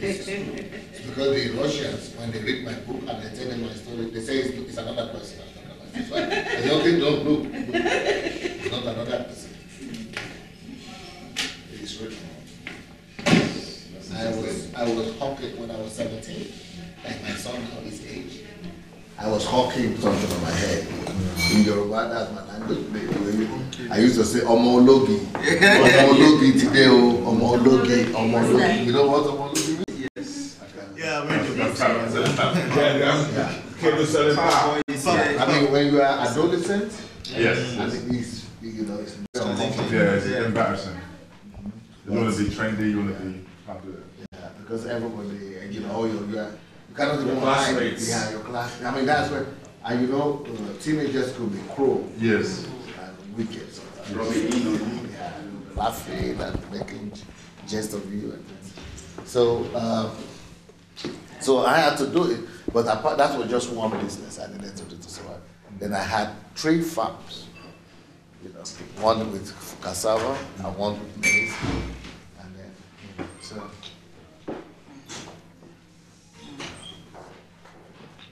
It's because the Russians, when they read my book and I tell them my story, they say it's another person. That's why I say, okay, don't look. It's not another person. It is written. I was hawking when I was 17, like my son now his age. I was hawking something on my head. In Yoruba, that's my language. I used to say omologi. Omologi today, omologi, omologi. You know what omologi means? Yes. Yeah, I mean, when you are adolescent, yes. I think it's, you know, it's uncomfortable. Yeah, it's embarrassing. You want to be trendy, you want to be popular. Yeah, because everybody, you know, you cannot even hide behind your class. I mean, that's where, and you know, teenagers could be cruel. Yes. And wicked sometimes. Yeah, laughing and making jest of you and things. So I had to do it, but that was just one business I needed to do to survive. Then I had 3 farms, you know, one with cassava and one with maize, and then, you know, so.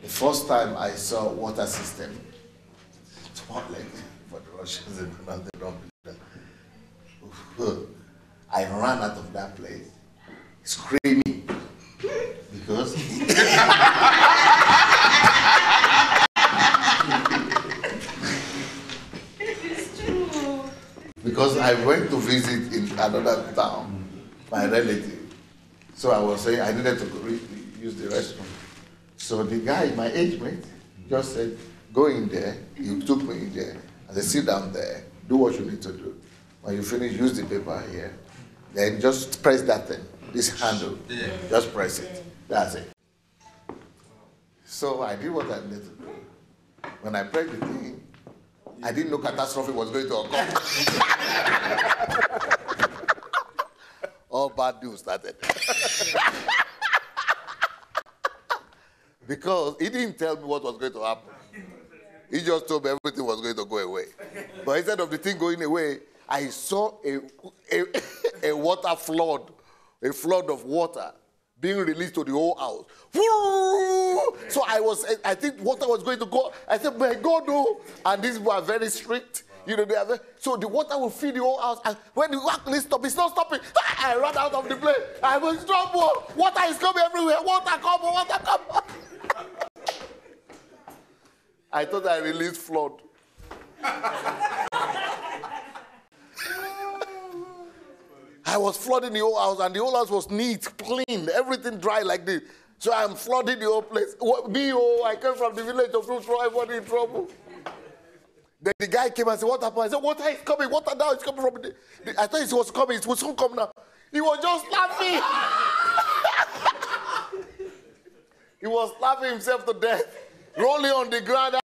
The first time I saw water system, it's not like for the Russians, they don't believe that. I ran out of that place, screaming, because because I went to visit in another town, my relative. So I was saying I needed to use the restroom. So the guy, my age mate, just said, go in there. He took me in there. I said, sit down there, do what you need to do. When you finish, use the paper here. Then just press that thing, this handle. Just press it. That's it. So I did what I needed to do. When I pressed the thing, I didn't know catastrophe was going to occur. All bad news started. Because he didn't tell me what was going to happen. He just told me everything was going to go away. But instead of the thing going away, I saw a water flood, a flood of water being released to the whole house. So I think water was going to go. I said, my God, no. And these were very strict. You know, so the water will fill the whole house. And when the actually stop, it's not stopping. I ran out of the place. I was in trouble. Water is coming everywhere. Water come, water come. I thought I released flood. I was flooding the whole house, and the whole house was neat, clean, everything dry like this. So I'm flooding the whole place. I came from the village of Fruit, everybody in trouble. Then the guy came and said, what happened? I said, water is coming, water now is coming from I thought it was coming, it will soon come now. He was just laughing. He was laughing himself to death, rolling on the ground.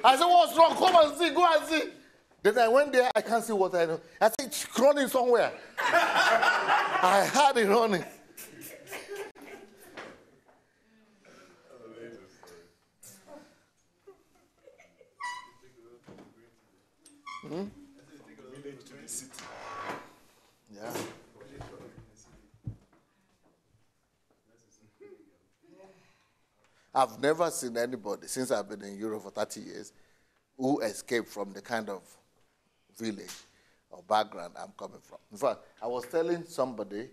I said, what's wrong? Come and see, go and see. Then I went there, I can't see what I know. I said, it's running somewhere. I had it running. Yeah. I've never seen anybody, since I've been in Europe for 30 years, who escaped from the kind of village or background I'm coming from. In fact, I was telling somebody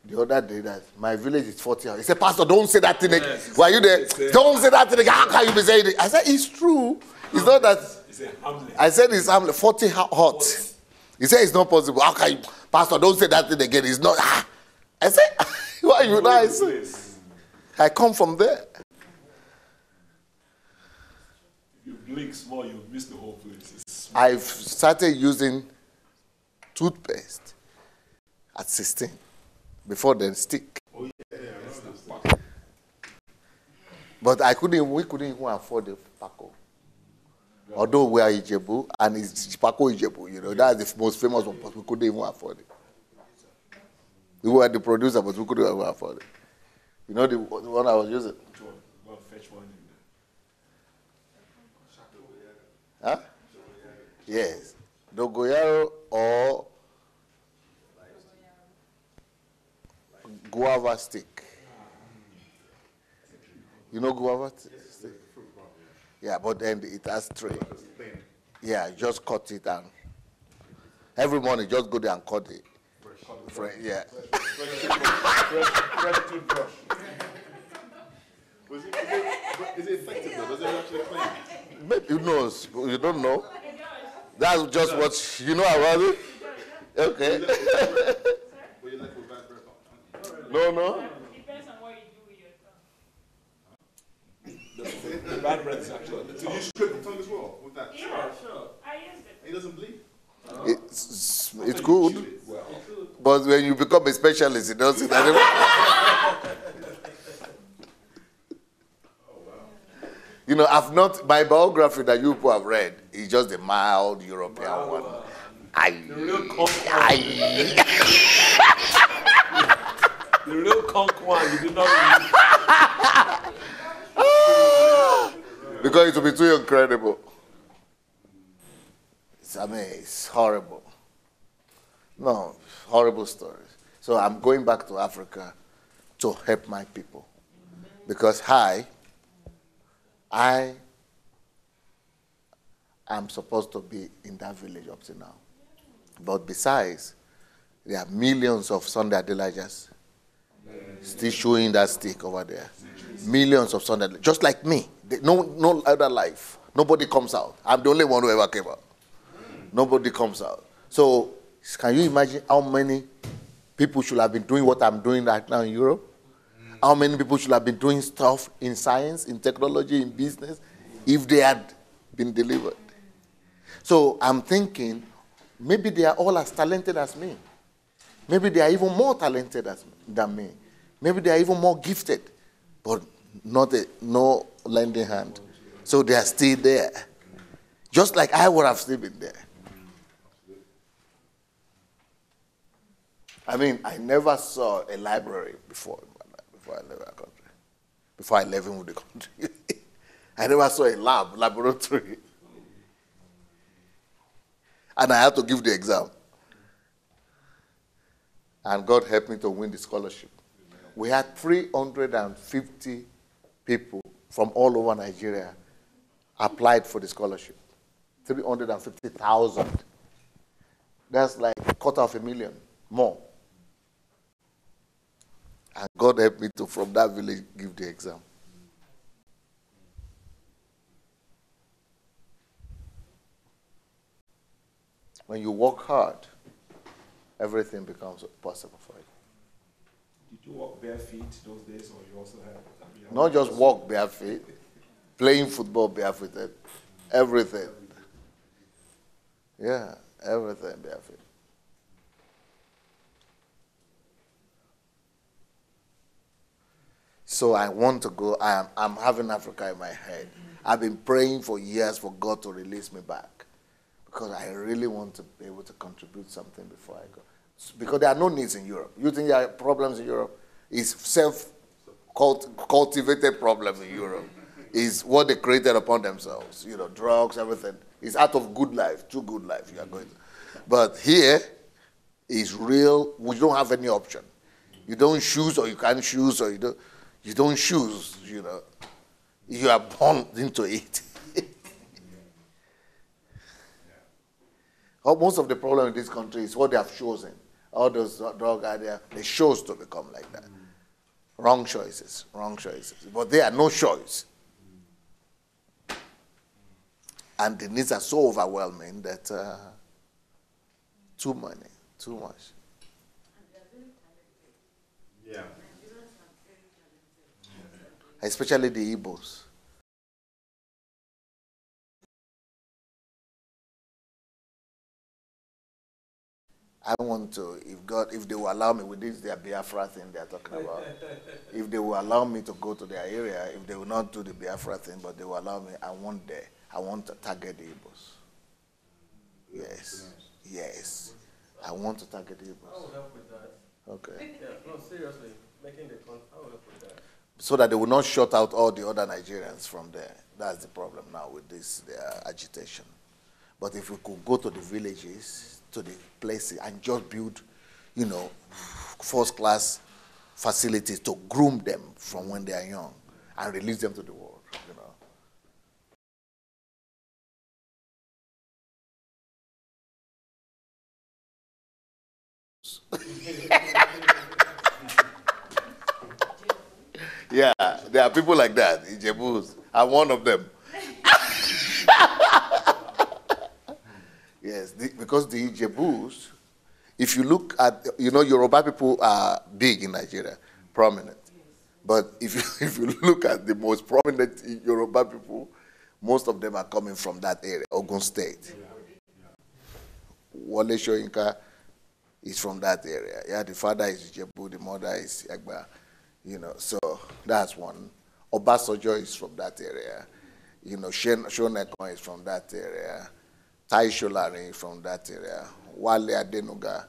the other day that my village is 40 hours. He said, Pastor, don't say that thing again. Were you there? Don't say that thing again. How can you be saying it? I said, it's true. It's not that. I said, it's 40 hot. He said, it's not possible. How can you? Pastor, don't say that thing again. It's not. I said, why are you nice? I come from there. If you blink small, you miss the whole place. I've started using toothpaste at 16. Before then, stick. Oh, yeah. But we couldn't even afford the Paco. Although we are Ijebu, and it's Paco Ijebu, you know, that's the most famous one, but we couldn't even afford it. We were the producer, but we couldn't even afford it. You know the one I was using? Which one? Go and fetch one in there. Huh? Yes. Dogoyaro or guava stick. You know guava stick? Yeah, but then it has three. Yeah, just cut it and every morning just go there and cut it. Yeah. Fresh toothbrush. Is it effective though? Does it actually clean? Maybe who knows? You don't know. That's just what you know about it. Okay. Were you left with bad breath? No. Depends on what you do with your tongue. The bad breath is actually. So you strip the tongue as well with that? Yeah, sure. I used it. It doesn't bleed? It's good, but when you become a specialist, it doesn't anymore. You know, I've not, my biography that you people have read is just a mild European one. The real conk one, you did not read. Because it will be too incredible. It's horrible. No, horrible stories. So I'm going back to Africa to help my people. Because I am supposed to be in that village up to now. But besides, there are millions of Sunday Adelajas still showing that stick over there. Millions of Sunday Adelajas, just like me. No other life. Nobody comes out. I'm the only one who ever came out. Nobody comes out. So can you imagine how many people should have been doing what I'm doing right now in Europe? How many people should have been doing stuff in science, in technology, in business, if they had been delivered? So I'm thinking, maybe they are all as talented as me. Maybe they are even more talented than me. Maybe they are even more gifted, but no lending hand. So they are still there. Just like I would have still been there. I mean, I never saw a library before I left our country. Before I left with the country. I never saw a laboratory. And I had to give the exam. And God helped me to win the scholarship. We had 350 people from all over Nigeria applied for the scholarship. 350,000. That's like 250,000 more. And God helped me to, from that village, give the exam. When you work hard, everything becomes possible for you. Did you walk bare feet those days, or you also had? Not just walk bare feet, playing football barefoot, everything. Yeah, everything barefoot. So I want to go. I'm having Africa in my head. I've been praying for years for God to release me back because I really want to be able to contribute something before I go. Because there are no needs in Europe. You think there are problems in Europe? It's self-cultivated problem in Europe. It's what they created upon themselves. You know, drugs, everything. It's out of good life, too good life you are going to. But here is real. We don't have any option. You don't choose, or you can't choose, or you don't choose, you know. You are born into it. Most of the problem in this country is what they have chosen. All those drug ideas, they chose to become like that. Wrong choices. But they are no choice. And the needs are so overwhelming that too much. Yeah. Especially the Igbos. I want to, if they will allow me, with this their Biafra thing they are talking about, if they will allow me to go to their area, if they will not do the Biafra thing, but they will allow me, I want to target the Igbos. Yes. I want to target the Igbos. I will help with that. Okay. Yeah, no, seriously, making the I will help with that. So that they will not shut out all the other Nigerians from there. That's the problem now with this, their agitation. But if we could go to the villages, to the places, and just build, you know, first-class facilities to groom them from when they are young and release them to the world, you know. Yeah, there are people like that, Ijebus. I'm one of them. Yes, because the Ijebus, if you look at, you know, Yoruba people are big in Nigeria, prominent. But if you look at the most prominent Yoruba people, most of them are coming from that area, Ogun State. Wole Soyinka is from that area. Yeah, the father is Ijebu, the mother is Egba. You know, so that's one. Obasanjo is from that area. You know, Shonekon is from that area. Tai Sholari is from that area. Wale Adenuga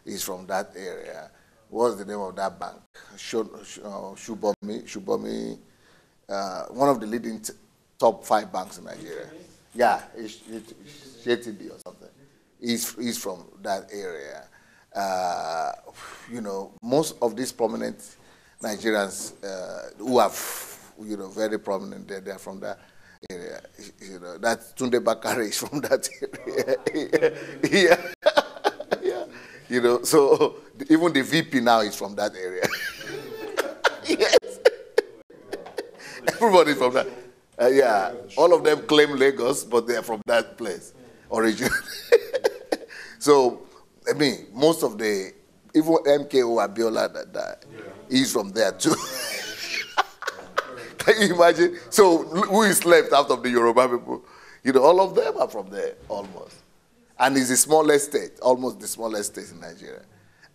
is from that area. What's the name of that bank? Shubomi, one of the leading top 5 banks in Nigeria. Yeah, it's JTB or something. He's from that area. You know, most of these prominent Nigerians who are, you know, very prominent, they're from that area. You know, that Tunde Bakare is from that area. Yeah. Yeah. You know, so even the VP now is from that area. Yes. Everybody's from that. Yeah, all of them claim Lagos, but they're from that place, originally. So, I mean, most of the, even MKO Abiola that died, he's from there too. Can you imagine? So, who is left out of the Yoruba people? You know, all of them are from there, almost. And it's the smallest state, almost the smallest state in Nigeria.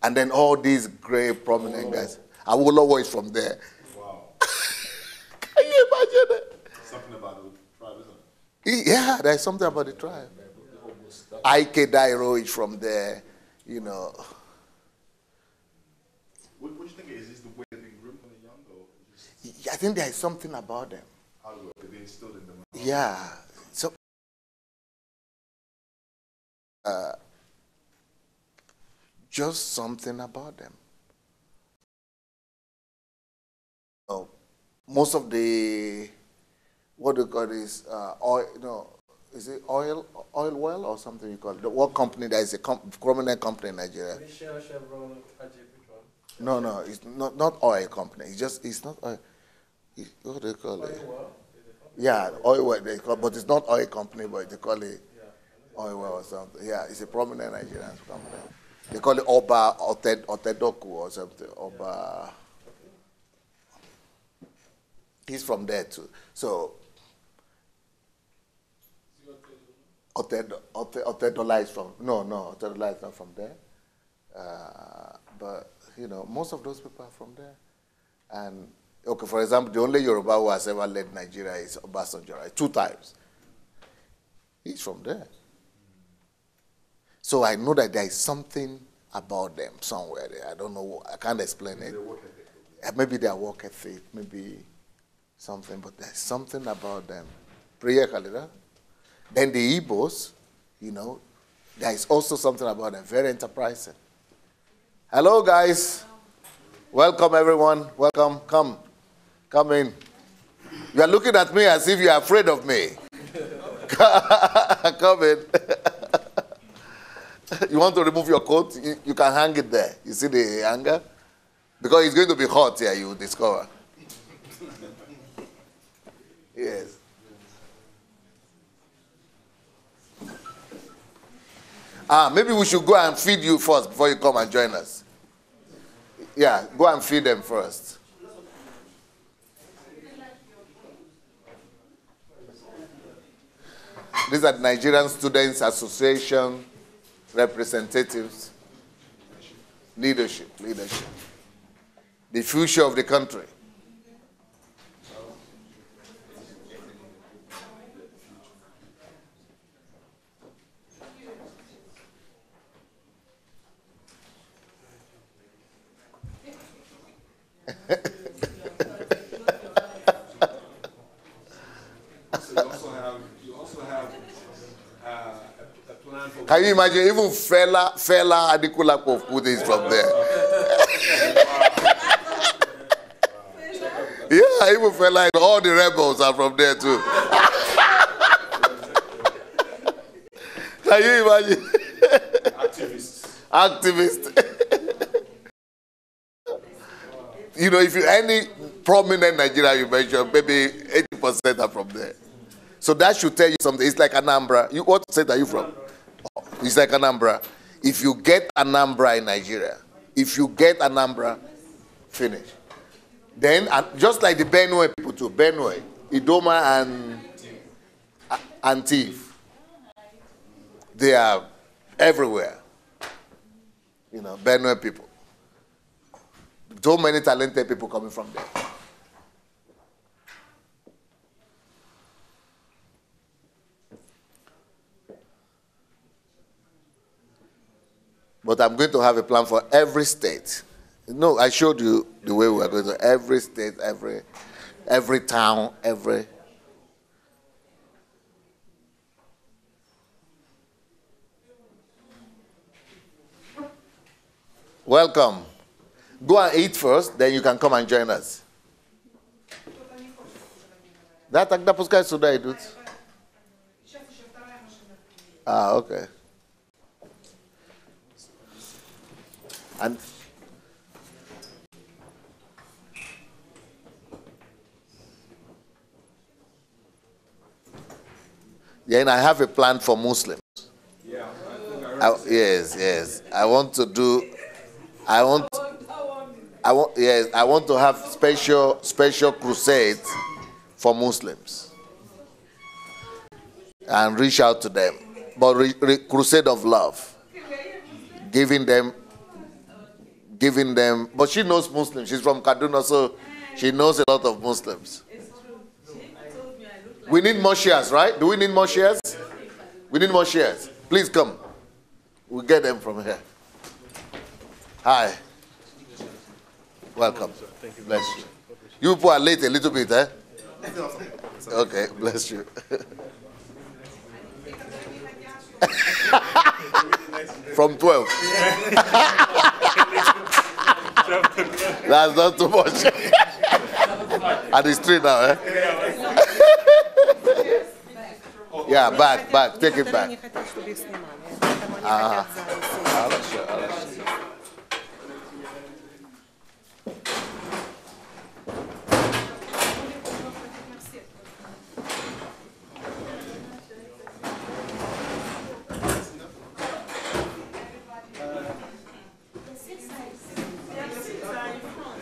And then all these great, prominent guys. Awolowo is from there. Wow. Can you imagine it? Something about the tribe, isn't it? Yeah, there's something about the tribe. Ike Dairo is from there, you know. What do you think is this the way they've been groomed when they're young, or just I think there is something about them. how they've been instilled in them? Yeah. So, just something about them. Oh, most of the, what do you call this, oil, no, is it oil well or something you call it? What company, there is a prominent company in Nigeria. Shell, Chevron, AJ Petron. No, it's not oil company. It's not oil. What do they call it? Oil well is a company. Yeah, oil well, they call, but it's not oil company, but they call it oil well or something. Yeah, it's a prominent Nigerian company. They call it Oba Otedoku or something. Oba. He's from there too. So Otedola is from, no, Otedola is not from there. But, you know, most of those people are from there. And, okay, for example, the only Yoruba who has ever led Nigeria is Obasanjo, right? 2 times. He's from there. So I know that there is something about them somewhere there. I don't know, I can't explain it. Maybe their work ethic, maybe something, but there's something about them. Prayer Kalida. Then the Igbos, you know, there is also something about them, very enterprising. Hello, guys. Welcome, everyone. Welcome. Come in. You are looking at me as if you are afraid of me. Come in. You want to remove your coat? You can hang it there. You see the hanger? Because it's going to be hot here, you will discover. Yes. Maybe we should go and feed you first before you come and join us. Yeah, go and feed them first. These are the Nigerian Students Association representatives. Leadership. The future of the country. You also have a plan Can you imagine? Even Fela Anikulapo put this from there. Yeah, even Fela, all the rebels are from there too. Can you imagine? Activists. You know, if you any prominent Nigeria you mention, maybe 80% are from there. So that should tell you something. It's like Anambra. What state are you from? Oh, it's like Anambra. If you get Anambra in Nigeria, finish. Then, just like the Benue people too, Benue, Idoma and Tiv, they are everywhere. You know, Benue people. So many talented people coming from there. But I'm going to have a plan for every state. No, I showed you the way we are going to every state, every town, every. Welcome. Go and eat first, then you can come and join us. Да, тогда пускай сюда идут. Okay. And then I have a plan for Muslims. Yeah, Yes. I want to have special crusades for Muslims and reach out to them, but crusade of love, giving them. But she knows Muslims. She's from Kaduna, so she knows a lot of Muslims. We need more shares, right? Do we need more shares? We need more shares. Please come. We'll get them from here. Hi. Welcome. Bless you. You people are late a little bit, eh? Okay, bless you. From 12. That's not too much. And it's 3 now, eh? Yeah, back. Take it back.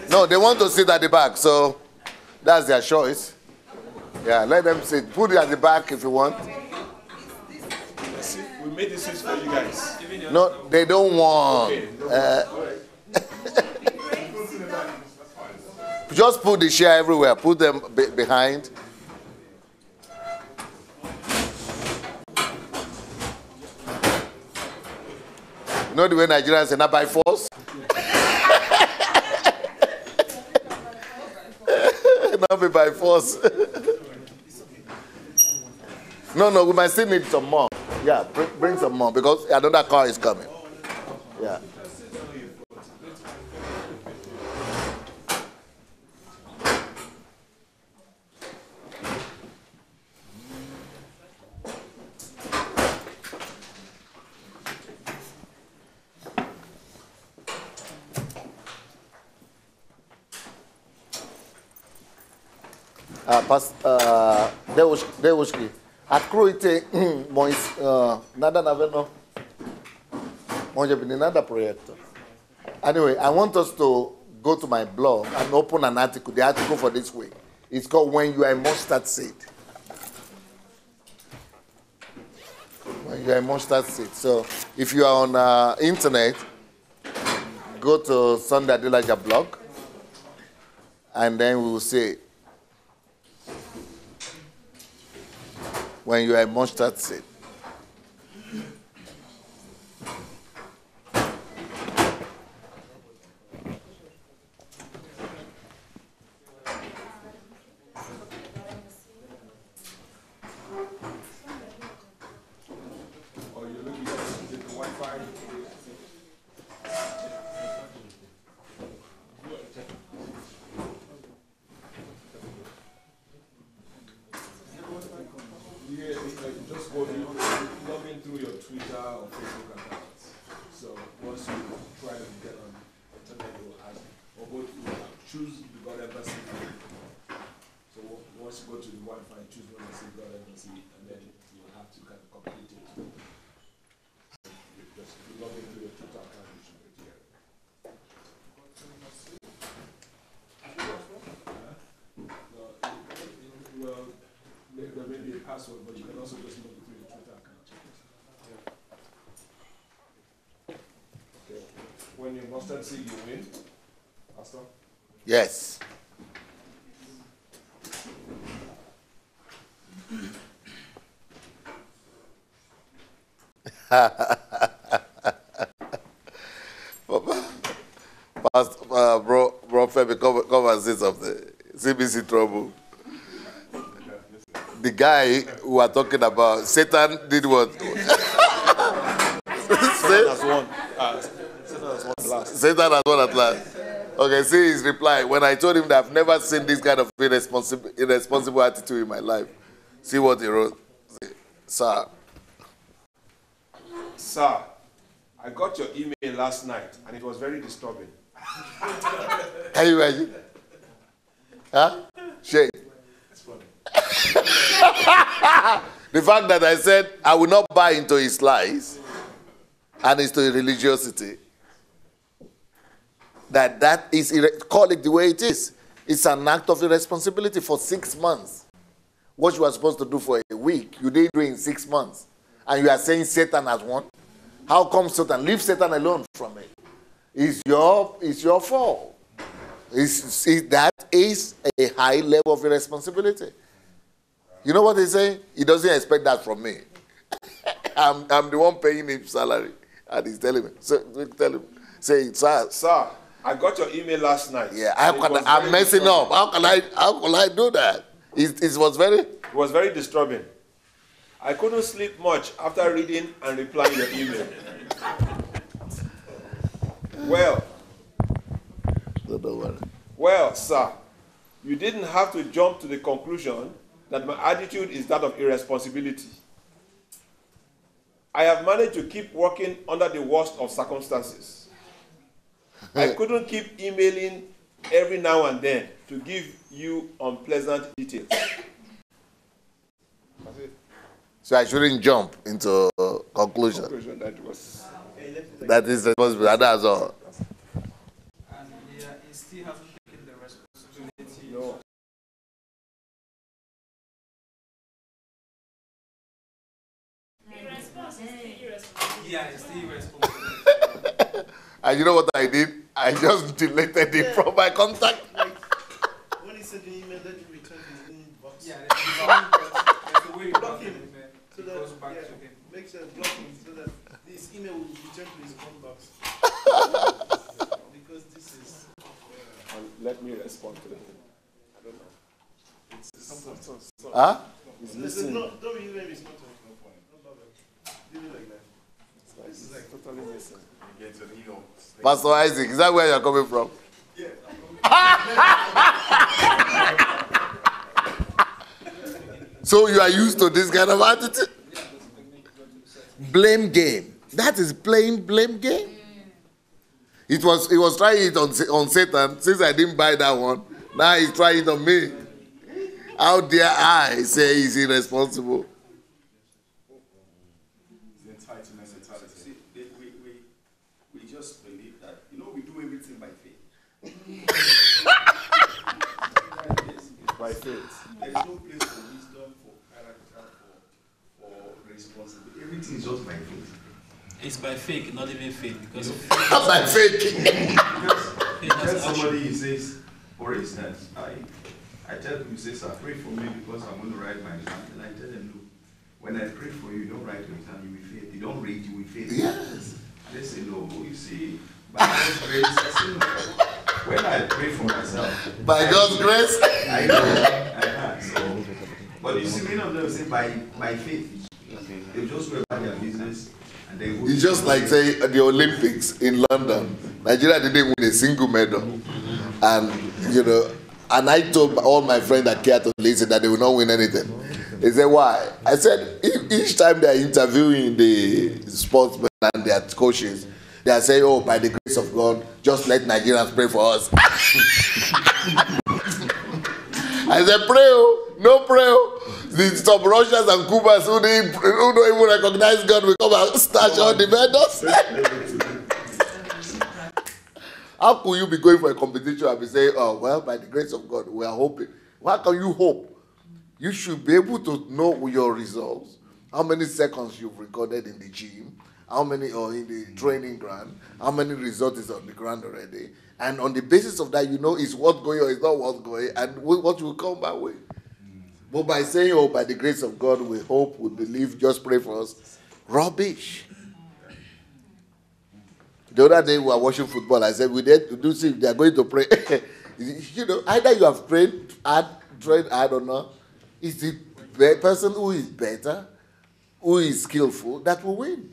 No, they want to sit at the back, so that's their choice. Yeah, let them sit. Put it at the back if you want. we made this seats for you guys. No, they don't want. Just put the chair everywhere. Put them behind. You know the way Nigerians say, not by force? Not be by force. No, we might still need some more. Yeah, bring some more because another car is coming. Yeah. Devushki. Откройте мой надо наверное может быть не надо проектор. Anyway, I want us to go to my blog and open an article. The article for this week. It's called "When You Are a Mustard Seed." When you are a mustard seed. So if you are on internet, go to Sunday Adelaja blog, and then we will see it. When you are a mustard seed. Twitter or Facebook account. So once you try to get on the internet, it will ask, or go to choose the God Embassy. So once you go to the Wi-Fi, choose one and say God Embassy, and then you'll have to kind of complete it. Just log into your Twitter account, you should be here. Well, there may be a password, but you can also just log into your Twitter account. Okay. When you mustard seed, you win. Pastor? Yes. Bro Femi, come and say something. CBC trouble. The guy who are talking about, Satan did what? Satan has won. Satan has won at last. Satan has won at last. Okay, see his reply. When I told him that I've never seen this kind of irresponsible attitude in my life. See what he wrote. Sir. Sir, I got your email last night and it was very disturbing. Can you imagine? Huh? Shame. The fact that I said I will not buy into his lies and into his religiosity, that is, call it the way it is. It's an act of irresponsibility for 6 months. What you were supposed to do for a week, you didn't do in 6 months. And you are saying Satan has won? How come Satan? Leave Satan alone from it. It's your fault. That is a high level of irresponsibility. You know what they say? He doesn't expect that from me. I'm the one paying him salary. And he's telling me. So tell him. Say, sir. Sir, I got your email last night. Yeah, I'm messing up. How can I do that? It was very disturbing. I couldn't sleep much after reading and replying your email. Well, sir, you didn't have to jump to the conclusion that my attitude is that of irresponsibility. I have managed to keep working under the worst of circumstances. I couldn't keep emailing every now and then to give you unpleasant details. So I shouldn't jump into conclusion. That is responsible. That's all. And he still hasn't taken the responsibility. No. Yeah, it's still irresponsible. And you know what I did? I just deleted it from my contact. When he sent the email, let you return his inbox. Yeah, there's a way you block him. So It that, goes back yeah, to him. make sure block him so that this email will return to his inbox. Because this is. And let me respond to him. I don't know. Huh? He's Listen, listening. no, don't even respond to him. No bother. Leave it like that. This is like Totally missing. Pastor Isaac, is that where you're coming from? Yeah. So you are used to this kind of attitude? Blame game. That is plain blame game. He was trying it on Satan. Since I didn't buy that one, now he's trying it on me. How dare I say he's irresponsible? See, we just believe that, we do everything by faith. By faith. There's no place for wisdom, for character, for responsibility. Everything is just by faith. It's by fake, not even fake. Because By faking. Because somebody says, for instance, I tell him, he says, pray for me because I'm going to write my exam. And I tell him, look, when I pray for you, you don't write your exam, you will fail. You don't read, you will fail. Yes. They say, no, you see, by God's grace, I say, no. When I pray for myself, By God's grace. I know. So, but you see, many of them say by faith. They just go about their business and they go. It's just like, say, the Olympics in London. Nigeria didn't win a single medal. And, and I told all my friends that care to listen that they will not win anything. He said, why? I said, each time they are interviewing the sportsmen and their coaches, they are saying, oh, by the grace of God, just let Nigerians pray for us. I said, pray, oh, no pray. Oh. Some Russians and Cubans who don't even recognize God will come and snatch all the vendors. How could you be going for a competition and be saying, oh, well, by the grace of God, we are hoping? How can you hope? You should be able to know your results, how many seconds you've recorded in the gym, how many or in the training ground, how many results is on the ground already. And on the basis of that, you know it's worth going or it's not worth going, and what will come my way. But by saying, oh, by the grace of God, we hope, we believe, just pray for us, rubbish. The other day we were watching football. I said, we do see if they are going to pray. You know, either you have trained hard or not. It's the person who is better, who is skillful, that will win.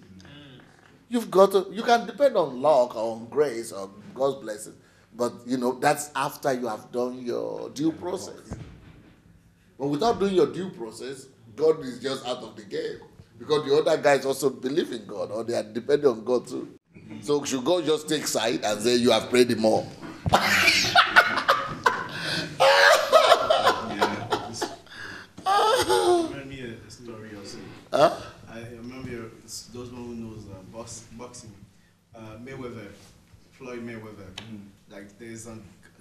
You've got to. You can depend on luck or on grace or God's blessing, but you know that's after you have done your due process. But without doing your due process, God is just out of the game because the other guys also believe in God or they are depending on God too. So should God just take side and say you have prayed him more? Remind me a story also. Huh? I remember those one who knows boxing. Mayweather, Floyd Mayweather. Like there's a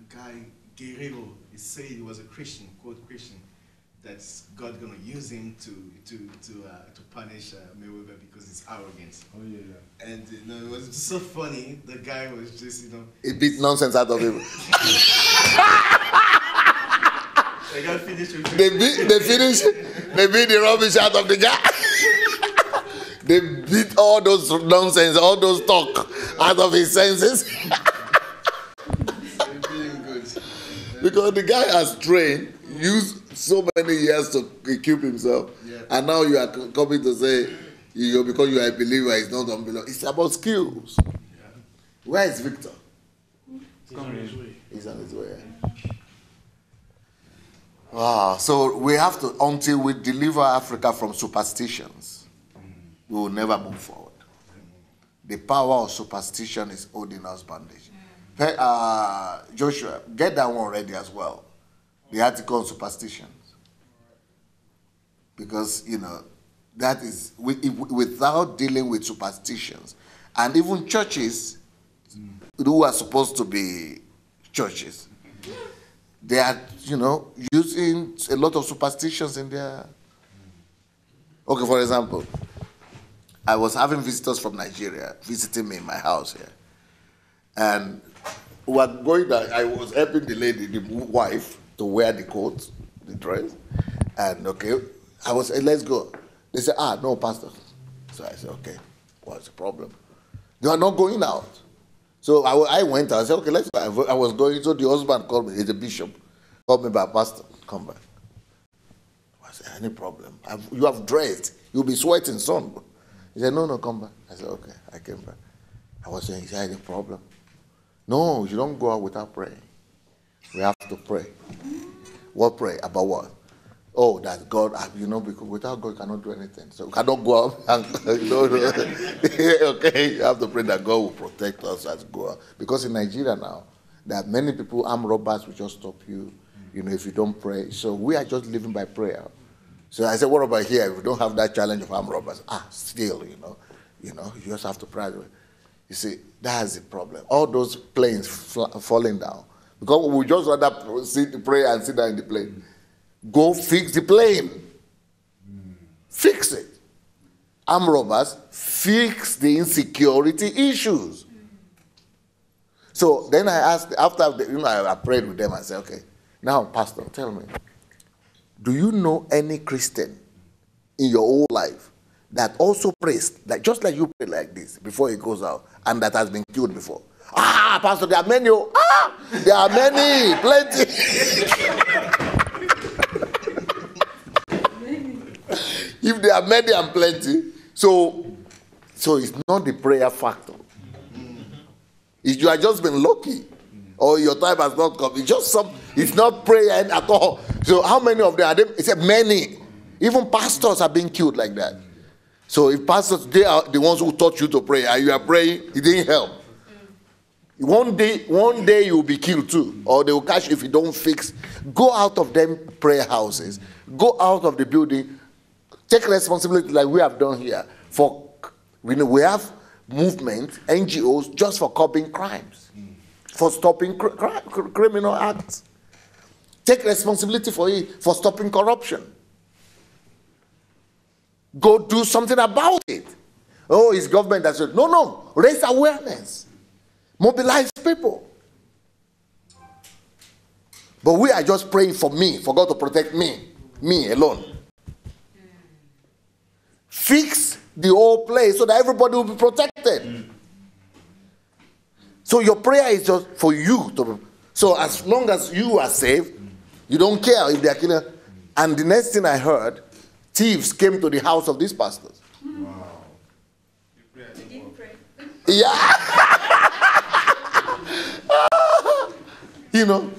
guy, Guerrero. He said he was a Christian, quote Christian. That's God gonna use him to punish Mayweather because he's arrogant. Oh yeah. And you know, it was so funny. The guy was just He beat nonsense out of him. I got finished with They beat the rubbish out of the guy. They beat all those nonsense, all those talk out of his senses. Because the guy has trained, used so many years to equip himself, and now you are coming to say, because you are a believer, it's not unbeliever. It's about skills. Where is Victor? He's on his way. He's on his way. Wow. So we have to, until we deliver Africa from superstitions, we will never move forward. The power of superstition is holding us bondage. Joshua, get that one ready as well. The article on superstitions. Because, you know, that is, without dealing with superstitions, and even churches who are supposed to be churches, they are, you know, using a lot of superstitions in their... Okay, for example, I was having visitors from Nigeria visiting me in my house here. And we were going there, I was helping the lady, the wife, to wear the coat, the dress. And okay, I was saying, let's go. They said, no, Pastor. So I said, okay, what's the problem? They are not going out. So I went, I said, okay, let's go. I was going, so the husband called me, he's a bishop, called me back, Pastor, come back. I said, any problem? You have dressed, you'll be sweating, son. He said, no, come back. I said, okay, I came back. I was saying, is there any problem? No, you don't go out without praying. We have to pray. What pray? About what? Oh, that God, you know, because without God, you cannot do anything. So you cannot go out and, okay, you have to pray that God will protect us as we go out. Because in Nigeria now, there are many people, armed robbers will just stop you, you know, if you don't pray. So we are just living by prayer. So I said, what about here? If we don't have that challenge of armed robbers, still, you know, you just have to pray. You see, that's the problem. All those planes falling down. Because we just rather pray and sit down in the plane. Go fix the plane. Fix it. Armed robbers, fix the insecurity issues. So then I asked, after I prayed with them, I said, okay, now, Pastor, tell me, do you know any Christian in your whole life that also prays, like just like you pray like this before he goes out, and that has been killed before? Pastor, there are many. There are many, plenty. If there are many and plenty, so it's not the prayer factor. If you have just been lucky, or your time has not come, it's not prayer at all. So how many of them are there? He said many. Even pastors are being killed like that. So if pastors, they are the ones who taught you to pray, and you are praying, it didn't help. One day you will be killed too, or they will catch you if you don't fix. Go out of them prayer houses. Go out of the building. Take responsibility like we have done here. We have movement, NGOs, just for curbing crimes, for stopping criminal acts. Take responsibility for it, for stopping corruption. Go do something about it. Oh, it's government that said, no, raise awareness. Mobilize people. But we are just praying for me, for God to protect me alone. Fix the whole place so that everybody will be protected. So your prayer is just for you. So as long as you are saved, you don't care if they are killing. And the next thing I heard, thieves came to the house of these pastors. Wow. You didn't pray. Yeah. You know.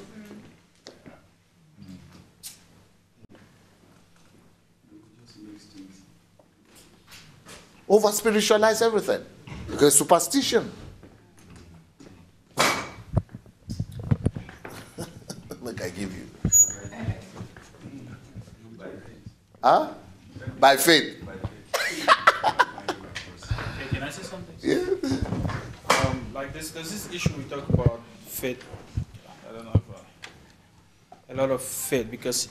Over spiritualize everything. Because superstition. Look, I give you. Huh? By faith. Okay, can I say something? Yeah. Like this, there's this issue we talk about faith. I don't know if a lot of faith, because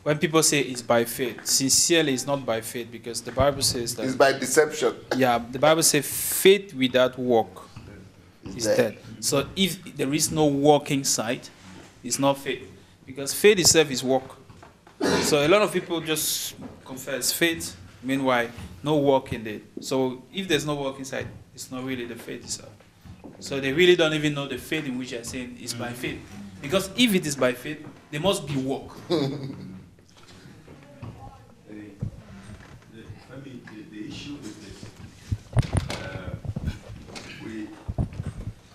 when people say it's by faith, sincerely it's not by faith, because the Bible says that It's by deception. yeah, the Bible says faith without work is dead. So if there is no work inside, it's not faith, because faith itself is work. So a lot of people just confess faith, meanwhile no work in it. So if there's no work inside, it's not really the faith itself. So they really don't even know the faith in which they're saying is by faith. Because if it is by faith, there must be work. The issue is this.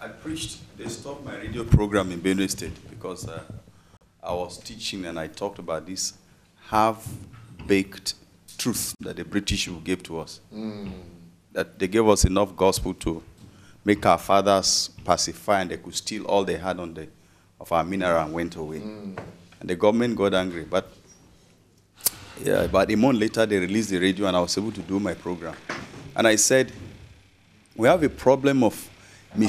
I preached, they stopped my radio program in Benue State because I was teaching and I talked about this half-baked truth that the British gave to us. That they gave us enough gospel to make our fathers pacify, and they could steal all they had of our mineral and went away. And the government got angry. But yeah, about a month later, they released the radio and I was able to do my program. And I said, we have a problem of Then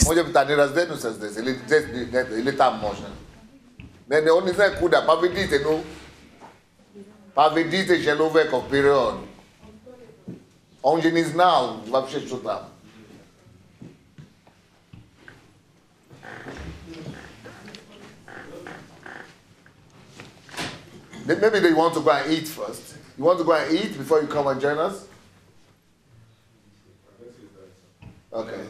the only thing could have pavidite no. Pavidite shelove of period. Ongen is now vapshe chutam. Maybe they want to go and eat first. You want to go and eat before you come and join us? Okay.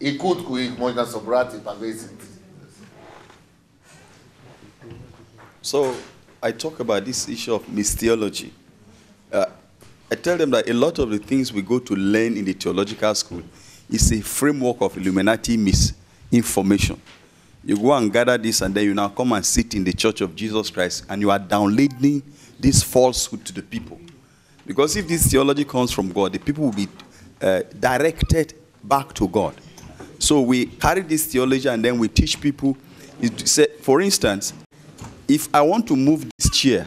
Ikut kuik można sobrati pagaisit. So I talk about this issue of mistheology. I tell them that a lot of the things we go to learn in the theological school is a framework of Illuminati misinformation. You go and gather this, and then you now come and sit in the Church of Jesus Christ, and you are downloading this falsehood to the people. Because if this theology comes from God, the people will be directed back to God. So we carry this theology, and then we teach people. For instance, if I want to move this chair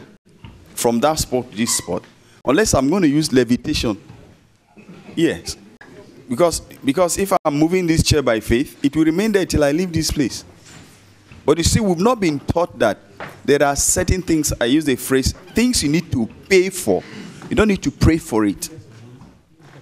from that spot to this spot, unless I'm going to use levitation, yes. Because if I'm moving this chair by faith, it will remain there till I leave this place. But you see, we've not been taught that there are certain things, I use the phrase, things you need to pay for. You don't need to pray for it.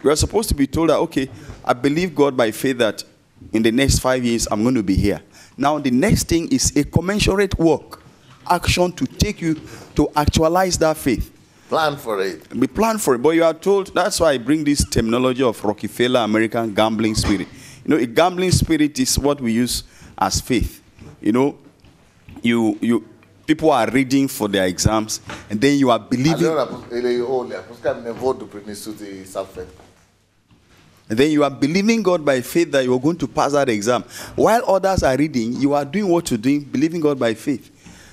We are supposed to be told that, okay, I believe God by faith that in the next 5 years, I'm going to be here. Now, the next thing is a commensurate work, action to take you to actualize that faith. Plan for it. We plan for it. But you are told, that's why I bring this terminology of Rockefeller American gambling spirit. You know, a gambling spirit is what we use as faith. You know, people are reading for their exams, and then you are believing. And then you are believing God by faith that you are going to pass that exam. While others are reading, you are doing what you're doing, believing God by faith.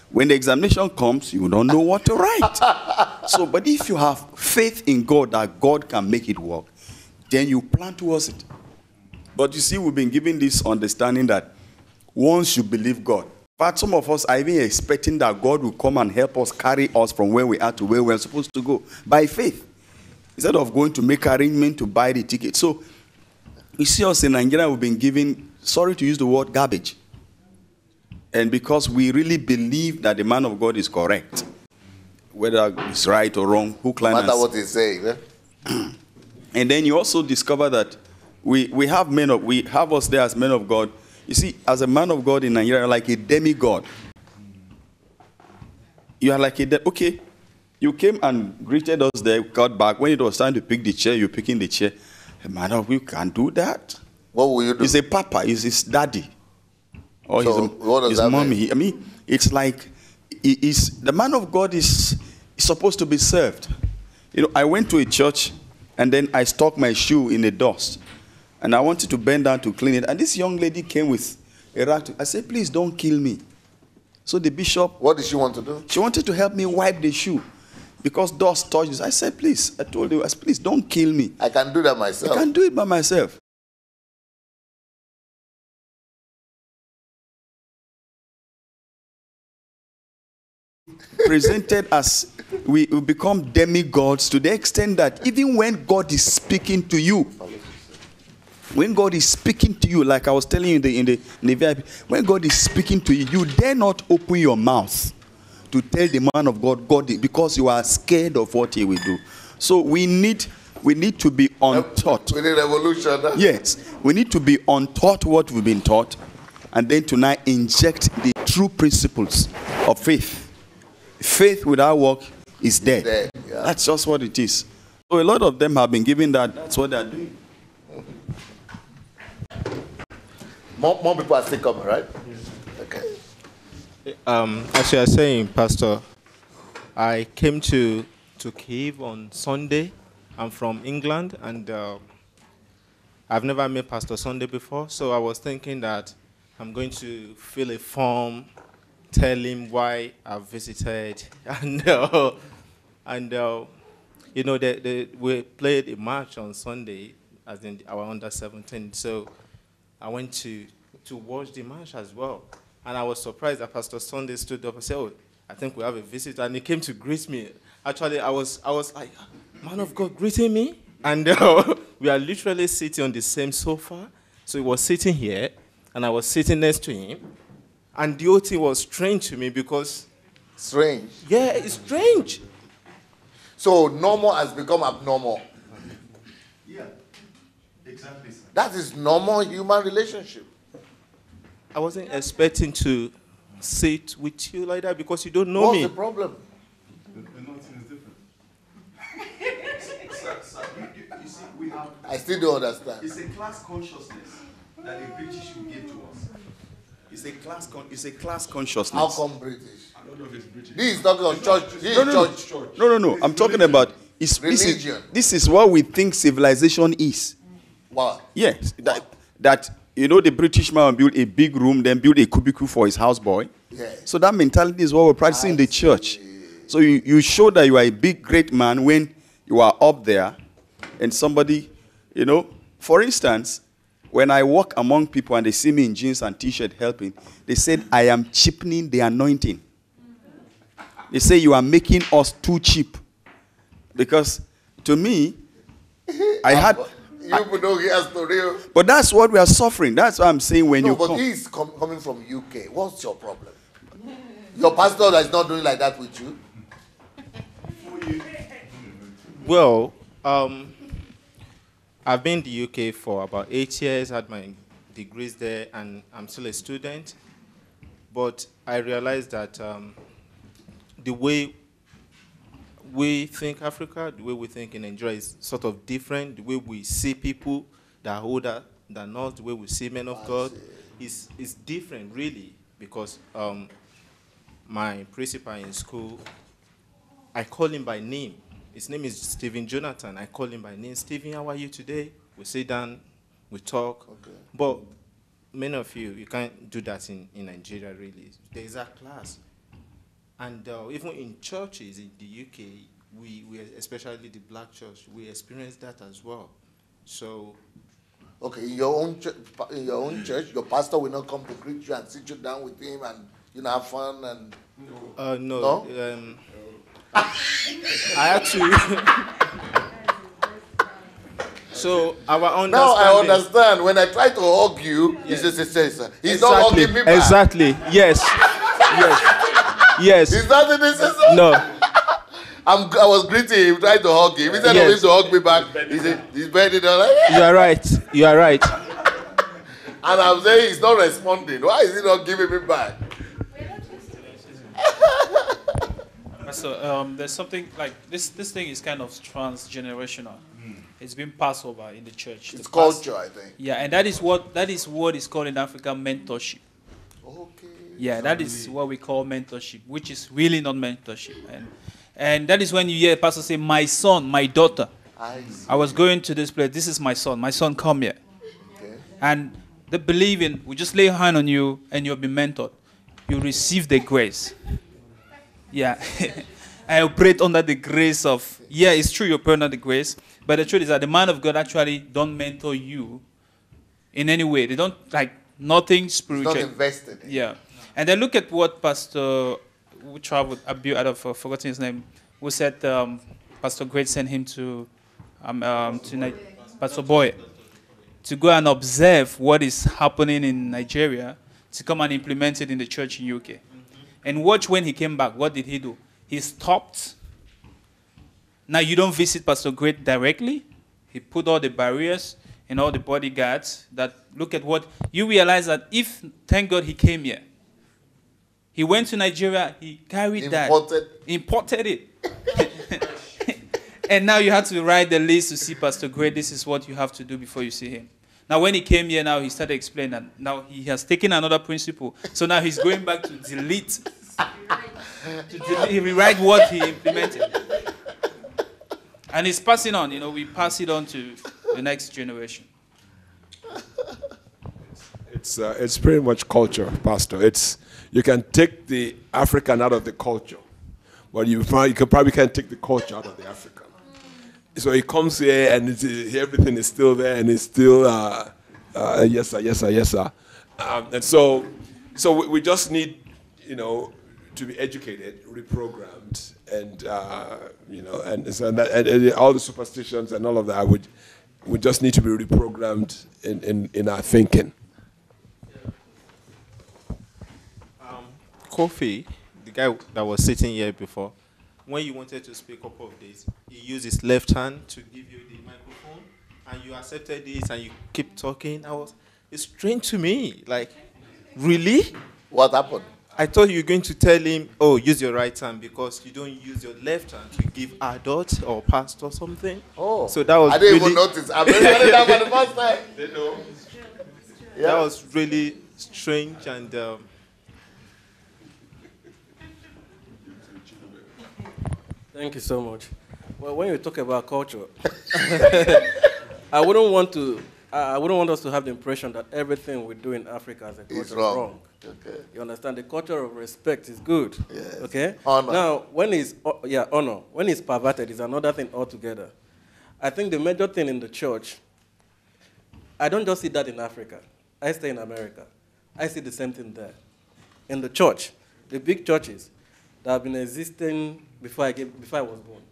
When the examination comes, you don't know what to write. So, but if you have faith in God that God can make it work, then you plan towards it. But you see, we've been given this understanding that once you believe God, but some of us are even expecting that God will come and help us carry us from where we are to where we're supposed to go by faith, instead of going to make arrangement to buy the ticket. So you see us in Nigeria, we've been given, sorry to use the word, garbage. And because we really believe that the man of God is correct, whether it's right or wrong, hook, line, no matter what he's saying. And then you also discover that we have us there as men of God. You see, as a man of God in Nigeria, you're like a demigod. You are like okay, you came and greeted us there, got back. When it was time to pick the chair, you're picking the chair. A man of God can't do that. What will you do? He's a papa, he's his daddy. Or so his mommy. I mean, it's like the man of God is supposed to be served. You know, I went to a church and then I stuck my shoe in the dust. And I wanted to bend down to clean it. And this young lady came with a rag. I said, please don't kill me. So the bishop... What did she want to do? She wanted to help me wipe the shoe. Because dust touches. I said, please. I told her, please don't kill me. I can do that myself. I can do it by myself. Presented as we become demigods to the extent that even when God is speaking to you, like I was telling you in the VIP, when God is speaking to you, you dare not open your mouth to tell the man of God, because you are scared of what he will do. So we need to be untaught. We need revolution. Yes, we need to be untaught what we've been taught, and then tonight inject the true principles of faith. Faith without work is dead. Yeah. That's just what it is. So a lot of them have been given that. That's what they're doing. More people are still coming, right? Okay. As you are saying, Pastor, I came to Kyiv on Sunday. I'm from England, and I've never met Pastor Sunday before, so I was thinking that I'm going to fill a form, tell him why I visited, and you know, we played a match on Sunday, as in our under-17. So I went to watch the match as well, and I was surprised that Pastor Sunday stood up and said, "Oh, I think we have a visitor," and he came to greet me. Actually, I was like, "Man of God, greeting me," and we are literally sitting on the same sofa. So he was sitting here, and I was sitting next to him. And the whole thing was strange to me because... Strange? Yeah, it's strange. So normal has become abnormal. Yeah, exactly. That is normal human relationship. I wasn't expecting to sit with you like that because you don't know me. What's the problem? The anointing is different. Sir, you see, we have... I still don't understand. It's a class consciousness that the British will give to us. It's a class consciousness. How come British? I don't know if it's British. This is talking on church. This is church. No. I'm talking about religion. This is what we think civilization is. What? Yes. That you know, the British man built a big room, then built a cubicle for his houseboy. Yes. So that mentality is what we're practicing in the church. So you show that you are a big, great man when you are up there, and somebody, you know, for instance, when I walk among people and they see me in jeans and t-shirt helping, they said, I am cheapening the anointing. They say you are making us too cheap. Because to me, I had... You know he has to real. But that's what we are suffering. That's what I'm saying when you come. No, but he's coming from UK. What's your problem? Your pastor is not doing like that with you? Well, I've been in the UK for about 8 years, had my degrees there, and I'm still a student. But I realized that the way we think Africa, the way we think in Nigeria is sort of different. The way we see people that are older than us, the way we see men of God is different, really, because my principal in school, I call him by name. His name is Stephen Jonathan. I call him by name. Stephen, how are you today? We sit down, we talk. Okay. But many of you can't do that in Nigeria, really. There is a class. And even in churches in the UK, we especially the black church, we experience that as well. So, okay, in your own church, your pastor will not come to greet you and sit you down with him and have fun and. No. I had to. So our understanding. Now I understand. When I try to hug you, yes. He says, he's not hugging me back. Exactly. Yes. Yes. Is that the system? No. I was greeting him, trying to hug him. Instead of him to hug me back, he said, he's bending down like, You are right. You are right. And I'm saying he's not responding. Why is he not giving me back? So there's something like this thing is kind of transgenerational. It's been passed over in the church. It's culture, I think. Yeah, and that is what is called in Africa mentorship. Okay. Yeah, that is what we call mentorship, which is really not mentorship. And that is when you hear a pastor say, my son, my daughter. I was going to this place. This is my son. My son, come here. Okay. And the believing, we just lay a hand on you and you'll be mentored. You receive the grace. Yeah. I operate under the grace of, it's true you operate under the grace, but the truth is that the man of God actually don't mentor you in any way. They don't, nothing spiritual. It's not invested in. Yeah. And then look at what Pastor, who traveled, forgotten his name, who said Pastor Great sent him to Pastor Boy, to go and observe what is happening in Nigeria, to come and implement it in the church in UK. And watch when he came back, what did he do? He stopped. Now you don't visit Pastor Great directly. He put all the barriers and all the bodyguards that look at what you realize that thank God he came here. He went to Nigeria, he carried imported it. And now you have to write the list to see Pastor Great. This is what you have to do before you see him. Now when he came here, now he started explaining that now he has taken another principle. So now he's going back to delete. He rewrite what he implemented. And he's passing on, we pass it on to the next generation. It's pretty much culture, Pastor. You can take the African out of the culture, but you probably can't take the culture out of the African. So he comes here and everything is still there and it's still yes sir, yes sir, yes sir. And so we just need to be educated, reprogrammed, and and all the superstitions and all of that would just need to be reprogrammed in our thinking. Kofi, the guy that was sitting here before, when you wanted to speak a couple of days, he used his left hand to give you the microphone, and you accepted it, and you keep talking. It's strange to me. Like, really? What happened? I thought you were going to tell him, use your right hand because you don't use your left hand to give adult or pastor something. Oh, so that was I didn't even notice. I've been running that for the first time. They know. Yeah. That was really strange and. Thank you so much. Well, when you talk about culture, I wouldn't want us to have the impression that everything we do in Africa as a culture is wrong. Okay. You understand? The culture of respect is good. Yes. Okay. Honor. Now, when it's honor. When it's perverted, is another thing altogether. I think the major thing in the church, I don't just see that in Africa. I stay in America. I see the same thing there. In the church, the big churches that have been existing before I was born.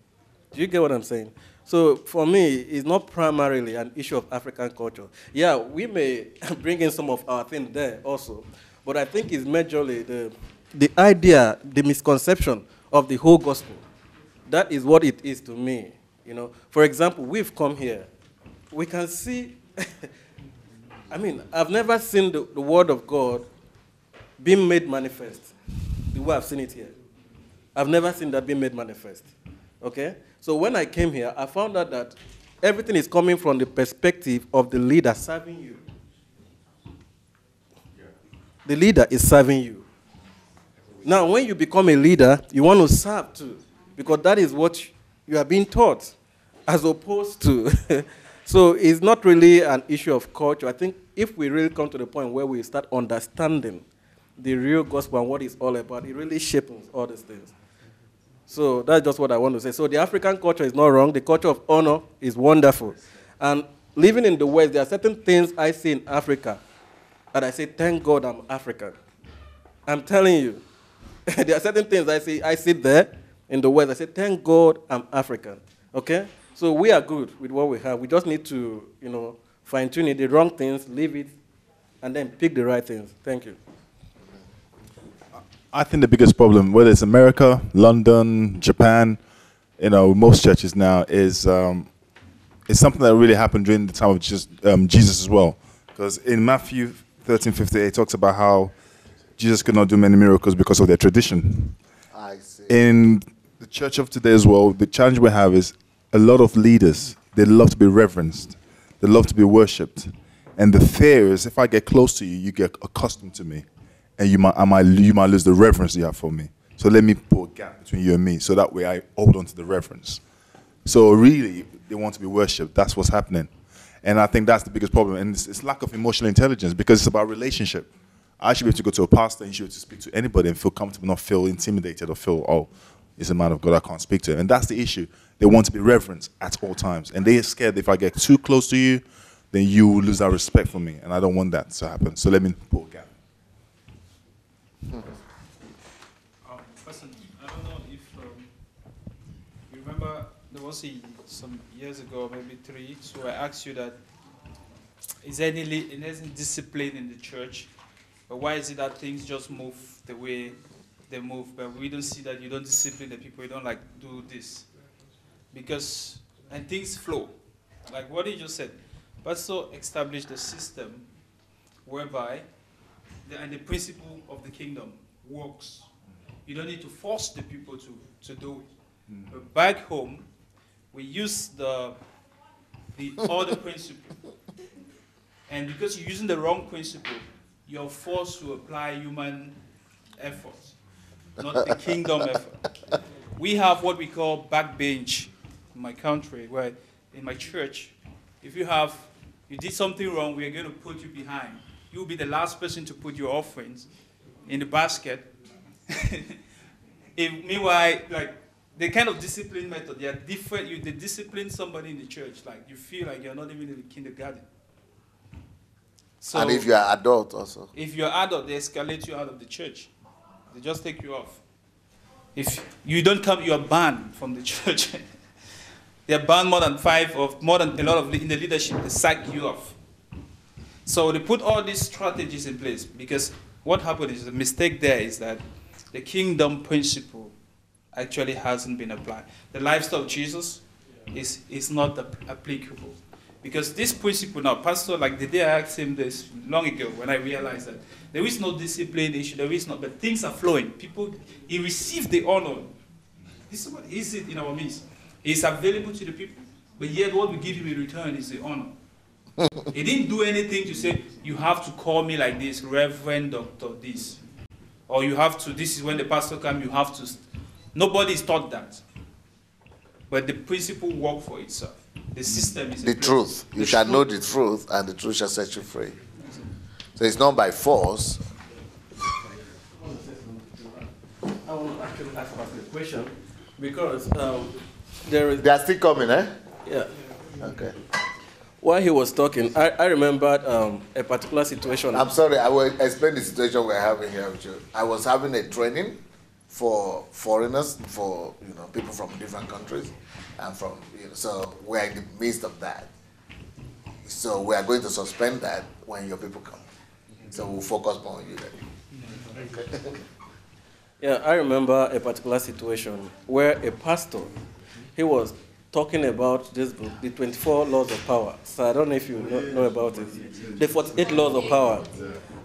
Do you get what I'm saying? So for me, it's not primarily an issue of African culture. Yeah, we may bring in some of our things there also, but I think it's majorly the idea, the misconception of the whole gospel. That is what it is to me. For example, we've come here. We can see, I've never seen the word of God being made manifest the way I've seen it here. I've never seen that being made manifest. Okay? So when I came here, I found out that everything is coming from the perspective of the leader serving you. The leader is serving you. Now, when you become a leader, you want to serve too, because that is what you are being taught, as opposed to So it's not really an issue of culture. I think if we really come to the point where we start understanding the real gospel and what it's all about, it really shapes all these things. So that's just what I want to say. So the African culture is not wrong. The culture of honor is wonderful. And living in the West, there are certain things I see in Africa that I say, thank God I'm African. I'm telling you. There are certain things I see there in the West. I say, thank God I'm African. Okay? So we are good with what we have. We just need to, fine-tune it, the wrong things, leave it, and then pick the right things. Thank you. I think the biggest problem, whether it's America, London, Japan, most churches now, is it's something that really happened during the time of Jesus as well. Because in Matthew 13:58, it talks about how Jesus could not do many miracles because of their tradition. I see. In the church of today as well, the challenge we have is a lot of leaders, they love to be reverenced. They love to be worshipped. And the fear is if I get close to you, you get accustomed to me. And you might lose the reverence you have for me. So let me put a gap between you and me, so that way I hold on to the reverence. So really, they want to be worshipped. That's what's happening. And I think that's the biggest problem. And it's lack of emotional intelligence, because it's about relationship. I should be able to go to a pastor, and you should be able to speak to anybody and feel comfortable, not feel intimidated or feel, oh, he's a man of God, I can't speak to him. And that's the issue. They want to be reverenced at all times. And they are scared that if I get too close to you, then you will lose that respect for me. And I don't want that to happen. So let me put a gap. Person, I don't know if you remember there was some years ago, maybe 3, so I asked you that is there any discipline in the church, but why is it that things just move the way they move, but we don't see that you don't discipline the people, you don't do this, and things flow, like what you just said. Pastor established a system whereby the principle of the kingdom works. You don't need to force the people to do it. But back home, we use the other principle. And because you're using the wrong principle, you're forced to apply human effort, not the kingdom effort. We have what we call backbench in my country, where in my church, if you did something wrong, we are going to put you behind. You'll be the last person to put your offerings in the basket. Meanwhile, the kind of discipline method, they are different. They discipline somebody in the church, you feel like you're not even in the kindergarten. So, and if you're an adult also. If you're adult, they escalate you out of the church. They just take you off. If you don't come, you are banned from the church. They are banned more than a lot of in the leadership. They sack you off. So they put all these strategies in place, because what happened is the mistake there is that the kingdom principle actually hasn't been applied. The lifestyle of Jesus is not applicable. Because this principle now, Pastor, the day I asked him this long ago, when I realized that there is no discipline issue, but things are flowing. He received the honor. This is what is it in our midst. It's available to the people, but yet what we give him in return is the honor. He didn't do anything to say, you have to call me like this, Reverend Doctor this. Or you have to, this is when the pastor comes, you have to. Nobody's taught that. But the principle works for itself. The system is the truth. You shall know the truth, and the truth shall set you free. So it's not by force. I want to actually ask a question, because They are still coming, eh? Yeah. Okay. While he was talking, I remembered a particular situation. I'm sorry, I will explain the situation we're having here with you. I was having a training for foreigners, for people from different countries, and so we're in the midst of that. So we are going to suspend that when your people come. So we'll focus more on you then. Okay. Yeah, I remember a particular situation where a pastor, he was talking about this book, the 24 Laws of Power. So I don't know if you know about it. The 48 Laws of Power.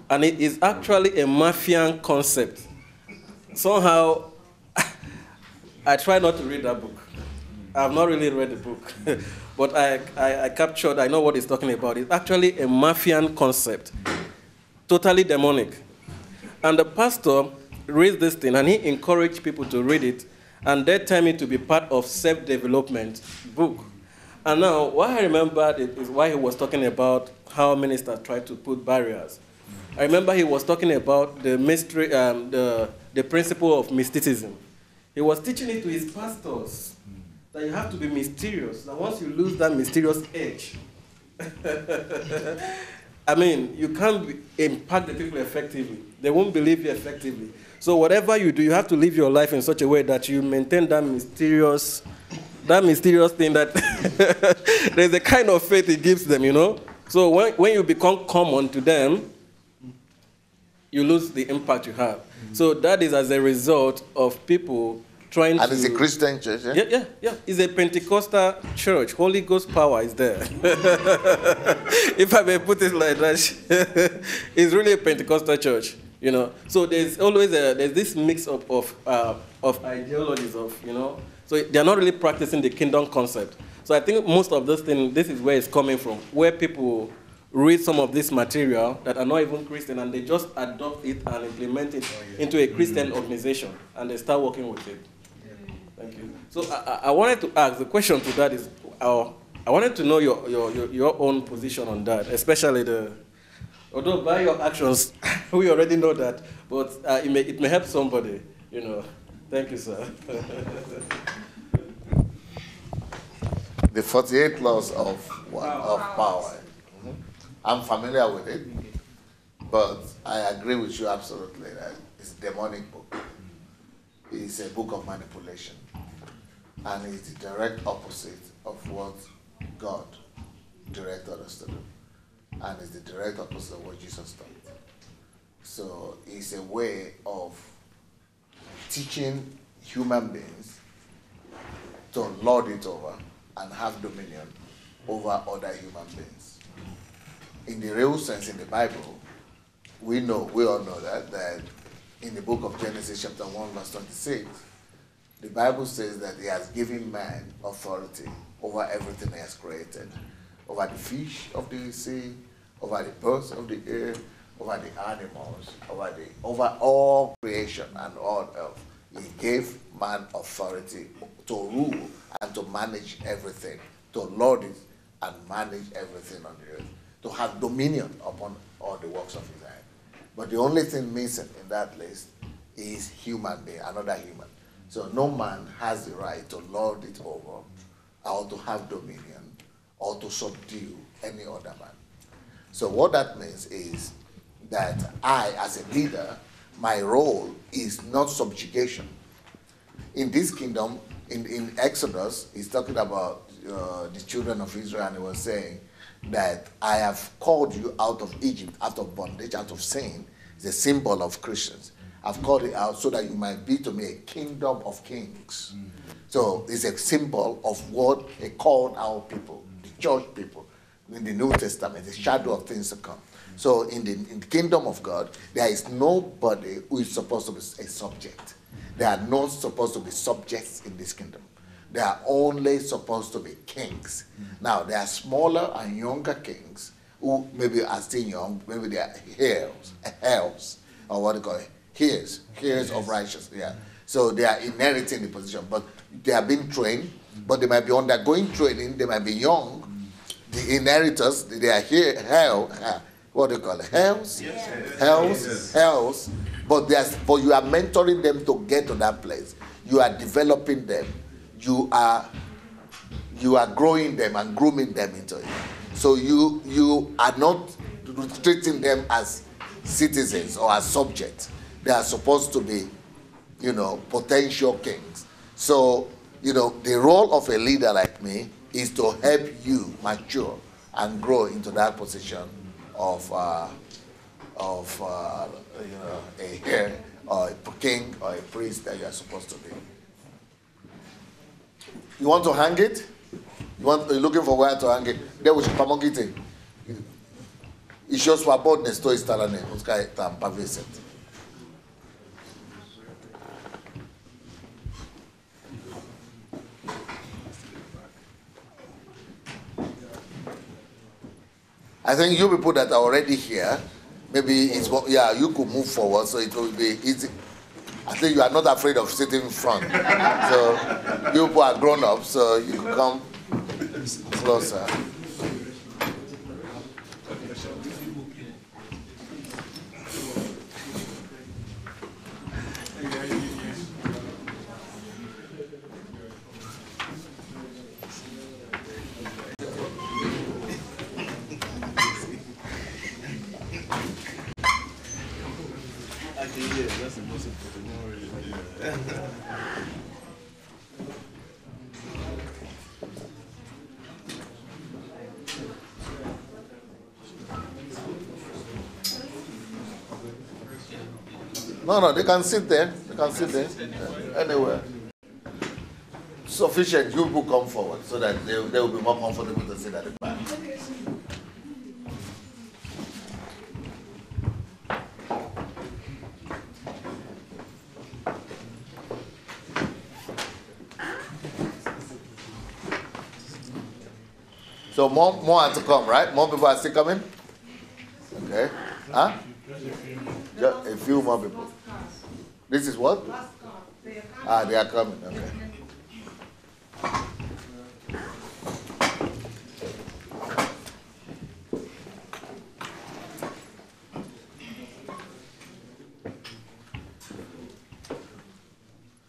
And it is actually a Mafian concept. Somehow, I try not to read that book. I've not really read the book. But I know what he's talking about. It's actually a Mafian concept. Totally demonic. And the pastor read this thing, and he encouraged people to read it, and they tell me to be part of self-development book. And now, what I remember is why he was talking about how ministers try to put barriers. I remember he was talking about the mystery, the principle of mysticism. He was teaching it to his pastors that you have to be mysterious. That once you lose that mysterious edge, I mean, you can't impact the people effectively. They won't believe you effectively. So whatever you do, you have to live your life in such a way that you maintain that mysterious thing that there's a kind of faith it gives them, you know. So when you become common to them, you lose the impact you have. So that is as a result of people trying to... And it's a Christian church, eh? Yeah. It's a Pentecostal church. Holy Ghost power is there. If I may put it like that, it's really a Pentecostal church, you know. So there's always there's this mix of ideologies of, you know. So they're not really practicing the kingdom concept. So I think most of those things, this is where it's coming from, where people read some of this material that are not even Christian and they just adopt it and implement it into a Christian organization and they start working with it. Thank you. So I wanted to ask, the question to that is, I wanted to know your own position on that, especially although by your actions, we already know that, but it may help somebody, you know. Thank you, sir. The 48 laws of power. I'm familiar with it, but I agree with you absolutely that it's a demonic book. It's a book of manipulation. And it's the direct opposite of what God directed us to do. And it's the direct opposite of what Jesus taught. So it's a way of teaching human beings to lord it over and have dominion over other human beings. In the real sense, in the Bible, we all know that in the book of Genesis chapter 1 verse 26, the Bible says that he has given man authority over everything he has created, over the fish of the sea, over the birds of the air, over the animals, over all creation and all earth. He gave man authority to rule and to manage everything, to lord it and manage everything on the earth, to have dominion upon all the works of his hand. But the only thing missing in that list is human being, another human. So no man has the right to lord it over, or to have dominion, or to subdue any other man. So what that means is that I, as a leader, my role is not subjugation. In this kingdom, in Exodus, he's talking about the children of Israel, and he was saying that I have called you out of Egypt, out of bondage, out of sin. It's a symbol of Christians. I've called it out so that you might be to me a kingdom of kings. So it's a symbol of what a called out people, the church people, in the New Testament, the shadow of things to come. So in the kingdom of God, there is nobody who is supposed to be a subject. There are not supposed to be subjects in this kingdom. They are only supposed to be kings. Now, there are smaller and younger kings who maybe are still young, maybe they are heirs, or what do you call it? Heirs of righteousness. Yeah. So they are inheriting the position, but they are being trained, but they might be undergoing training, they might be young. The inheritors, they are what do you call it? Heirs? Heirs. But you are mentoring them to get to that place. You are developing them. You are growing them and grooming them into it. So you are not treating them as citizens or as subjects. They are supposed to be, potential kings. So, the role of a leader like me is to help you mature and grow into that position of a heir or a king or a priest that you are supposed to be. You want to hang it? You're looking for where to hang it? There we should promote it. It's just for boldness to his talent. I think you people that are already here, maybe you could move forward so it will be easy. I think you are not afraid of sitting in front. So you people are grown up, so you can come. Closer. That's the most important. No, they can sit there. They can sit there. Anywhere. Sufficient. You people come forward so that they will be more comfortable to sit at the back. So more are to come, right? More people are still coming? Okay. Huh? Just a few more people. This is what? Ah, they are coming. Okay.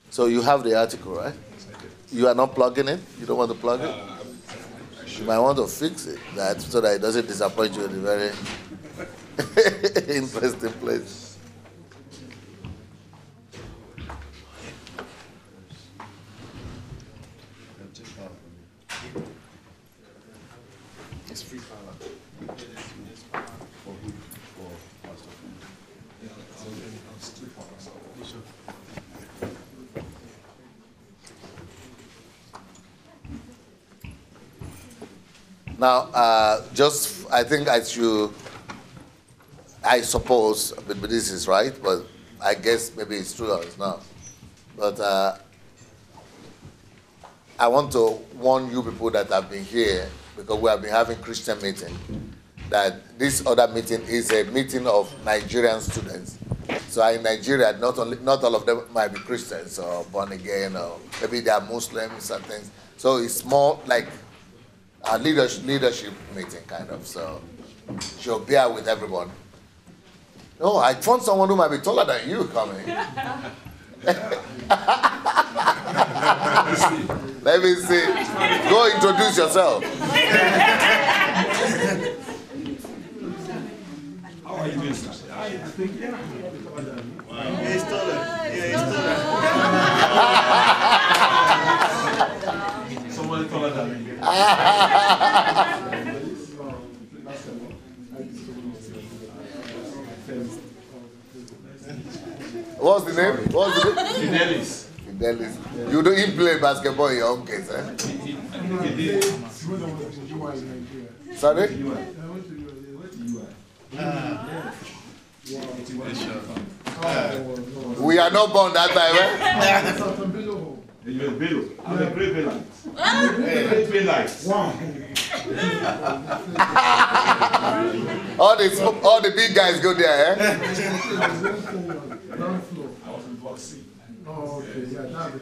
So you have the article, right? You are not plugging it? You don't want to plug it? You might want to fix it so that it doesn't disappoint you in a very interesting place. It's free power. Now, I think I suppose, but this is right, but I guess maybe it's true or it's not. But I want to warn you people that have been here, because we have been having Christian meeting, that this other meeting is a meeting of Nigerian students. So in Nigeria, not all of them might be Christians or born again, or maybe they are Muslims and things. So it's more like a leadership meeting, kind of. So she'll bear with everyone. Oh, I found someone who might be taller than you coming. Let me see. Go introduce yourself. How are you doing, sir? I think, yeah. He's taller. Yeah, he's taller. Someone taller than me. What's the name? Fidelis. Fidelis. You don't play basketball in your own case, eh? Sorry? We are not born that time, eh? You're a Bello. I'm a great Bellite. Great Bellite. All the big guys go there, eh? I was in Block C. Oh, okay, yeah, that's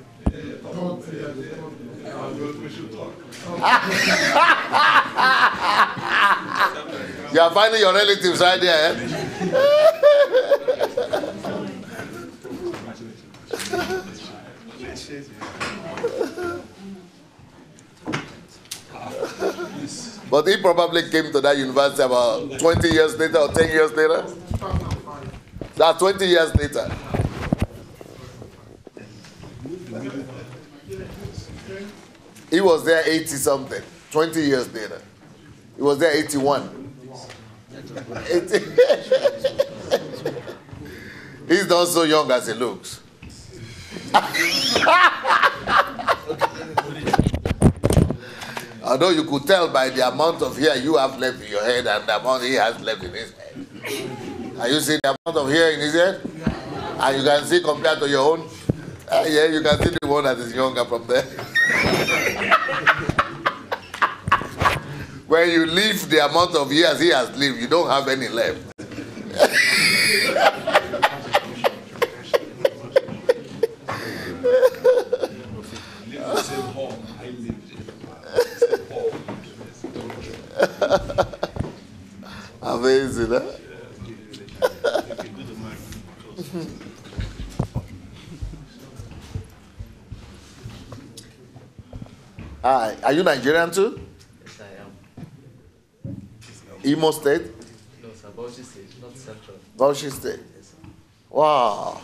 We should talk. You are finding your relatives right there, eh? But he probably came to that university about 20 years later or 10 years later. That's 20 years later. He was there 80 something, 20 years later. He was there 81. 80. He's not so young as he looks. Although you could tell by the amount of hair you have left in your head and the amount he has left in his head. And you see the amount of hair in his head? And you can see compared to your own? Yeah, you can see the one that is younger from there. When you leave the amount of years he has lived, you don't have any left. Hi. Are you Nigerian too? Yes, I am. Imo State? No, sir, Bauchi State, not Central. Bauchi State. Yes, sir. Wow.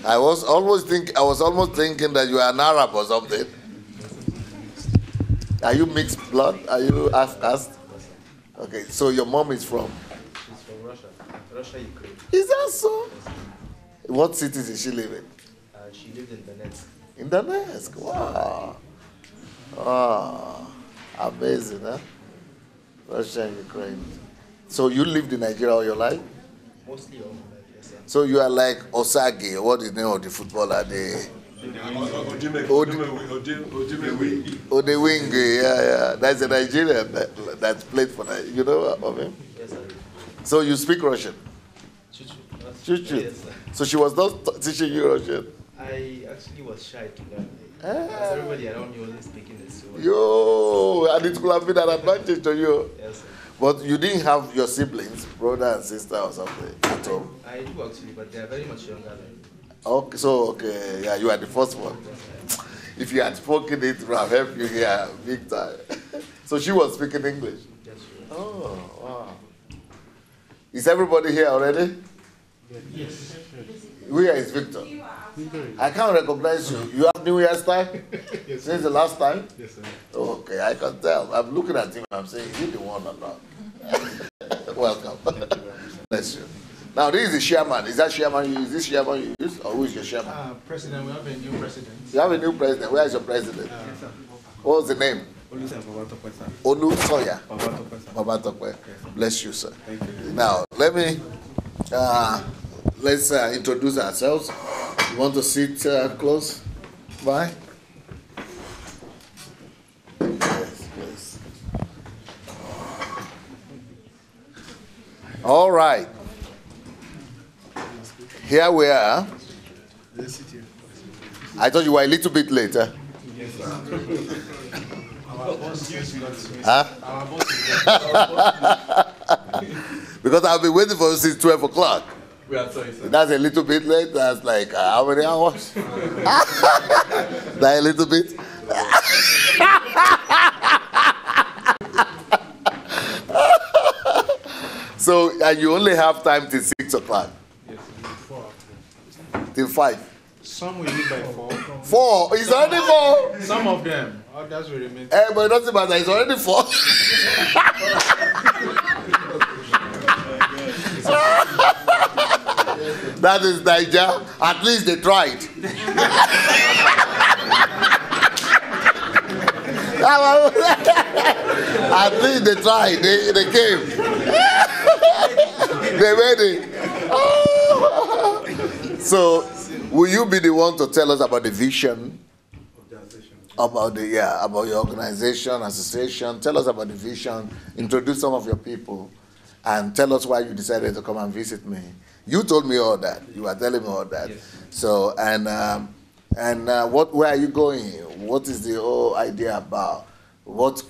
I was almost thinking that you are an Arab or something. Are you mixed blood? Are you asked? Okay, so your mom is from? She's from Russia. Russia, Ukraine. Is that so? What cities is she living? She lived in Donetsk. In Donetsk. Wow. Wow. Amazing, huh? Russia and Ukraine. So you lived in Nigeria all your life? Mostly all my life, yes, sir. So you are like Osage, what is the name of the footballer? Odewinge, yeah. That's a Nigerian that's played for that. You know of him? Yes, sir. So you speak Russian? Chuchu. Yes, sir. So she was not teaching you Russian? I actually was shy to learn. As everybody around me wasn't speaking it, so... Yo, and it could have been an advantage to you. Yes, sir. But you didn't have your siblings, brother and sister or something at all? I do actually, but they are very much younger than me. Okay, so, yeah, you are the first one. If you had spoken it, it would have helped you here big time. So she was speaking English? Yes, sir. Oh, wow. Is everybody here already? Yes. Where is Victor? I can't recognize you. You have New Year's time? Yes, Since the last time? Yes, sir. Okay, I can tell. I'm looking at him. I'm saying, is he the one or not? Welcome. Bless you. Now, this is the chairman. Is that chairman you use? Is this chairman you use? Or who is your chairman? President, we have a new president. You have a new president. Where is your president? What's the name? Olu Soya. Babatokwe. Bless you, sir. Thank you. Now, let's introduce ourselves. You want to sit close by? Yes. All right. Here we are. I thought you were a little bit later. Yes, sir. Our boss is not Huh? Our boss is Because I've been waiting for you since 12 o'clock. We are sorry, sir. That's a little bit late. That's like how many hours? That a little bit? So, and you only have time till 6 o'clock? Yes, 4. Till 5? Some will leave by 4. 4? It's already 4? Some of them. Others will remain. But it doesn't matter. It's already 4. That is Niger. At least they tried. At least they tried. They came. They made it. So, will you be the one to tell us about the vision? About your organization, association. Tell us about the vision. Introduce some of your people, and tell us why you decided to come and visit me. You told me all that. You were telling me all that. Yes. So, where are you going? What is the whole idea about? What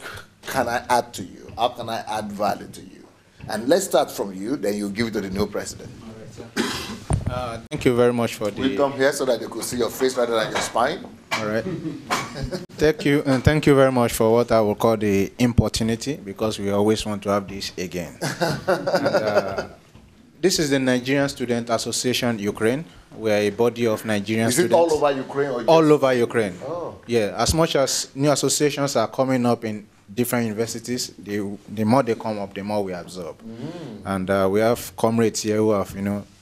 can I add to you? How can I add value to you? And let's start from you. Then you give it to the new president. All right, sir. Thank you very much for the... We come here so that they could see your face rather than your spine. All right. Thank you, and thank you very much for what I will call the importunity, because we always want to have this again. And, this is the Nigerian Student Association Ukraine. We are a body of Nigerian students. Is it all over Ukraine? Or all over Ukraine. Oh. Yeah, as much as new associations are coming up in different universities, the more they come up, the more we absorb. And we have comrades here who have,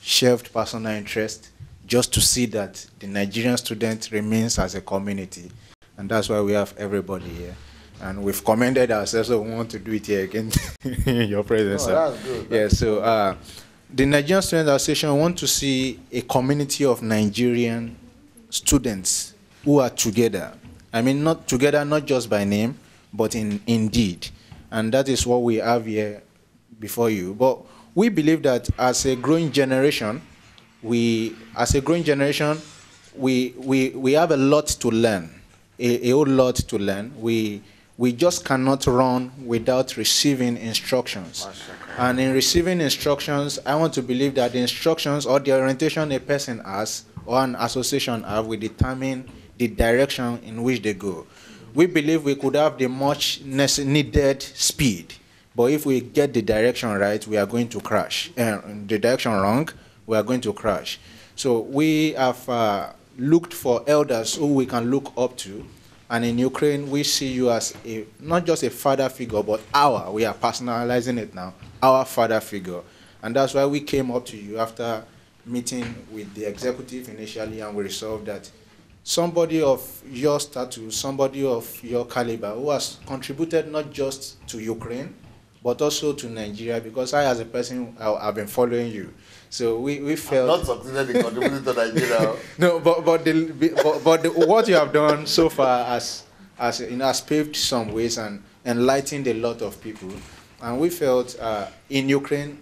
shelved personal interest just to see that the Nigerian student remains as a community. And that's why we have everybody here. And we've commended ourselves, so we want to do it here again in your presence. Oh, that's good. Yeah, so the Nigerian Student Association want to see a community of Nigerian students who are together. I mean, not together, not just by name, but in deed. And that is what we have here before you. But we believe that as a growing generation, we have a lot to learn, a whole lot to learn. We we just cannot run without receiving instructions. And in receiving instructions, I want to believe that the instructions or the orientation a person has or an association have will determine the direction in which they go. We believe we could have the much needed speed, but if we get the direction right, we are going to crash. The direction wrong, we are going to crash. So we have looked for elders who we can look up to. And in Ukraine, we see you as not just a father figure, but we are personalizing it now, our father figure. And that's why we came up to you after meeting with the executive initially, and we resolved that somebody of your status, somebody of your caliber, who has contributed not just to Ukraine, but also to Nigeria, because I, as a person, I've been following you. So we felt... I'm not succeeded in contributing to Nigeria. No, but what you have done so far has paved some ways and enlightened a lot of people. And we felt in Ukraine,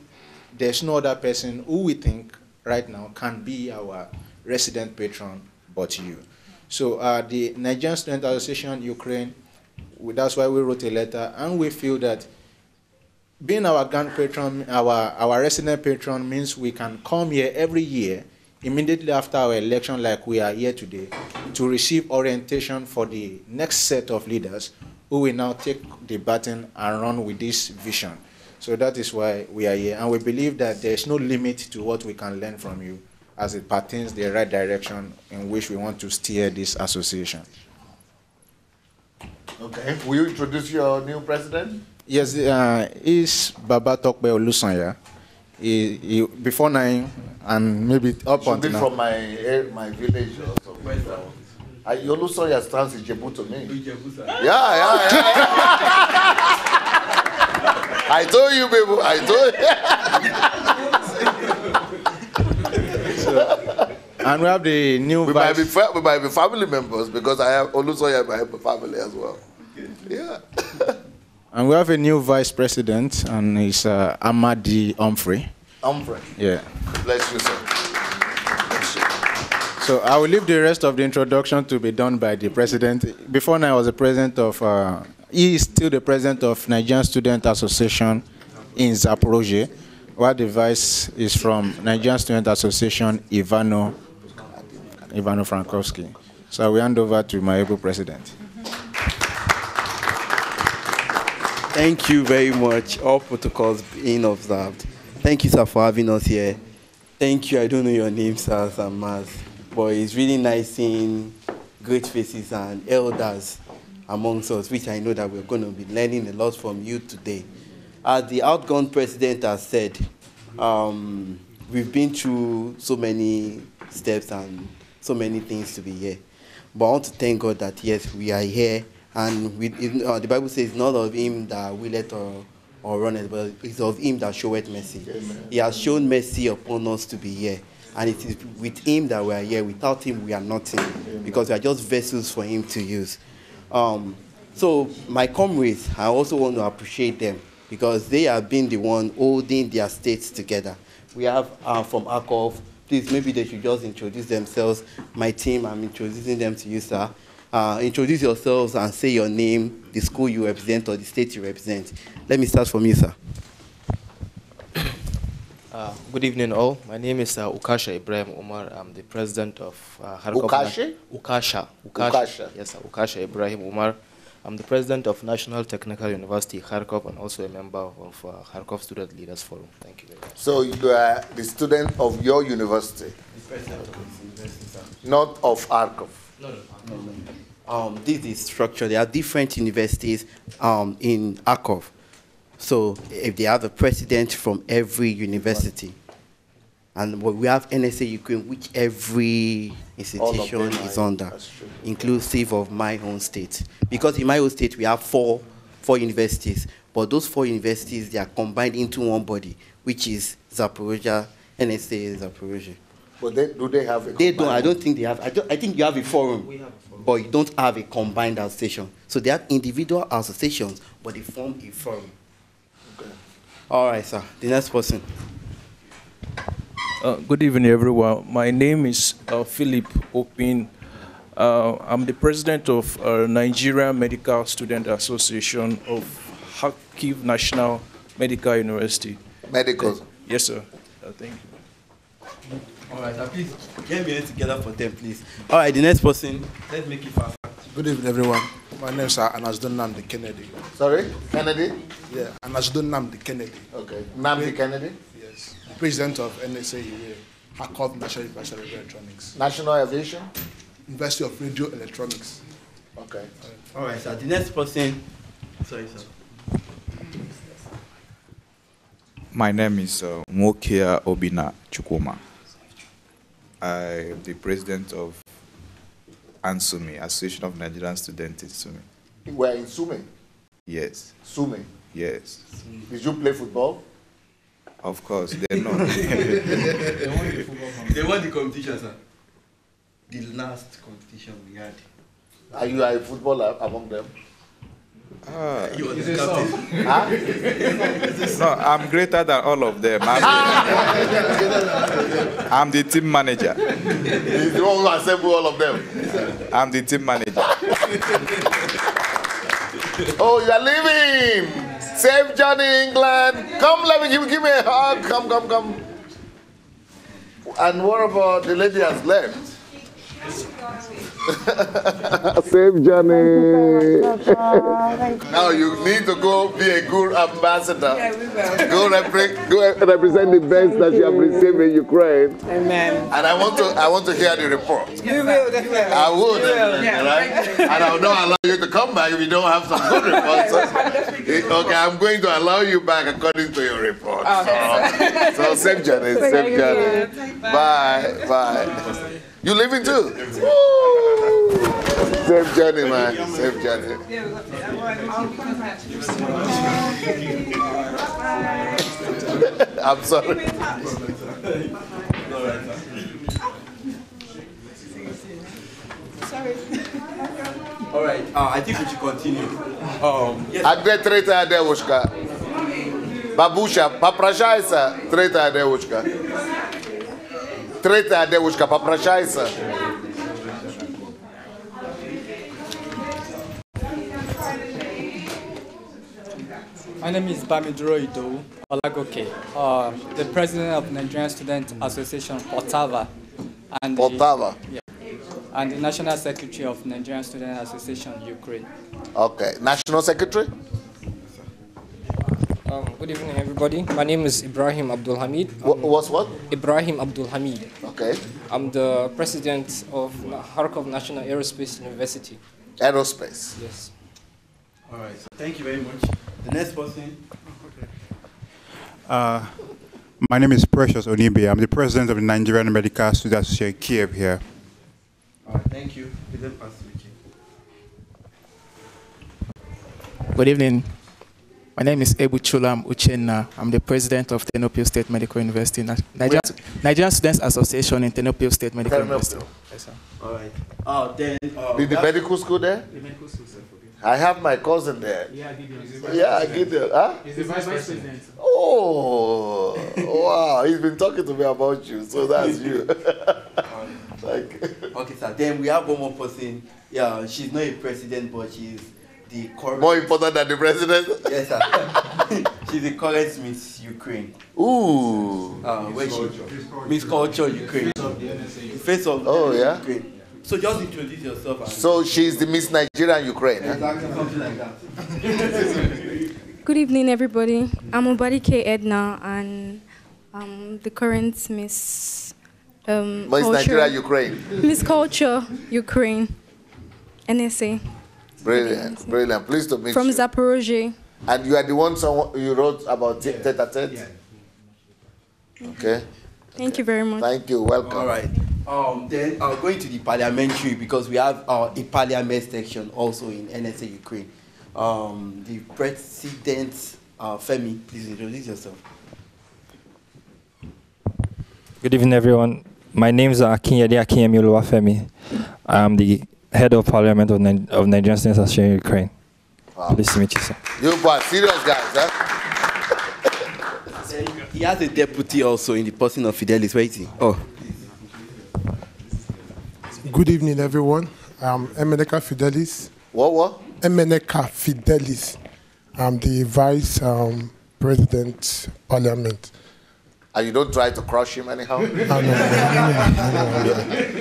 there's no other person who we think right now can be our resident patron but you. So the Nigerian Student Association Ukraine, that's why we wrote a letter, and we feel that being our grand patron, our resident patron, means we can come here every year, immediately after our election, like we are here today, to receive orientation for the next set of leaders who will now take the baton and run with this vision. So that is why we are here. And we believe that there is no limit to what we can learn from you as it pertains the right direction in which we want to steer this association. Okay. Will you introduce your new president? Yes, he's Baba Tokbe Olusanya. Before 9 and maybe up Should until be now. from my village or something. Olusanya stands in Jebu to me. Yeah. I told you, baby. I told you. And we have the new we might be family members because I have Olusanya in my family as well. Yeah. And we have a new vice president, and it's Amadi Humphrey. Humphrey. Yeah. Bless you, sir. So I will leave the rest of the introduction to be done by the president. Before now, I was the president of, he is still the president of Nigerian Student Association in Zaporozhye, while the vice is from Nigerian Student Association, Ivano Frankowski. So I will hand over to my able president. Thank you very much. All protocols being observed. Thank you, sir, for having us here. Thank you. I don't know your name, sir, but it's really nice seeing great faces and elders amongst us, which I know that we're going to be learning a lot from you today. As the outgone president has said, we've been through so many steps and so many things to be here. But I want to thank God that, yes, we are here. And the Bible says, not of him that willeth or runneth, but it's of him that showeth mercy. Amen. He has shown mercy upon us to be here. And it is with him that we are here. Without him, we are nothing. Amen. Because we are just vessels for him to use. So my comrades, I also want to appreciate them because they have been the one holding their states together. We have from ACOF, please, maybe they should just introduce themselves. My team, I'm introducing them to you, sir. Introduce yourselves and say your name, the school you represent, or the state you represent. Let me start from you, sir. Good evening, all. My name is Ukasha Ibrahim Umar. I'm the president of Ukasha? Ukasha. Yes, sir. Ukasha Ibrahim Umar. I'm the president of National Technical University, Kharkov, and also a member of Kharkov Student Leaders Forum. Thank you very much. So you are the student of your university? The president of this university, sir. Not of Kharkov? No. This is structured. There are different universities in Kharkov. So if they have a president from every university, and we have NSA Ukraine, which every institution is under, inclusive of my own state. Because in my own state, we have four universities, but those 4 universities, they are combined into one body, which is Zaporozhye, NSA Zaporozhye. But do they have a They don't. I don't think they have. I think you have a forum, we have a forum, but you don't have a combined association. So they have individual associations, but they form a forum. Okay. All right, sir. The next person. Good evening, everyone. My name is Philip Opin. I'm the president of Nigerian Medical Student Association of Kharkiv National Medical University. Medical. Yes, sir. Thank you. All right, please get me together for them, please. All right, the next person. Let's make it fast. Good evening, everyone. My name is Anasdon Namdi Kennedy. Sorry, Kennedy? Yeah, Anasdon Namdi Kennedy. Okay, Namdi Kennedy? Yes. President of NSA, Kharkiv National University of Electronics. National Aviation? University of Radio Electronics. Okay. All right, sir. The next person. Sorry, sir. My name is Mokia Obina Chukwuma. I am the president of ANSUMI, Association of Nigerian Students in Sumi. You were in Sumi? Yes. Sumi? Yes. Did you play football? Of course, they know. They won the competition, sir. The last competition we had. Are you a footballer among them? You were the captain. Huh? No, I'm greater than all of them. I'm the team manager. He's the one who assembled all of them. I'm the team manager. Oh, you are leaving! Safe journey, England! Come, let me give me a hug. Come. And what about the lady has left? Safe journey. Now you need to go be a good ambassador. Yeah, we will. Go represent the best that you have received in Ukraine. Amen. And I want to hear the report. You will, definitely. I would, Yeah, right? And I will not allow you to come back if you don't have some good reports. Okay, I'm going to allow you back according to your report. Okay. So safe journey, safe journey. Bye. You leaving too? Woo! Safe journey, man. Safe journey. I'm sorry. All right, I think we should continue. Agde treta devушка. Бабуша, попрощайся. Трета девушка. Трета девушка, попрощайся. My name is Bamidro Ido Olagoke, the president of Nigerian Student Association Ottawa, and and the national secretary of Nigerian Student Association Ukraine. Okay, national secretary. Good evening, everybody. My name is Ibrahim Abdul Hamid. What's what? Ibrahim Abdul Hamid. Okay. I'm the president of Kharkov National Aerospace University. Aerospace. Yes. All right. So thank you very much. The next person. My name is Precious Onibe. I'm the president of the Nigerian Medical Student Association Kiev here. All right. Thank you. Good evening. My name is Ebu Chulam Uchenna. I'm the president of Tenopil State Medical University, Nigerian Students Association in Tenopil State Medical University. Yes, sir. All right. Did the medical school there? The medical school, sir. I have my cousin there. Yeah, Gideon. Yeah, Gideon. Huh? He's the vice president. Oh, wow. He's been talking to me about you, so that's you. Okay, sir. Then we have one more person. Yeah, she's not a president, but she's the current. More important than the president? Yes, sir. She's the current Miss Ukraine. Ooh. Miss Culture Ukraine. The face of Ukraine. So just introduce yourself. So she's the Miss Nigeria Ukraine. Exactly, something like that. Good evening, everybody. I'm Obarike Edna, and I'm the current Miss Miss Nigeria Ukraine. Miss Culture Ukraine, NSA. Brilliant. Pleased to meet From you. Zaporozhye. And you are the one you wrote about tete-a-tete? Yeah. Okay. Thank you very much. Thank you. Welcome. All right. Then going to the Parliamentary, because we have a Parliament section also in NSA Ukraine. The President, Femi, please introduce yourself. Good evening, everyone. My name is Akinyede Akinyemi Oluwafemi. I'm the head of Parliament of Nigerian Students Association Ukraine. Wow. Pleased to meet you, sir. You are serious guys, huh? He has a deputy also in the person of Fidelis. Where is he? Oh. Good evening, everyone. Emeneka Fidelis. What? Emeneka Fidelis. I'm the Vice President, Parliament. And you don't try to crush him anyhow? No.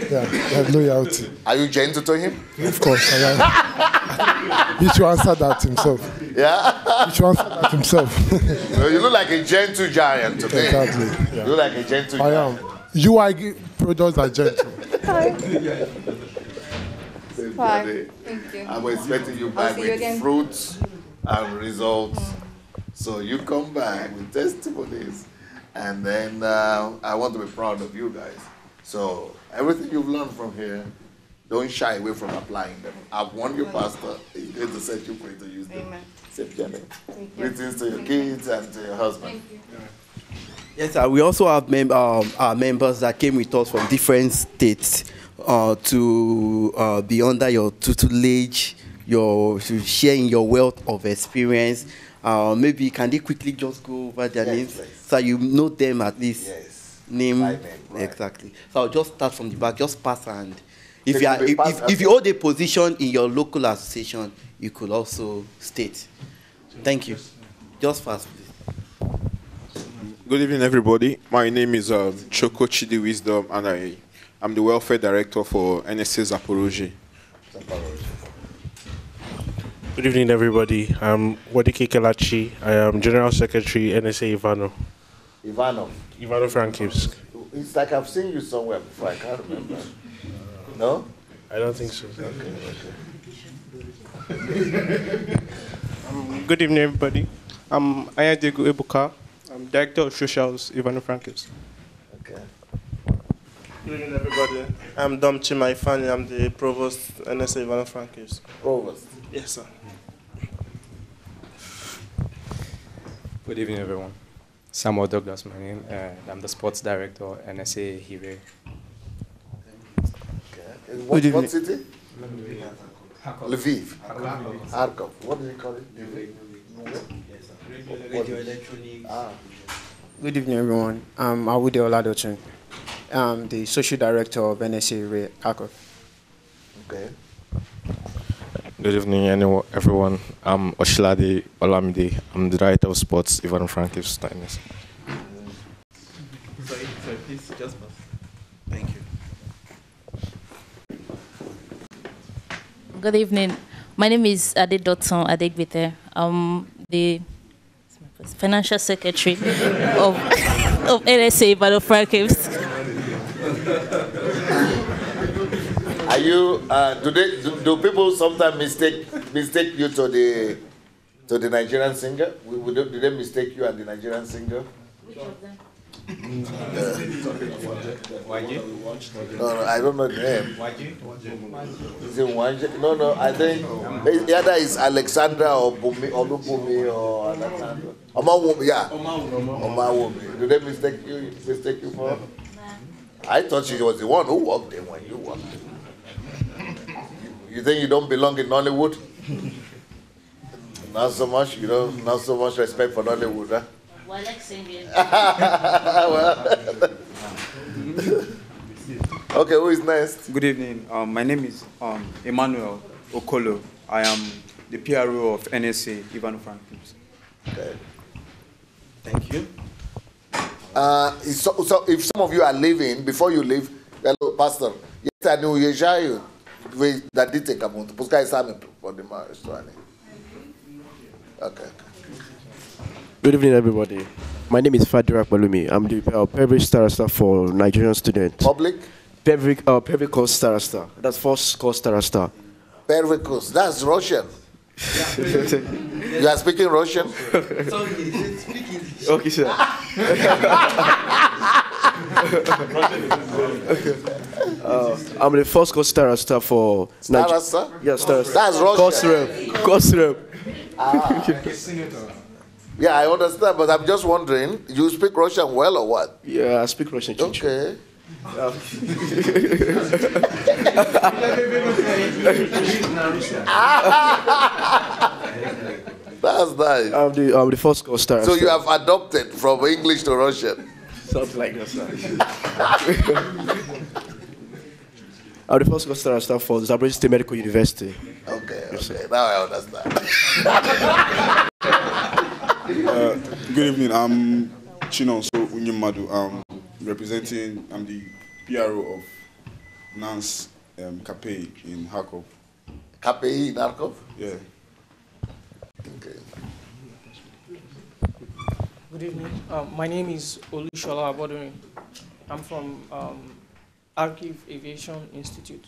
Yeah, loyalty. Are you gentle to him? Of course, I am. He should answer that himself. Yeah? He should answer that himself. Well, you look like a gentle giant to me. Exactly. Yeah. You look like a gentle I giant. am. UI products are gentle. Hi. Thank you. I'm expecting you I'll back see you with again. fruits and results. So you come back with testimonies. And then I want to be proud of you guys. So everything you've learned from here, don't shy away from applying them. I've warned your pastor. He's going to set you free to use them. Amen. Same journey. Thank you. Greetings to your kids and to your husband. Thank you. Yes, sir. We also have our members that came with us from different states to be under your tutelage, to sharing your wealth of experience. Maybe can they quickly just go over their names so you know them at least? Yes. Name. Right. Exactly. So I'll just start from the back. Just pass and if you hold a position in your local association, you could also state. Thank you. Just pass, please. Good evening, everybody. My name is Choko Chidi Wisdom, and I'm the welfare director for NSA Zaporozhye. Good evening, everybody. I'm Wadike Kelachi. I am General Secretary, NSA Ivano. Ivano-Frankivsk. It's like I've seen you somewhere before. I can't remember. No? I don't think so. Okay. Good evening, everybody. I'm Ayadegu Ebuka. I'm Director of Socials, Ivano-Frankivsk. Okay. Good evening, everybody. I'm Dom Chimaifani. I'm the Provost, NSA Ivano-Frankivsk. Provost? Yes, sir. Good evening, everyone. Samuel Douglas, my name. I'm the Sports Director, NSA Hire. Okay. What city? Lviv. Kharkov. What do you call it? Radio electronics. Good evening, everyone. I'm Awude Oladochun. I'm the Social Director of NSA Kharkov. Okay. Good evening, everyone. I'm Oshilade Olamide. I'm the Director of Sports, Ivano-Frankivsk. Sorry, please, just pass. Thank you. Good evening. My name is Ade Dotson Adegbite. I'm the Financial Secretary of NSA Ivano-Frankivsk. Are you? Do people sometimes mistake you to the Nigerian singer? Did they mistake you and the Nigerian singer? Which of them? No, I don't know the name. Is it Wanje? No, I think either is Alexandra or Bumi or Lupumi or Alexandra. Omawumi, yeah. Omawumi. Did they mistake you for? I thought she was the one who walked in when you walked in. You think you don't belong in Nollywood? Not so much. Not so much respect for Nollywood, huh? Well, I like singing. Okay, who is next? Good evening. My name is Emmanuel Okolo. I am the PRO of NSA Ivano-Frankivsk. Okay. Thank you. So if some of you are leaving, before you leave, hello, Pastor. Yes, I know you. That did take a month. For the marriage. Okay. Good evening, everybody. My name is Fadirak Balumi. I'm the Pevric Starasta for Nigerian students. Public? Pevric course Starasta. That's first course Starasta. Pervicus. That's Russian. You are speaking Russian? Okay, sir. I'm the first course Starasta for Starasta? Yes, Starasta. That's Russian. Course rep. Yeah, I understand, but I'm just wondering, you speak Russian well or what? Yeah, I speak Russian. Okay. That's nice. I'm the first course Starasta. So you have adopted from English to Russian? Something like that, sir. I'm the first cluster staff for Zabrze State Medical University. Okay, okay. Now I understand. Good evening. I'm Chinonso Unyemadu. I'm the PRO of NANS KPI in Harkov. KPI in Harkov? Yeah. Okay. Good evening. My name is Olushola Aboduni. I'm from Archive Aviation Institute.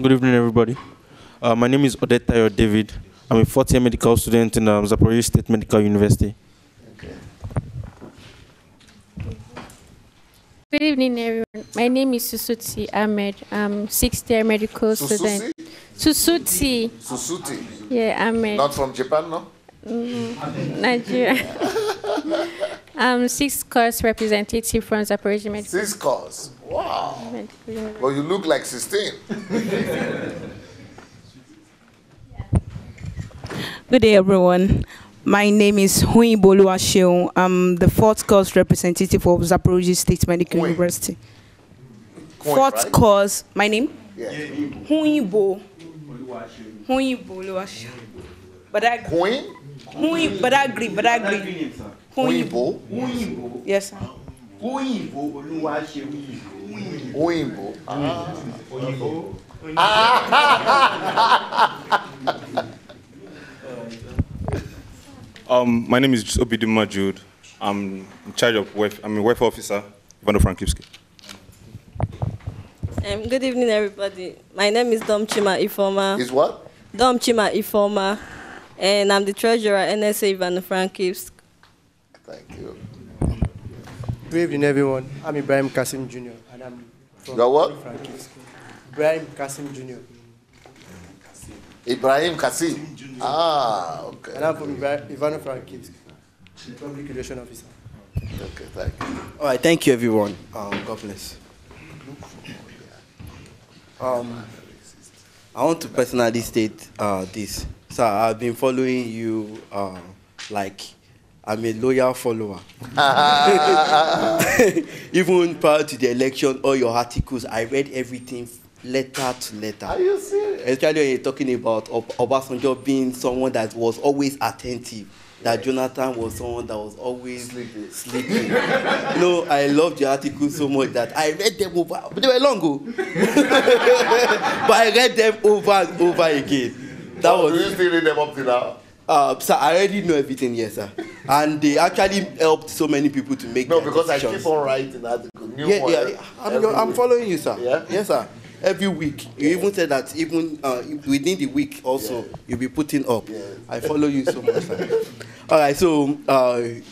Good evening, everybody. My name is Odetayo David. I'm a fourth-year medical student in Zabrze State Medical University. Good evening, everyone. My name is Susuti Ahmed. I'm sixth-year medical student. Susuti. Susuti. Yeah, Ahmed. Not from Japan, no? Nigeria. I'm sixth course representative from Zabrze Medical. Sixth course. Wow. Well, you look like 16. Good day, everyone. My name is Hui Boluwasheun. I'm the fourth course representative of Zabrze State Medical University. Fourth course. My name? Yeah. Hui Boluwasheun. But I agree. But I agree. Huibo? Yes, sir. Huibo. My name is Obiduma Jude. I'm in charge of I'm a welfare officer, Ivano-Frankivsky. Good evening, everybody. My name is Domchima Ifoma. Is what? Domchima Ifoma, and I'm the treasurer at NSA Ivano-Frankivsk. Thank you. Good evening, everyone. I'm Ibrahim Kasim Jr. and I'm from You're what? Frankivsk. Ibrahim Kasim Jr. Ibrahim Kasim. Ah, okay. And I'm from Ivano-Frankivsk, public relation officer. Okay, thank you. All right, thank you, everyone. God bless. I want to personally state this. So I've been following you like I'm a loyal follower. Even prior to the election, all your articles, I read everything letter to letter. Are you serious? Especially when you're talking about Obasanjo being someone that was always attentive, that Jonathan was someone that was always sleeping. I loved your articles so much that I read them over. But they were long ago. But I read them over and over again. Do you still read them up to now? Sir, I already know everything, yes, sir. And they actually helped so many people to make because decisions. I keep on writing articles. I'm following you, sir. Yeah? Yes, sir. Every week. You even said that even within the week also, you'll be putting up. Yes. I follow you so much, sir. All right, so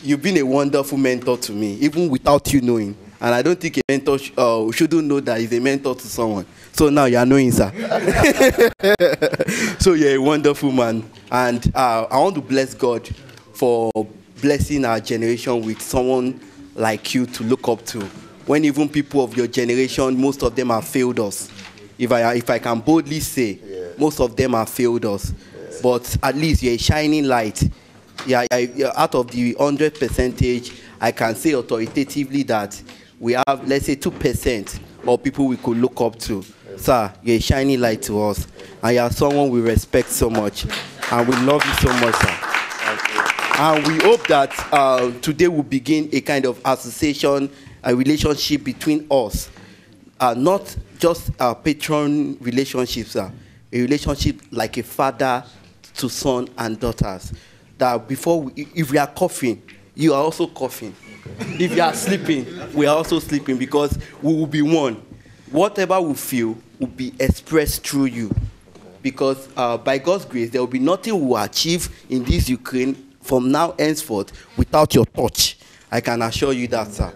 you've been a wonderful mentor to me, even without you knowing. And I don't think a mentor shouldn't know that he's a mentor to someone. So now you're knowing, sir. So you're a wonderful man. And I want to bless God for blessing our generation with someone like you to look up to. When even people of your generation, most of them have failed us. If I can boldly say, most of them have failed us. But at least you're a shining light. Yeah, out of the 100%, I can say authoritatively that we have, let's say, 2% of people we could look up to. Sir, you're a shining light to us. And you're someone we respect so much. And we love you so much, sir. And we hope that today will begin a kind of association, a relationship between us. Not just a patron relationship, sir. A relationship like a father to son and daughters. That if we are coughing, you are also coughing. If you are sleeping, we are also sleeping because we will be one. Whatever we feel will be expressed through you. Because by God's grace, there will be nothing we will achieve in this Ukraine from now henceforth without your touch. I can assure you that, sir.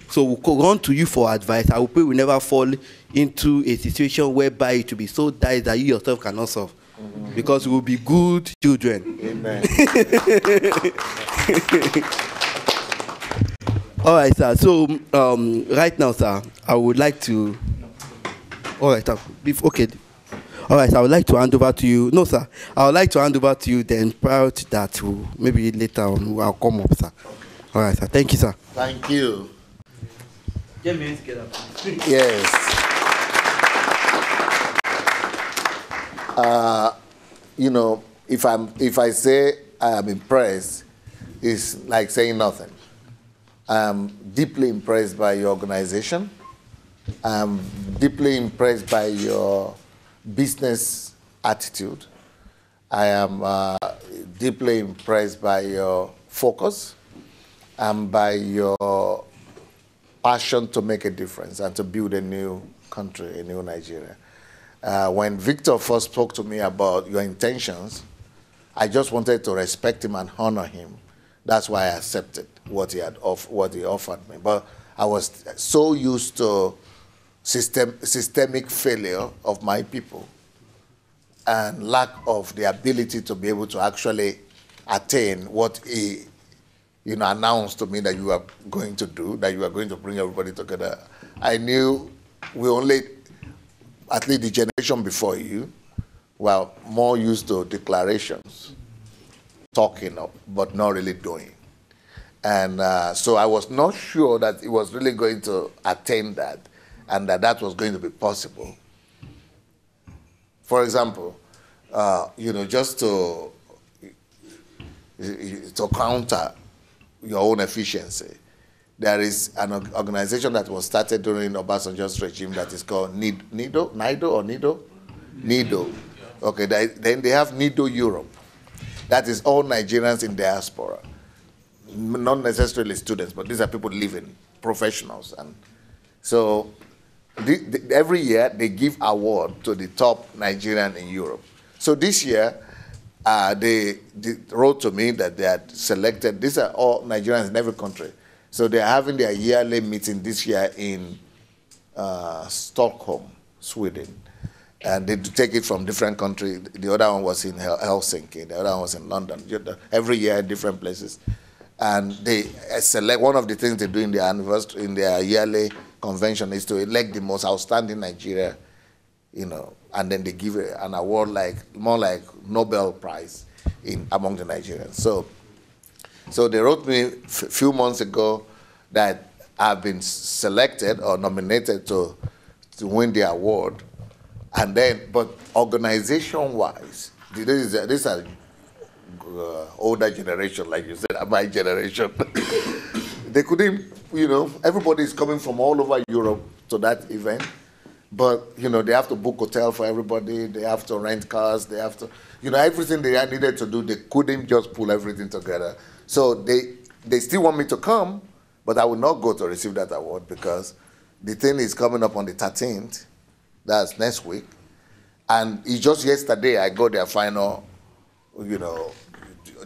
So we'll run to you for advice. I will pray we never fall into a situation whereby it will be so dire that you yourself cannot solve. Because we will be good children. Amen. All right, sir. So right now, sir, I would like to. All right, sir. Okay. All right, so I would like to hand over to you. No, sir. I would like to hand over to you. Then prior to that, maybe later on, I'll come up, sir. All right, sir. Thank you, sir. Thank you. Get me together, please. Yes. You know, if I say I am impressed, it's like saying nothing. I'm deeply impressed by your organization. I'm deeply impressed by your business attitude. I am deeply impressed by your focus and by your passion to make a difference and to build a new country, a new Nigeria. When Victor first spoke to me about your intentions, I just wanted to respect him and honor him. That's why I accepted what he offered me. But I was so used to systemic failure of my people and lack of the ability to be able to actually attain what he announced to me that you are going to do, that you are going to bring everybody together. I knew we only, at least the generation before you, were more used to declarations, talking, but not really doing. And so I was not sure that it was really going to attain that and that was going to be possible. For example, just to counter your own efficiency, there is an organization that was started during Obasanjo's regime that is called NIDO. Okay, then they have NIDO Europe. That is all Nigerians in diaspora. Not necessarily students, but these are people living, professionals. And so every year they give award to the top Nigerian in Europe. So this year, they wrote to me that they had selected, these are all Nigerians in every country. So they're having their yearly meeting this year in Stockholm, Sweden. And they take it from different countries. The other one was in Helsinki, the other one was in London. Every year in different places. And they select, one of the things they do in their anniversary, in their yearly convention is to elect the most outstanding Nigeria, and then they give an award more like Nobel Prize among the Nigerians. So they wrote me a few months ago that I've been selected or nominated to win the award. And then, but organization-wise, these are older generation, like you said, my generation. They couldn't, everybody is coming from all over Europe to that event. But, they have to book hotel for everybody. They have to rent cars. They have to, everything they needed to do, they couldn't just pull everything together. So they still want me to come, but I will not go to receive that award because the thing is coming up on the 13th. That's next week. And it's just yesterday I got their final,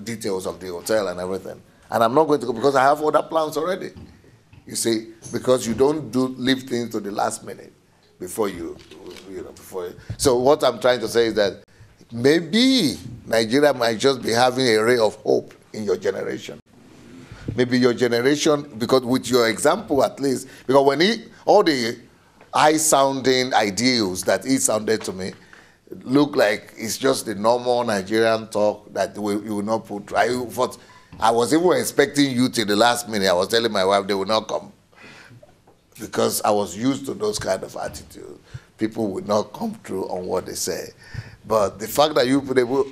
details of the hotel and everything. And I'm not going to go because I have other plans already. You see, because you don't leave things to the last minute before So what I'm trying to say is that maybe Nigeria might just be having a ray of hope in your generation. Maybe your generation, because with your example at least, because when all the high-sounding ideals that he sounded to me look like it's just the normal Nigerian talk that you will not put. I was even expecting you till the last minute. I was telling my wife they will not come because I was used to those kind of attitudes. People would not come through on what they say. But the fact that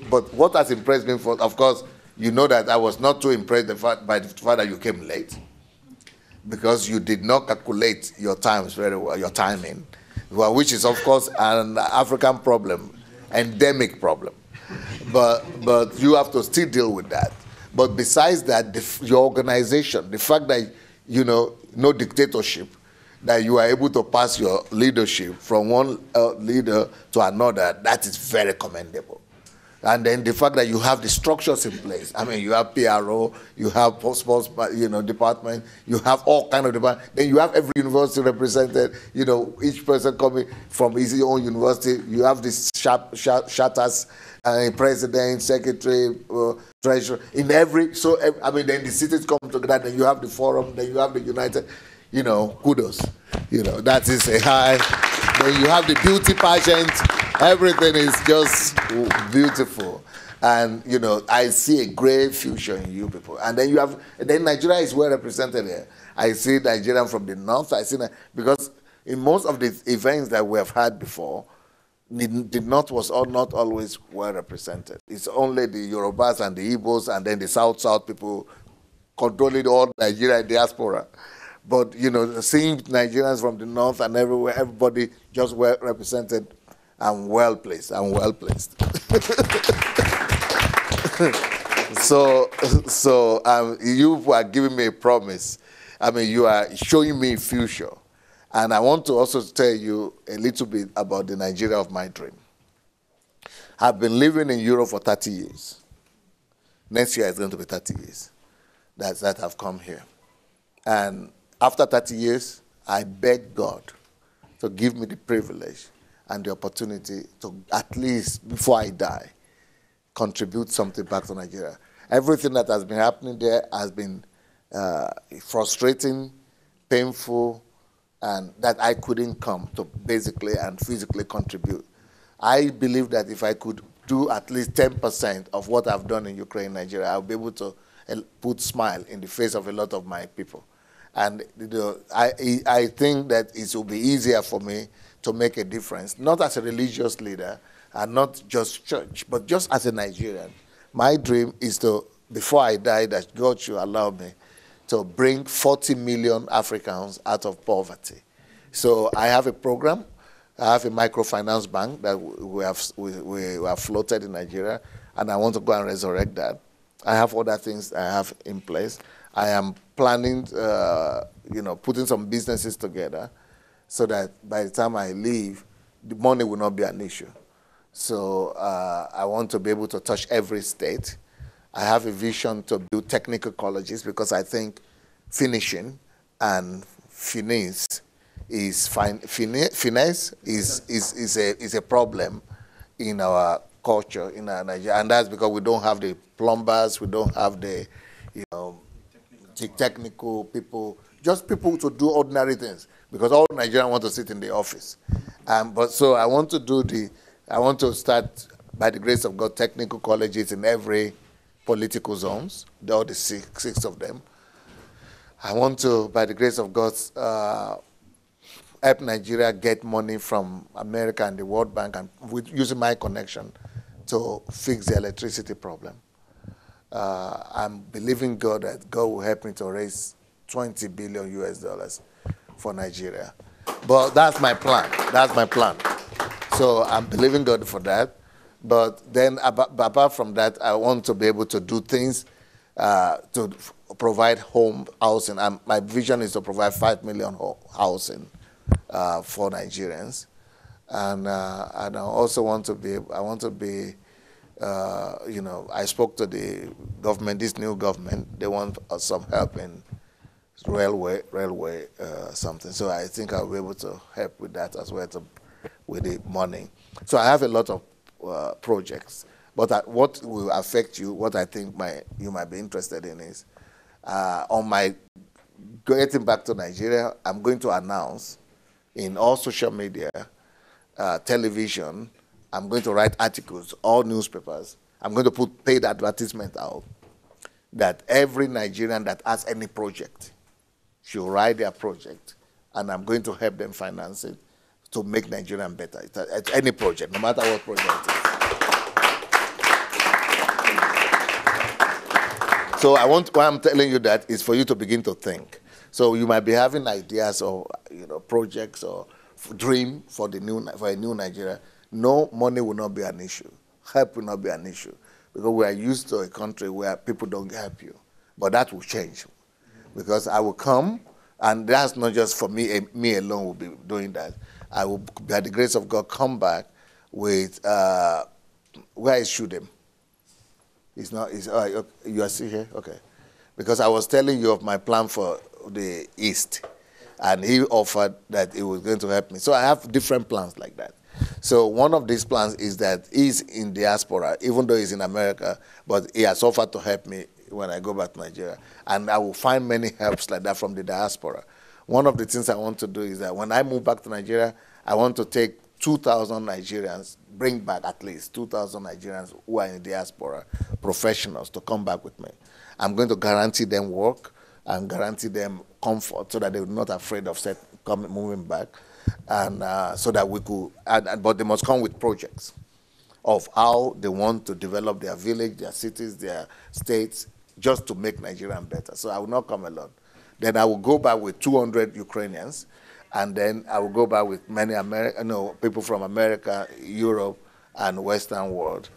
but what has impressed me, of course, you know that I was not too impressed by the fact that you came late, because you did not calculate your times very well, your timing, which is, of course, an African problem, endemic problem. But you have to still deal with that. But besides that, your organization, the fact that, no dictatorship, that you are able to pass your leadership from one leader to another, that is very commendable. And then the fact that you have the structures in place. I mean, you have PRO, you have sports, department, you have all kind of departments. Then you have every university represented, each person coming from his own university. You have the shatters, president, secretary, treasurer, in every, then the cities come together, then you have the forum, then you have the united, kudos. That is a high. Then you have the beauty pageant. Everything is just beautiful. And, you know, I see a great future in you people. And then Nigeria is well represented here. I see Nigerian from the north. Because in most of the events that we have had before, the north was not always well represented. It's only the Yorubas and the Igbos and then the south people controlling all Nigeria diaspora. But, you know, seeing Nigerians from the north and everywhere, everybody just well represented and well placed. So you are giving me a promise. I mean, you are showing me a future. And I want to also tell you a little bit about the Nigeria of my dream. I've been living in Europe for 30 years. Next year is going to be 30 years that I've come here. And after 30 years, I beg God to give me the privilege and the opportunity to, at least before I die, contribute something back to Nigeria. Everything that has been happening there has been frustrating, painful, and that I couldn't come to basically and physically contribute. I believe that if I could do at least 10% of what I've done in Ukraine, Nigeria, I'll be able to put smile in the face of a lot of my people. And I think that it will be easier for me to make a difference, not as a religious leader and not just church, but just as a Nigerian. My dream is to, before I die, that God should allow me to bring 40 million Africans out of poverty. So I have a program. I have a microfinance bank that we have floated in Nigeria, and I want to go and resurrect that. I have other things I have in place. I am planning, putting some businesses together so that by the time I leave, the money will not be an issue. So I want to be able to touch every state. I have a vision to build technical colleges because I think finishing and finesse is a problem in our culture in our Nigeria, and that's because we don't have the plumbers, we don't have the the technical people, just people to do ordinary things, because all Nigerians want to sit in the office. But so I want to start, by the grace of God, technical colleges in every political zones, all the six of them. I want to, by the grace of God, help Nigeria get money from America and the World Bank, and using my connection to fix the electricity problem. I'm believing God that God will help me to raise $20 billion US for Nigeria. But that's my plan. That's my plan. So I'm believing God for that. But then apart from that, I want to be able to do things to provide home housing. My vision is to provide 5 million housing for Nigerians. And I also want to be, I spoke to the government, this new government. They want some help in railway something. So I think I'll be able to help with that as well, with the money. So I have a lot of projects. But what will affect you, what I think you might be interested in is, on my getting back to Nigeria, I'm going to announce in all social media, television, I'm going to write articles, all newspapers. I'm going to put paid advertisement out that every Nigerian that has any project should write their project, and I'm going to help them finance it to make Nigeria better. At any project, no matter what project it is. So what I'm telling you that is for you to begin to think. So you might be having ideas or projects or dream for a new Nigeria. No, money will not be an issue. Help will not be an issue, because we are used to a country where people don't help you. But that will change, because I will come, and that's not just for me. Me alone will be doing that. I will, by the grace of God, come back with where is Shudem? It's not. You are still here, okay? Because I was telling you of my plan for the East, and he offered that he was going to help me. So I have different plans like that. So one of these plans is that he's in diaspora, even though he's in America, but he has offered to help me when I go back to Nigeria. And I will find many helps like that from the diaspora. One of the things I want to do is that when I move back to Nigeria, I want to take 2,000 Nigerians, bring back at least 2,000 Nigerians who are in diaspora, professionals, to come back with me. I'm going to guarantee them work and guarantee them comfort so that they're not afraid of moving back. And so that we could, but they must come with projects of how they want to develop their village, their cities, their states, just to make Nigeria better. So I will not come alone. Then I will go back with 200 Ukrainians, and then I will go back with many people from America, Europe, and Western world.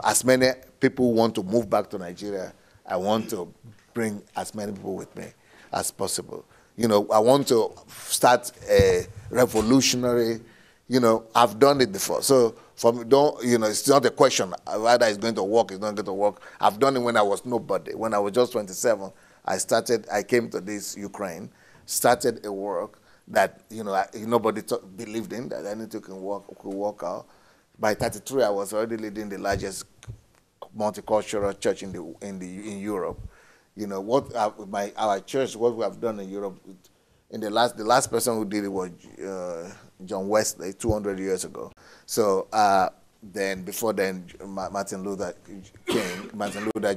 As many people want to move back to Nigeria, I want to bring as many people with me as possible. I want to start a revolutionary, I've done it before. So it's not a question whether it's going to work, it's not going to work. I've done it when I was nobody. When I was just 27, I came to this Ukraine, started a work that, nobody believed in, that anything could work out. By 33, I was already leading the largest multicultural church in Europe. Our church, what we have done in Europe, the last person who did it was John Wesley 200 years ago. So before then, Martin Luther King, Martin Luther,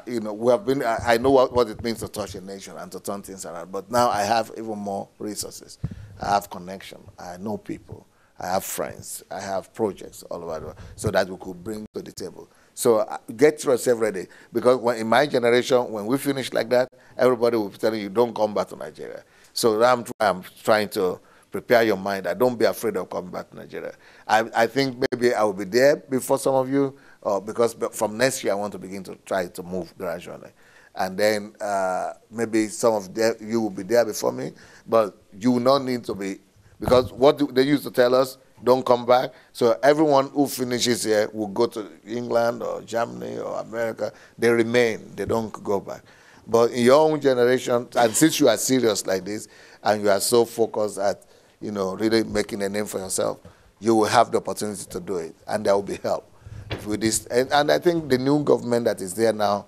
we have been. I know what it means to touch a nation and to turn things around. But now I have even more resources. I have connection. I know people. I have friends. I have projects all over the world, so that we could bring to the table. So get yourself ready, because in my generation, when we finish like that, everybody will be telling you, don't come back to Nigeria. So I'm trying to prepare your mind. Don't be afraid of coming back to Nigeria. I think maybe I will be there before some of you, because from next year I want to begin to try to move gradually. And then maybe some of you will be there before me, but you will not need to be, because what they used to tell us, don't come back. So everyone who finishes here will go to England or Germany or America. They remain. They don't go back. But in your own generation, and since you are serious like this, and you are so focused at, really making a name for yourself, you will have the opportunity to do it, and there will be help with this. And I think the new government that is there now,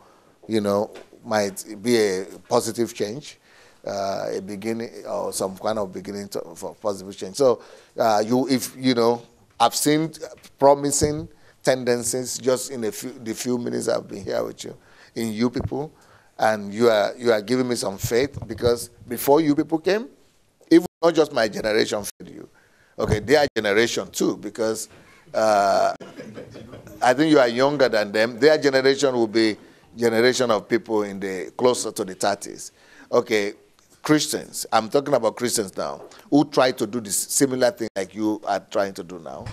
might be a positive change. A beginning or some kind of beginning for positive change. So I've seen promising tendencies just in the few minutes I've been here with you, in you people, and you are giving me some faith, because before you people came, even not just my generation failed you, okay, their generation too, because I think you are younger than them. Their generation will be generation of people closer to the 30s. Okay. Christians, I'm talking about Christians now, who try to do this similar thing like you are trying to do now.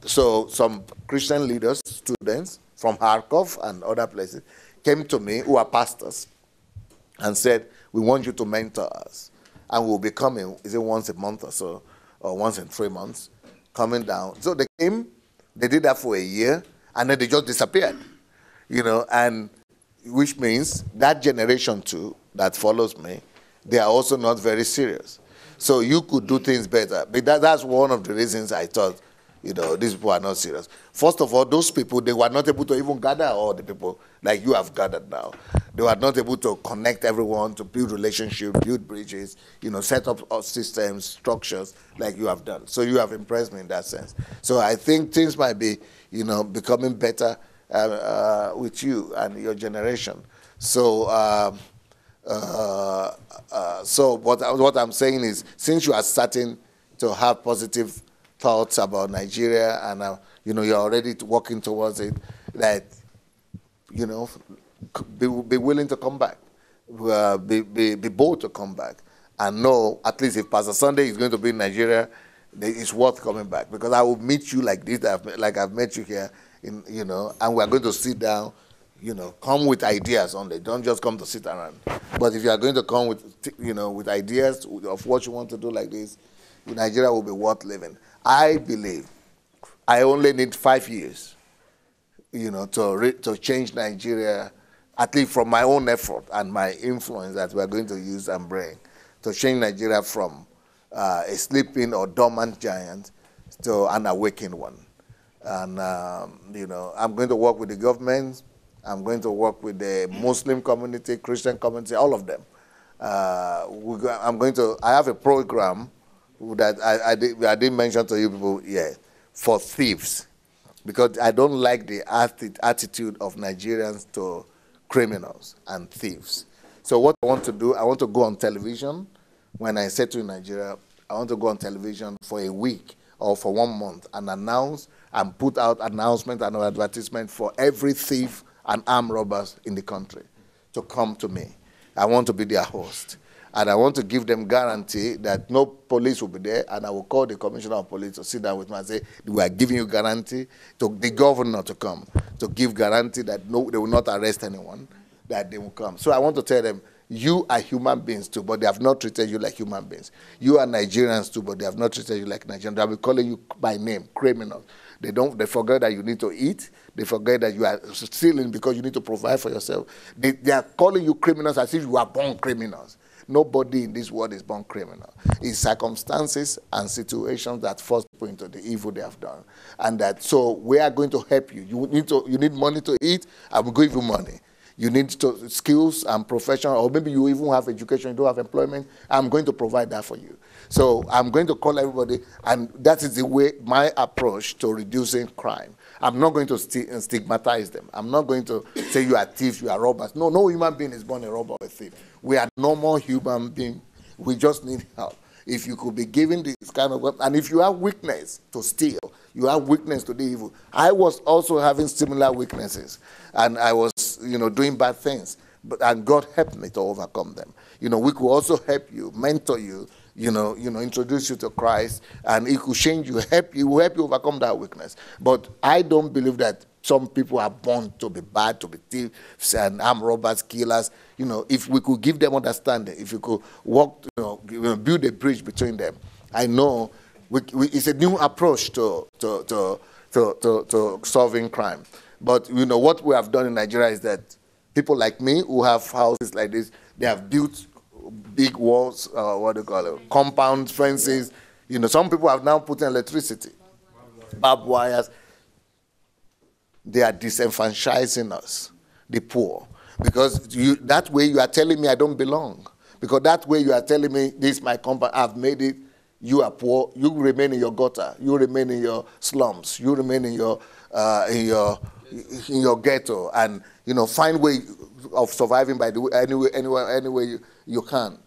So some Christian leaders, students from Kharkov and other places, came to me, who are pastors, and said, we want you to mentor us. And we'll be coming, is it once a month or so, or once in 3 months, coming down. So they came, they did that for a year, and then they just disappeared. And which means that generation too, that follows me, they are also not very serious. So you could do things better. But that's one of the reasons I thought, these people are not serious. First of all, those people, they were not able to even gather all the people like you have gathered now. They were not able to connect everyone, to build relationships, build bridges, set up systems, structures like you have done. So you have impressed me in that sense. So I think things might be, becoming better with you and your generation. So, so what I'm saying is, since you are starting to have positive thoughts about Nigeria, and you're already working towards it, that be willing to come back, be bold to come back, and know at least if Pastor Sunday is going to be in Nigeria, it's worth coming back, because I will meet you like this, like I've met you here, and we're going to sit down. Come with ideas only. Don't just come to sit around. But if you are going to come with, with ideas of what you want to do like this, Nigeria will be worth living. I believe I only need 5 years, to change Nigeria, at least from my own effort and my influence that we are going to use and bring, to change Nigeria from a sleeping or dormant giant to an awakened one. And, I'm going to work with the government. I'm going to work with the Muslim community, Christian community, all of them. I have a program that I didn't mention to you people yet for thieves, because I don't like the attitude of Nigerians to criminals and thieves. So what I want to do, I want to go on television. When I settle in Nigeria, I want to go on television for a week or for 1 month and announce and put out announcement and advertisement for every thief and armed robbers in the country to come to me. I want to be their host. And I want to give them guarantee that no police will be there, and I will call the commissioner of police to sit down with me and say, we are giving you guarantee, to the governor to come, to give guarantee that no, they will not arrest anyone, that they will come. So I want to tell them, you are human beings too, but they have not treated you like human beings. You are Nigerians too, but they have not treated you like Nigerians. They will be calling you by name, criminals. They forget that you need to eat. They forget that you are stealing because you need to provide for yourself. They are calling you criminals as if you are born criminals. Nobody in this world is born criminal. It's circumstances and situations that force people into the evil they have done. And that, so we are going to help you. You need money to eat, I will give you money. You need skills and profession, or maybe you even have education, you don't have employment, I'm going to provide that for you. So I'm going to call everybody, and that is the way, my approach to reducing crime. I'm not going to stigmatize them. I'm not going to say you are thieves, you are robbers. No human being is born a robber or a thief. We are normal human beings. We just need help. If you could be given this kind of weapon, and if you have weakness to steal, you have weakness to do evil. I was also having similar weaknesses, and I was, doing bad things, and God helped me to overcome them. We could also help you, mentor you, introduce you to Christ, and it could change you, help you overcome that weakness. But I don't believe that some people are born to be bad, to be thieves and armed robbers, killers. If we could give them understanding, if we could walk, build a bridge between them, I know it's a new approach to solving crime. But what we have done in Nigeria is that people like me who have houses like this, they have built big walls, compounds, fences. Some people have now put in electricity, barbed wires. They are disenfranchising us, the poor. Because that way you are telling me I don't belong. Because that way you are telling me this is my compound, I've made it, you are poor, you remain in your gutter, you remain in your slums, you remain in your ghetto, and find way of surviving by any way you can.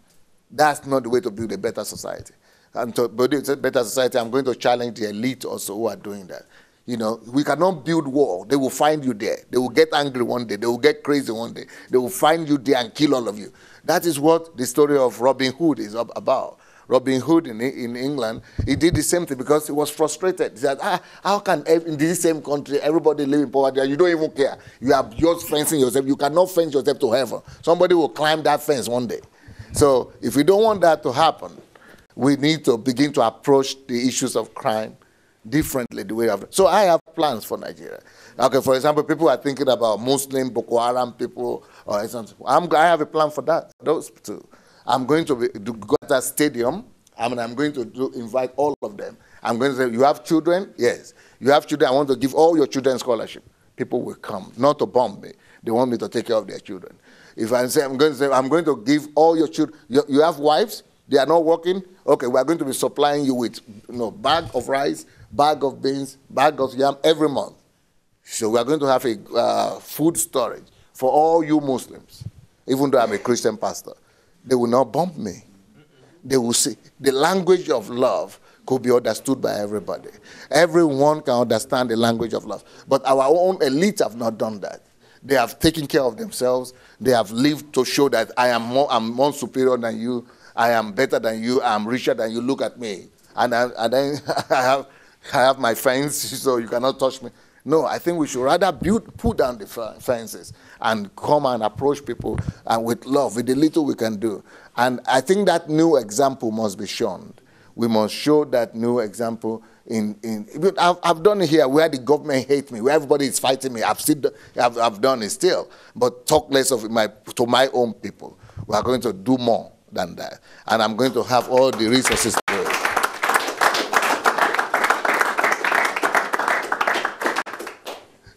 That's not the way to build a better society. And to build a better society, I'm going to challenge the elite also who are doing that. We cannot build wall. They will find you there. They will get angry one day. They will get crazy one day. They will find you there and kill all of you. That is what the story of Robin Hood is about. Robin Hood in England, he did the same thing because he was frustrated. He said, how can in this same country everybody live in poverty and you don't even care? You are just fencing yourself. You cannot fence yourself to heaven. Somebody will climb that fence one day. So if we don't want that to happen, we need to begin to approach the issues of crime differently the way so I have plans for Nigeria. Okay, for example, people are thinking about Muslim, Boko Haram people, or I have a plan for that. Those two. I'm going to go to a stadium, and I'm going to invite all of them. I'm going to say, you have children? Yes. You have children, I want to give all your children scholarship. People will come, not to bomb me. They want me to take care of their children. If I say, I'm going to give all your children, you have wives? They are not working? Okay, we are going to be supplying you with bag of rice, bag of beans, bag of yam every month. So we are going to have a food storage for all you Muslims, even though I'm a Christian pastor. They will not bomb me. They will see the language of love could be understood by everybody. Everyone can understand the language of love. But our own elite have not done that. They have taken care of themselves. They have lived to show that I'm more superior than you. I am better than you. I'm richer than you. Look at me. And then I have my fence, so you cannot touch me. No, I think we should rather put down the fences and come and approach people and with love, with the little we can do. And I think that new example must be shown. We must show that new example I've done it here where the government hates me, where everybody is fighting me. I've done it still. But talk less of it to my own people. We are going to do more than that. And I'm going to have all the resources to do it.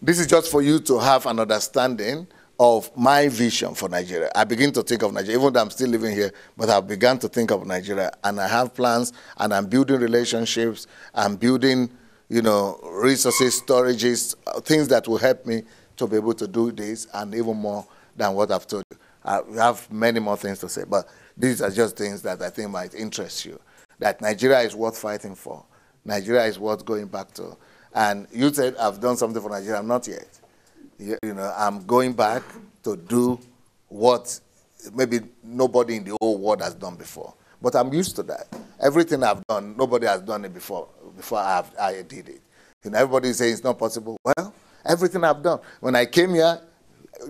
This is just for you to have an understanding of my vision for Nigeria. I begin to think of Nigeria, even though I'm still living here, but I've begun to think of Nigeria, and I have plans, and I'm building relationships, I'm building, resources, storages, things that will help me to be able to do this, and even more than what I've told you. I have many more things to say, but these are just things that I think might interest you, that Nigeria is worth fighting for. Nigeria is worth going back to. And you said, I've done something for Nigeria. I'm not yet. I'm going back to do what maybe nobody in the whole world has done before. But I'm used to that. Everything I've done, nobody has done it before I did it. Everybody is saying it's not possible. Well, everything I've done. When I came here,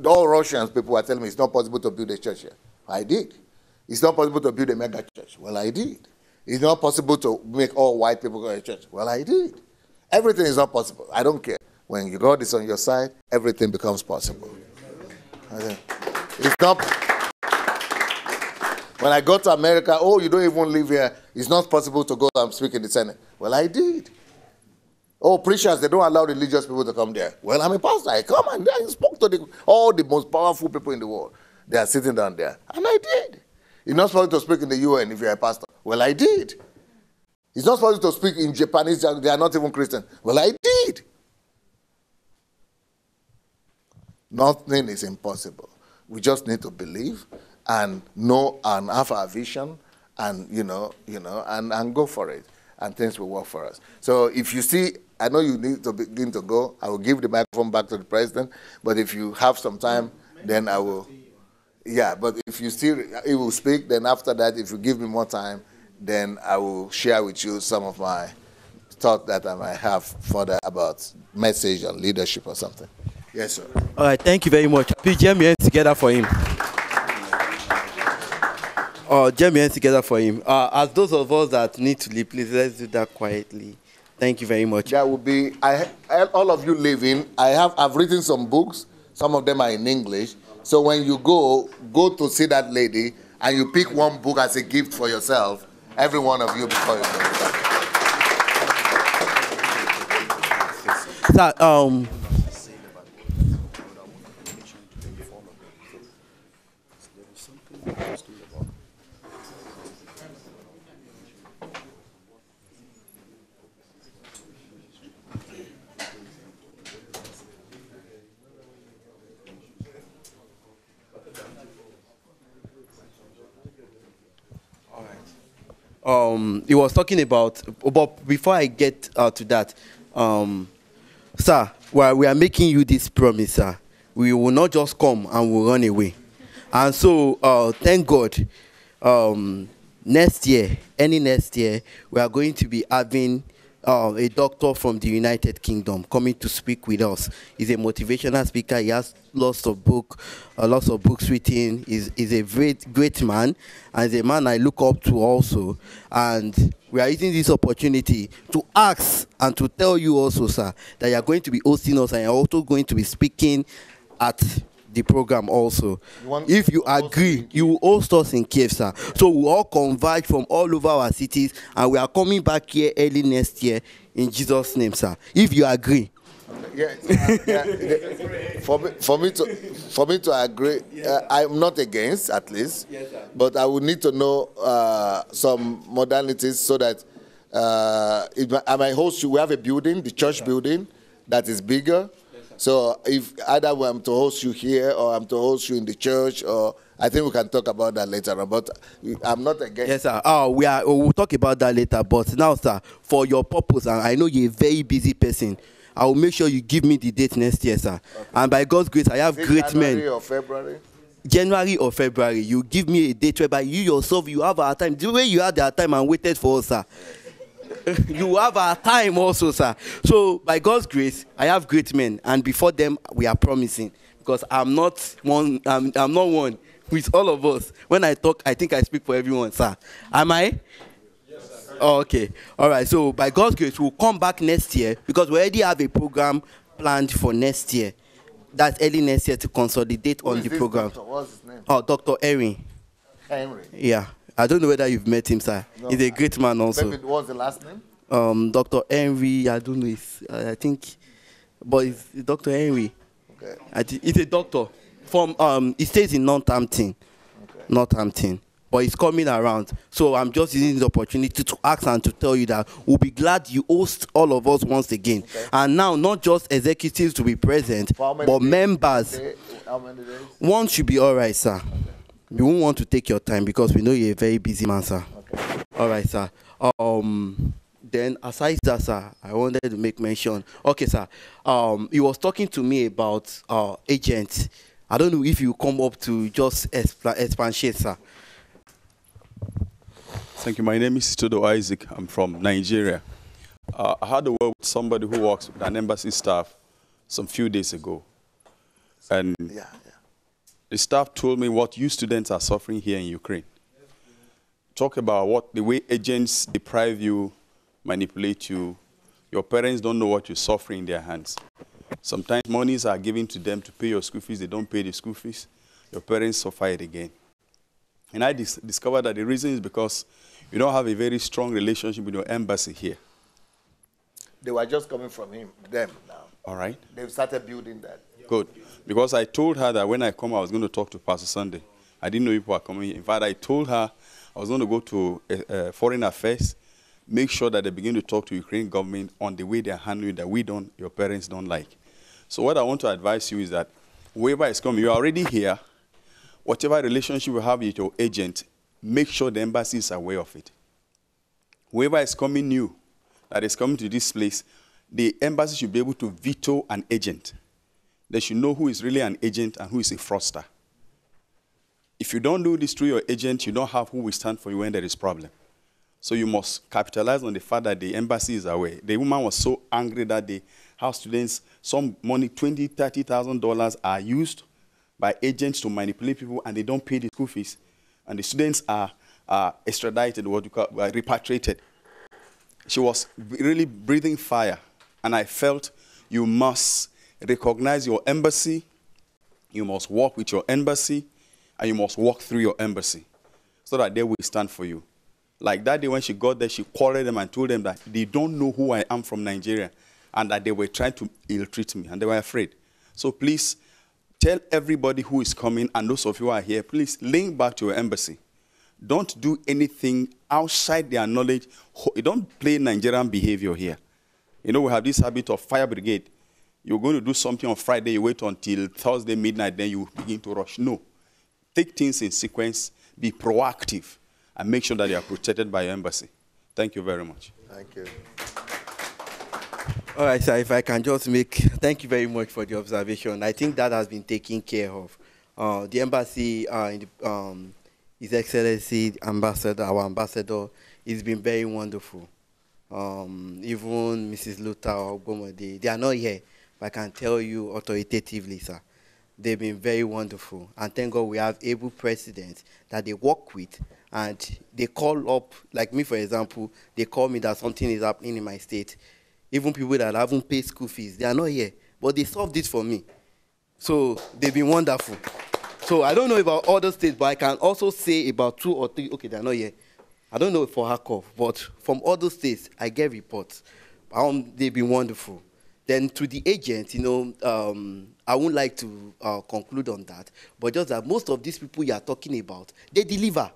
all Russians people were telling me it's not possible to build a church here. I did. It's not possible to build a mega church. Well, I did. It's not possible to make all white people go to church. Well, I did. Everything is not possible. I don't care. When God is on your side, everything becomes possible. It's not. When I go to America, oh, you don't even live here. It's not possible to go and speak in the Senate. Well, I did. Oh, preachers, they don't allow religious people to come there. Well, I'm a pastor. I come and I spoke to all the most powerful people in the world. They are sitting down there. And I did. It's not supposed to speak in the UN if you're a pastor. Well, I did. It's not supposed to speak in Japanese. They are not even Christian. Well, I did. Nothing is impossible. We just need to believe and know and have our vision and, and go for it. And things will work for us. So if you see, I know you need to begin to go. I will give the microphone back to the president. But if you have some time, then I will. Yeah, but if you still, he will speak. Then after that, if you give me more time, then I will share with you some of my thoughts that I might have further about message and leadership or something. Yes, sir. All right, thank you very much. Please jam your hands together for him. Jam your hands together for him. As those of us that need to leave, please let's do that quietly. Thank you very much. That will be, all of you leaving, I've written some books. Some of them are in English. So when you go to see that lady and you pick one book as a gift for yourself, every one of you before you go. Sir, he was talking about, but before I get to that, sir, while we are making you this promise, sir, we will not just come and we'll run away. And so, thank God, next year, we are going to be having a doctor from the United Kingdom coming to speak with us. He's a motivational speaker. He has lots of books written. He's a great man, and he's a man I look up to also. And we are using this opportunity to ask and to tell you also, sir, that you are going to be hosting us and you're also going to be speaking at the program also. If you agree, you will host us in Kiev, sir. So we all converge from all over our cities, and we are coming back here early next year in Jesus' name, sir. If you agree. Yeah. For me to agree, I'm not against, at least, yes, but I would need to know some modalities so that I might host you. We have a building, the church building, that is bigger. So if either I'm to host you here or I'm to host you in the church, or I think we can talk about that later on. But I'm not against. Yes, sir. We'll talk about that later. But now, sir, for your purpose, and I know you're a very busy person, I will make sure you give me the date next year, sir. Okay. And by God's grace, I have great men. January or February? January or February. You give me a date whereby you yourself, you have our time. The way you had our time and waited for us, sir. You have our time also, sir. So by God's grace, I have great men, and before them we are promising, because I'm not one. I'm not one with all of us. When I talk, I think I speak for everyone, sir. Am I? Yes, sir. Oh, okay. All right. So by God's grace, we'll come back next year, because we already have a program planned for next year. That's early next year to consolidate on the program. Doctor? What's his name? Oh, Dr. Henry. Henry. Yeah. I don't know whether you've met him, sir. No, he's a great man also. Maybe what's the last name? Dr. Henry, I don't know if, I think, but it's Dr. Henry. Okay. He's a doctor. It stays in Northampton. Okay. Northampton. But it's coming around. So I'm just using this opportunity to ask and to tell you that we'll be glad you host all of us once again. Okay. And now, not just executives to be present, but days? Members. How many days? One should be all right, sir. We won't want to take your time because we know you're a very busy man, sir. Okay. All right, sir. Then aside that, sir, I wanted to make mention. Okay, sir. He was talking to me about agents. I don't know if you come up to just expatiate, sir. Thank you. My name is Todo Isaac. I'm from Nigeria. I had a word with somebody who works with an embassy staff some few days ago. And the staff told me what you students are suffering here in Ukraine. Talk about the way agents deprive you, manipulate you. Your parents don't know what you're suffering in their hands. Sometimes monies are given to them to pay your school fees. They don't pay the school fees. Your parents suffer it again. And I discovered that the reason is because you don't have a very strong relationship with your embassy here. They were just coming from them now. All right. They've started building that. Good. Because I told her that when I come, I was going to talk to Pastor Sunday. I didn't know people were coming. In fact, I told her I was going to go to Foreign Affairs, make sure that they begin to talk to Ukrainian government on the way they're handling that your parents don't like. So what I want to advise you is that whoever is coming, you're already here. Whatever relationship you have with your agent, make sure the embassy is aware of it. Whoever is coming new, that is coming to this place, the embassy should be able to veto an agent. They should know who is really an agent and who is a fraudster. If you don't do this through your agent, you don't have who will stand for you when there is problem. So you must capitalize on the fact that the embassy is aware. The woman was so angry that the house students, some money, $20,000, $30,000 are used by agents to manipulate people, and they don't pay the school fees. And the students are extradited, what you call repatriated. She was really breathing fire. And I felt you must recognize your embassy, you must work with your embassy, and you must walk through your embassy so that they will stand for you. Like that day when she got there, she quarreled them and told them that they don't know who I am from Nigeria and that they were trying to ill-treat me, and they were afraid. So please, tell everybody who is coming, and those of you who are here, please link back to your embassy. Don't do anything outside their knowledge. You don't play Nigerian behavior here. You know, we have this habit of fire brigade. You're going to do something on Friday, you wait until Thursday midnight, then you begin to rush. No. Take things in sequence, be proactive, and make sure that you are protected by your embassy. Thank you very much. Thank you. All right, sir, if I can just thank you very much for the observation. I think that has been taken care of. The embassy, His Excellency Ambassador, our ambassador, has been very wonderful. Even Mrs. Luther or Gomode, they are not here, but I can tell you authoritatively, sir, they've been very wonderful. And thank God we have able presidents that they work with, and they call up, like me, for example, they call me that something is happening in my state. Even people that haven't paid school fees, they are not here, but they solved this for me. So they've been wonderful. So I don't know about other states, but I can also say about 2 or 3, okay, they're not here. I don't know for Harkov, but from other states, I get reports. They've been wonderful. Then to the agent, I wouldn't like to conclude on that, but just that most of these people you are talking about, they deliver,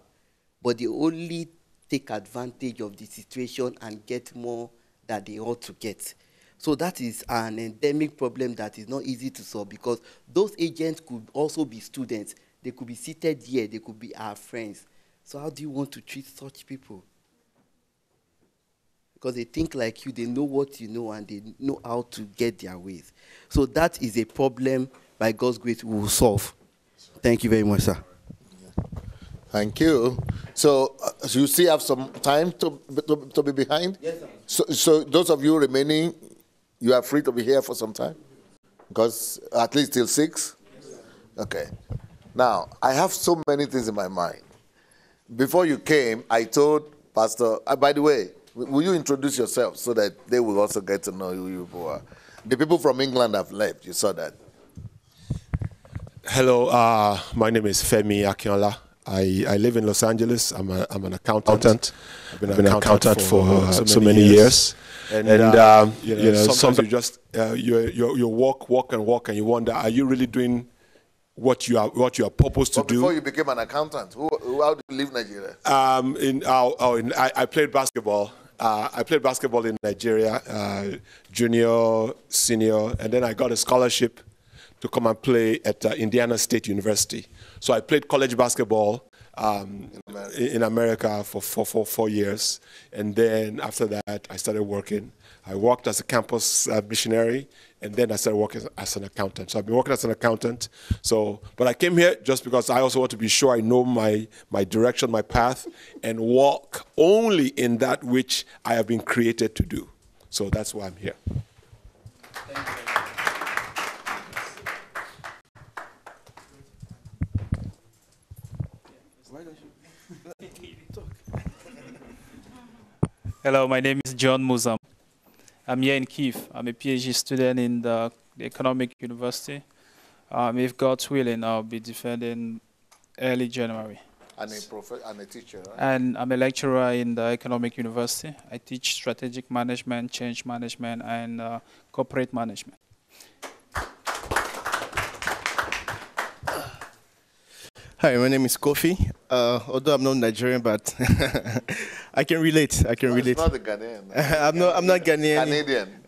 but they only take advantage of the situation and get more that they ought to get. So that is an endemic problem that is not easy to solve, because those agents could also be students. They could be seated here. They could be our friends. So how do you want to treat such people? Because they think like you, they know what you know, and they know how to get their ways. So that is a problem, by God's grace, we will solve. Thank you very much, sir. Thank you. So you still have some time to be behind? Yes, sir. So those of you remaining, you are free to be here for some time? Because at least till 6? Yes, okay. Now, I have so many things in my mind. Before you came, I told Pastor, by the way, will you introduce yourself so that they will also get to know who you are? The people from England have left. You saw that. Hello, my name is Femi Akinola. I live in Los Angeles. I'm an accountant. I've been an accountant for so many years. And sometimes you just you walk and you wonder, are you really doing what you are purposed to do. Before you became an accountant, how did you leave Nigeria? I played basketball. I played basketball in Nigeria, junior, senior, and then I got a scholarship to come and play at Indiana State University. So I played college basketball in America for 4 years, and then after that I started working. I worked as a campus missionary, and then I started working as an accountant. So I've been working as an accountant. But I came here just because I also want to be sure I know my direction, my path, and walk only in that which I have been created to do. So that's why I'm here. Hello, my name is John Muzam. I'm here in Kiev. I'm a PhD student in the Economic University. If God's willing, I'll be defending early January. And a teacher, right? And I'm a lecturer in the Economic University. I teach strategic management, change management, and corporate management. Hi, my name is Kofi. Although I'm not Nigerian, but I can relate. I can relate. It's not a Ghanaian. I'm not Ghanaian. Canadian.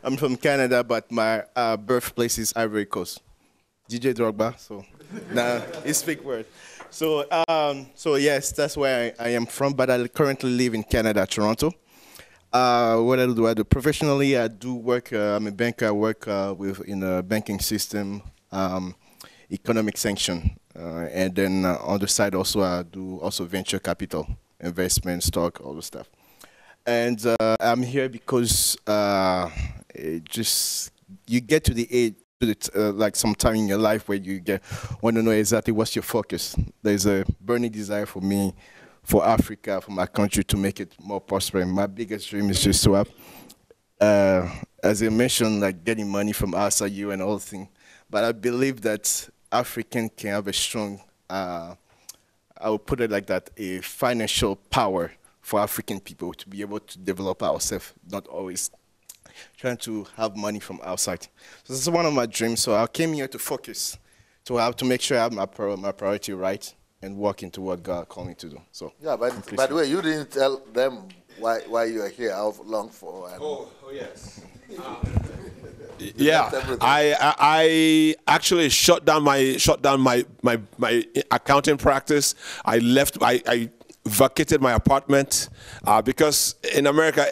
I'm from Canada, but my birthplace is Ivory Coast. DJ Drogba. So, nah, it's fake word. So yes, that's where I am from. But I currently live in Canada, Toronto. What I do professionally. I do work. I'm a banker. I work in a banking system, economic sanction. And then on the side also I do also venture capital, investment, stock, all the stuff. And I'm here because you get to the age, like sometime in your life where you want to know exactly what's your focus. There's a burning desire for me, for Africa, for my country to make it more prosperous. My biggest dream is just to have, as I mentioned, like getting money from outside you and all the things. But I believe that African can have a strong, I would put it like that, a financial power for African people to be able to develop ourselves, not always trying to have money from outside. So this is one of my dreams. So I came here to focus, to make sure I have my priority right and work into what God called me to do. So yeah, but by the way, you didn't tell them why you are here, how long for. And oh yes. Yeah, I actually shut down my accounting practice. I left. I vacated my apartment because in America,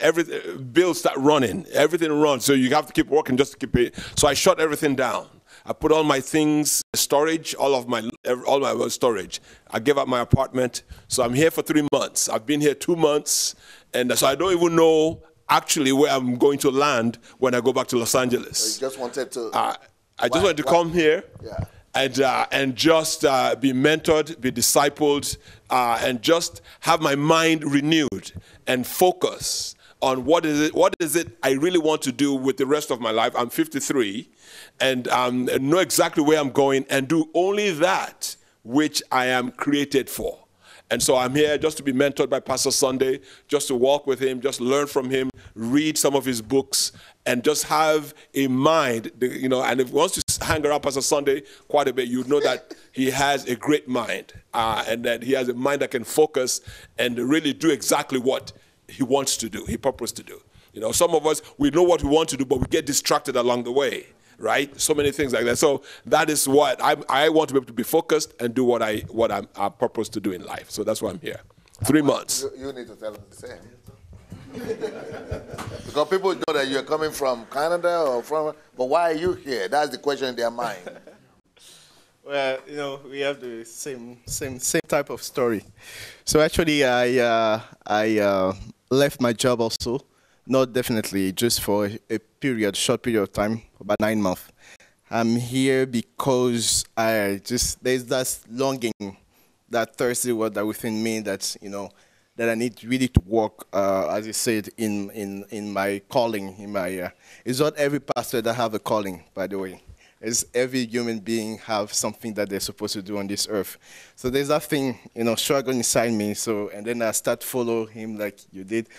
bills start running. Everything runs, so you have to keep working just to keep it. So I shut everything down. I put all my things in storage, all my storage. I gave up my apartment, so I'm here for 3 months. I've been here 2 months, and so I don't even know actually where I'm going to land when I go back to Los Angeles. So you just wanted to. I just wanted to come here. Yeah. And just be mentored, be discipled, and just have my mind renewed and focus on what is it I really want to do with the rest of my life. I'm 53, and know exactly where I'm going and do only that which I am created for. And so I'm here just to be mentored by Pastor Sunday, just to walk with him, just learn from him, read some of his books, and just have a mind, and if once you hang around Pastor Sunday quite a bit, you know that he has a great mind, and that he has a mind that can focus and really do exactly what he wants to do, he purposed to do. Some of us, we know what we want to do, but we get distracted along the way. Right? So many things like that. So that is what I want to be able to be focused and do what I'm purposed to do in life. So that's why I'm here. 3 months. You need to tell us the same. Because people know that you're coming from Canada but why are you here? That's the question in their mind. Well, we have the same type of story. So actually, I left my job also. Not definitely, just for a short period of time, about 9 months. I'm here because there's that longing, that thirsty word that within me that I need really to walk, as you said, in my calling, it's not every pastor that have a calling, by the way. It's every human being have something that they're supposed to do on this earth. So there's that thing, struggling inside me. So, and then I start follow him like you did.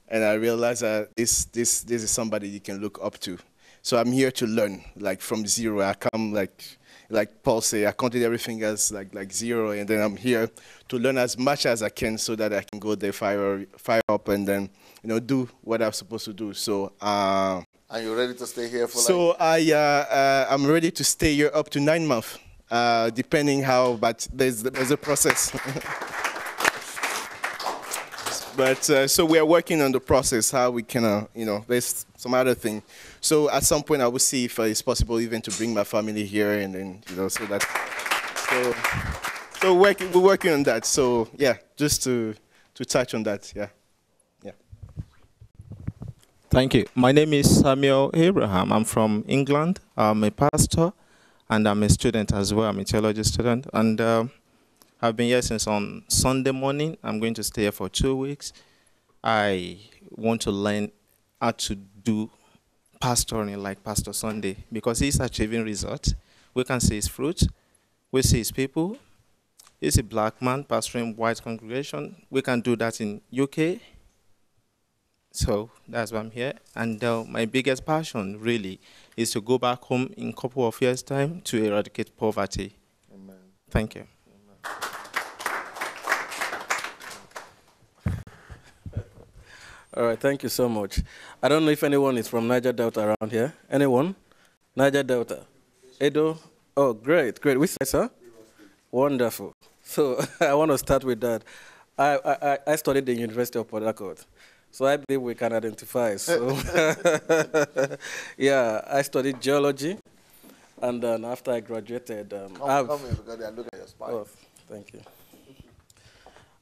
And I realized that this is somebody you can look up to. So I'm here to learn, like from zero. I come like, like Paul say, I counted everything as like zero, and then I'm here to learn as much as I can so that I can go there, fire up, and then do what I'm supposed to do. So. Are you ready to stay here for? So I'm ready to stay here up to 9 months, depending how. But there's a process. But so we are working on the process, how we can, there's some other thing. So at some point I will see if it's possible even to bring my family here, and then, so that, so we're working on that. So yeah, just to touch on that, yeah. Thank you. My name is Samuel Abraham. I'm from England. I'm a pastor, and I'm a student as well. I'm a theology student, and I've been here since on Sunday morning. I'm going to stay here for 2 weeks. I want to learn how to do pastoring like Pastor Sunday, because he's achieving results. We can see his fruit. We see his people. He's a black man pastoring white congregation. We can do that in UK. So that's why I'm here. And my biggest passion really is to go back home in a couple of years' time to eradicate poverty. Amen. Thank you. All right, thank you so much. I don't know if anyone is from Niger Delta around here. Anyone? Niger Delta? Edo? Oh, great. Which side, sir? Wonderful. So I want to start with that. I studied at the University of Port Harcourt, so I believe we can identify. So yeah, I studied geology, and then after I graduated, come here because they are looking at your spine. Oh, thank you.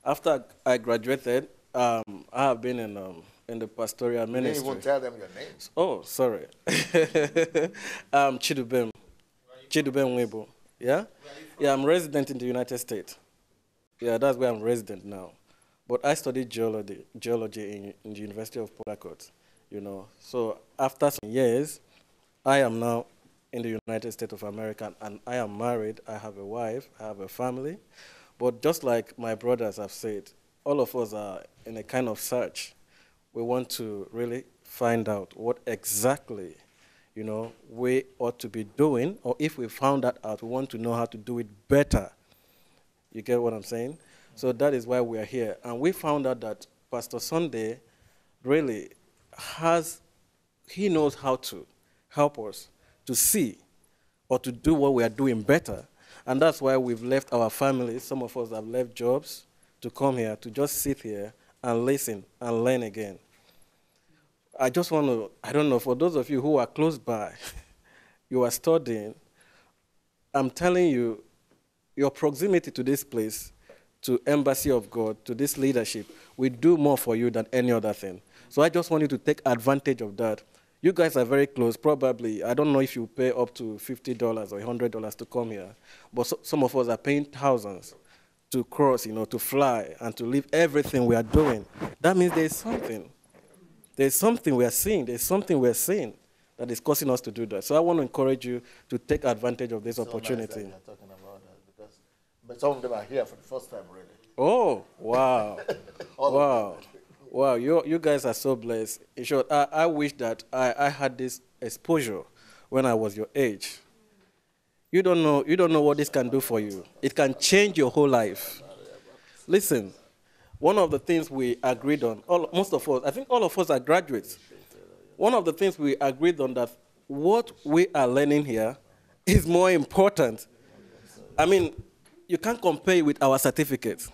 After I graduated, I have been in the pastoral ministry. You didn't even tell them your names. Oh, sorry. Chidubem Webo. Yeah? Yeah, I'm resident in the United States. Yeah, that's where I'm resident now. But I studied geology in the University of Port Harcourt, So after some years, I am now in the United States of America, and I am married. I have a wife. I have a family. But just like my brothers have said, all of us are in a kind of search. We want to really find out what exactly, we ought to be doing, or if we found that out, we want to know how to do it better. You get what I'm saying? So that is why we are here. And we found out that Pastor Sunday really he knows how to help us to see or to do what we are doing better. And that's why we've left our families. Some of us have left jobs to come here, to just sit here and listen and learn again. I just want to, I don't know, for those of you who are close by, you are studying, I'm telling you, your proximity to this place, to Embassy of God, to this leadership, will do more for you than any other thing. So I just want you to take advantage of that. You guys are very close, probably. I don't know if you pay up to $50 or $100 to come here, but some of us are paying thousands to cross, to fly, and to leave everything we are doing. That means there's something. There's something we are seeing. There's something we are seeing that is causing us to do that. So I want to encourage you to take advantage of this opportunity. Nice that you're talking about that, but some of them are here for the first time, really. Oh, wow. Wow. Wow, you guys are so blessed. In short, I wish that I had this exposure when I was your age. You don't know what this can do for you. It can change your whole life. Listen, one of the things we agreed on, most of us, I think all of us are graduates. One of the things we agreed on that what we are learning here is more important. I mean, you can't compare it with our certificates.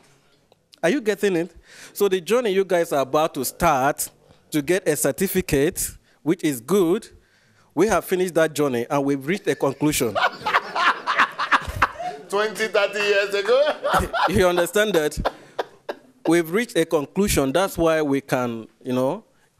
Are you getting it? So the journey you guys are about to start to get a certificate, which is good, we have finished that journey and we've reached a conclusion. 20, 30 years ago. You understand that? We've reached a conclusion. That's why we can,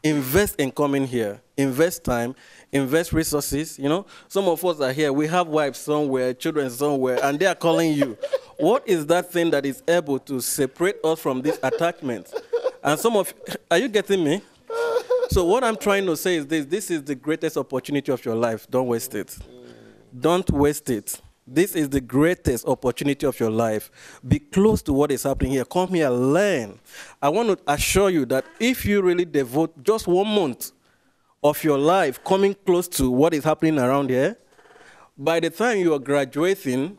invest in coming here, invest time, invest resources. Some of us are here. We have wives somewhere, children somewhere, and they are calling you. What is that thing that is able to separate us from this attachment? And are you getting me? So what I'm trying to say is this is the greatest opportunity of your life. Don't waste it. Don't waste it. This is the greatest opportunity of your life. Be close to what is happening here. Come here, learn. I want to assure you that if you really devote just 1 month of your life coming close to what is happening around here, by the time you are graduating,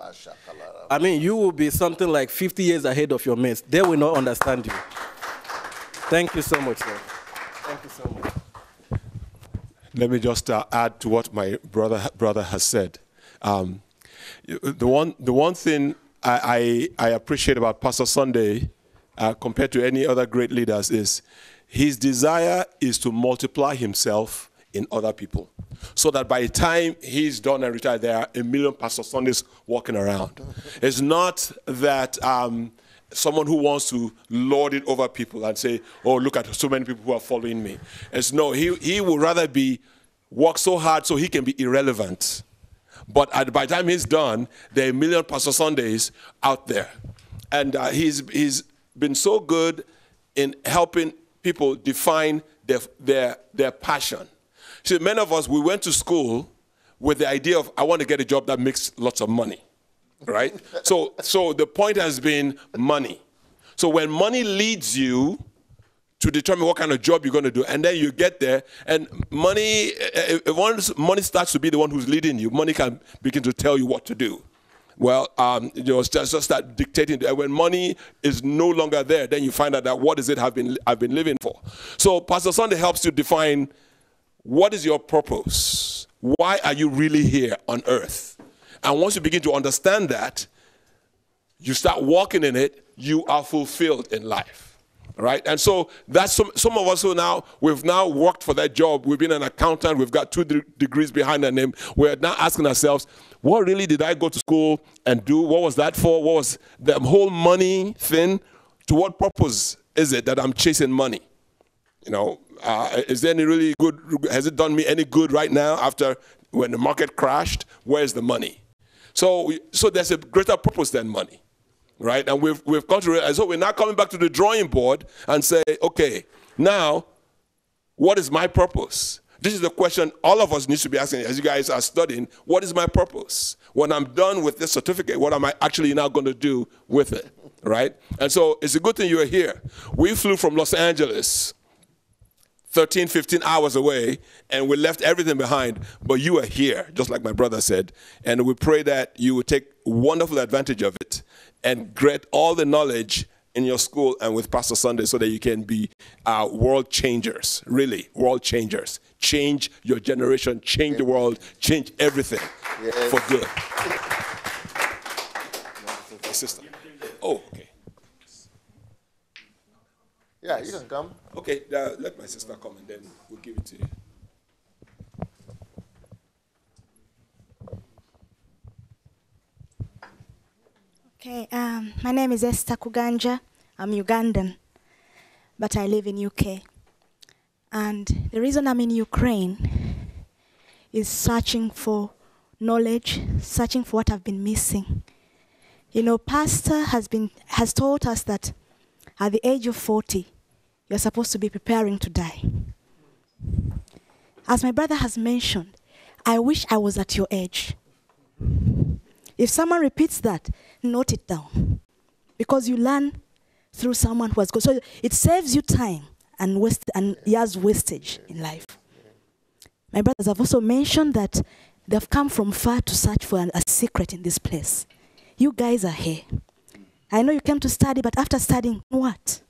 I mean, you will be something like 50 years ahead of your mates. They will not understand you. Thank you so much, sir. Thank you so much. Let me just add to what my brother has said. The one thing I appreciate about Pastor Sunday compared to any other great leaders is his desire is to multiply himself in other people, so that by the time he's done and retired, there are a million Pastor Sundays walking around. It's not that someone who wants to lord it over people and say, oh, look at so many people who are following me. It's no, he would rather work so hard so he can be irrelevant. But by the time he's done, there are a million Pastor Sundays out there. And he's been so good in helping people define their passion. See, many of us, we went to school with the idea of, I want to get a job that makes lots of money, right? So the point has been money. So when money leads you to determine what kind of job you're going to do, and then you get there, and money, once money starts to be the one who's leading you, money can begin to tell you what to do. Well, just start dictating. When money is no longer there, then you find out that what is it I've been living for. So Pastor Sunday helps you define what is your purpose. Why are you really here on earth? And once you begin to understand that, you start walking in it, you are fulfilled in life. Right? And so that's some of us we've now worked for that job. We've been an accountant. We've got 2 degrees behind our name. We're now asking ourselves, what really did I go to school and do? What was that for? What was the whole money thing? To what purpose is it that I'm chasing money? Is there any really good, has it done me any good right now after when the market crashed? Where's the money? So there's a greater purpose than money. Right? And we've come to realize, so we're now coming back to the drawing board and say, okay, now, what is my purpose? This is the question all of us need to be asking as you guys are studying. What is my purpose? When I'm done with this certificate, what am I actually now going to do with it? Right? And so it's a good thing you're here. We flew from Los Angeles 13, 15 hours away, and we left everything behind, but you are here, just like my brother said, and we pray that you will take wonderful advantage of it and get all the knowledge in your school and with Pastor Sunday so that you can be world changers, really, world changers. Change your generation, change the world, change everything for good. My sister. Oh, okay. Yeah, you can come. Okay, let my sister come and then we'll give it to you. Okay, my name is Esther Kuganja. I'm Ugandan, but I live in UK. And the reason I'm in Ukraine is searching for knowledge, searching for what I've been missing. Pastor has taught us that at the age of 40, you're supposed to be preparing to die. As my brother has mentioned, I wish I was at your age. If someone repeats that, note it down. Because you learn through someone who has gone. So it saves you time and years wastage in life. My brothers have also mentioned that they've come from far to search for a secret in this place. You guys are here. I know you came to study, but after studying, what?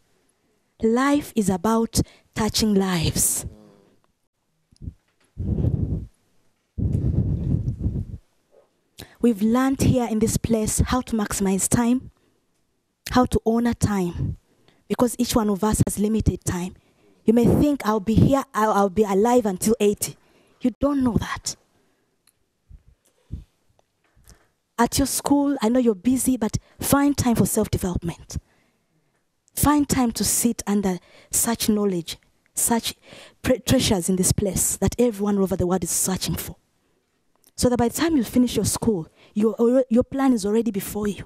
Life is about touching lives. We've learned here in this place how to maximize time, how to honor time, because each one of us has limited time. You may think I'll be here, I'll be alive until 80. You don't know that. At your school, I know you're busy, but find time for self-development. Find time to sit under such knowledge, such treasures in this place that everyone over the world is searching for. So that by the time you finish your school, your plan is already before you.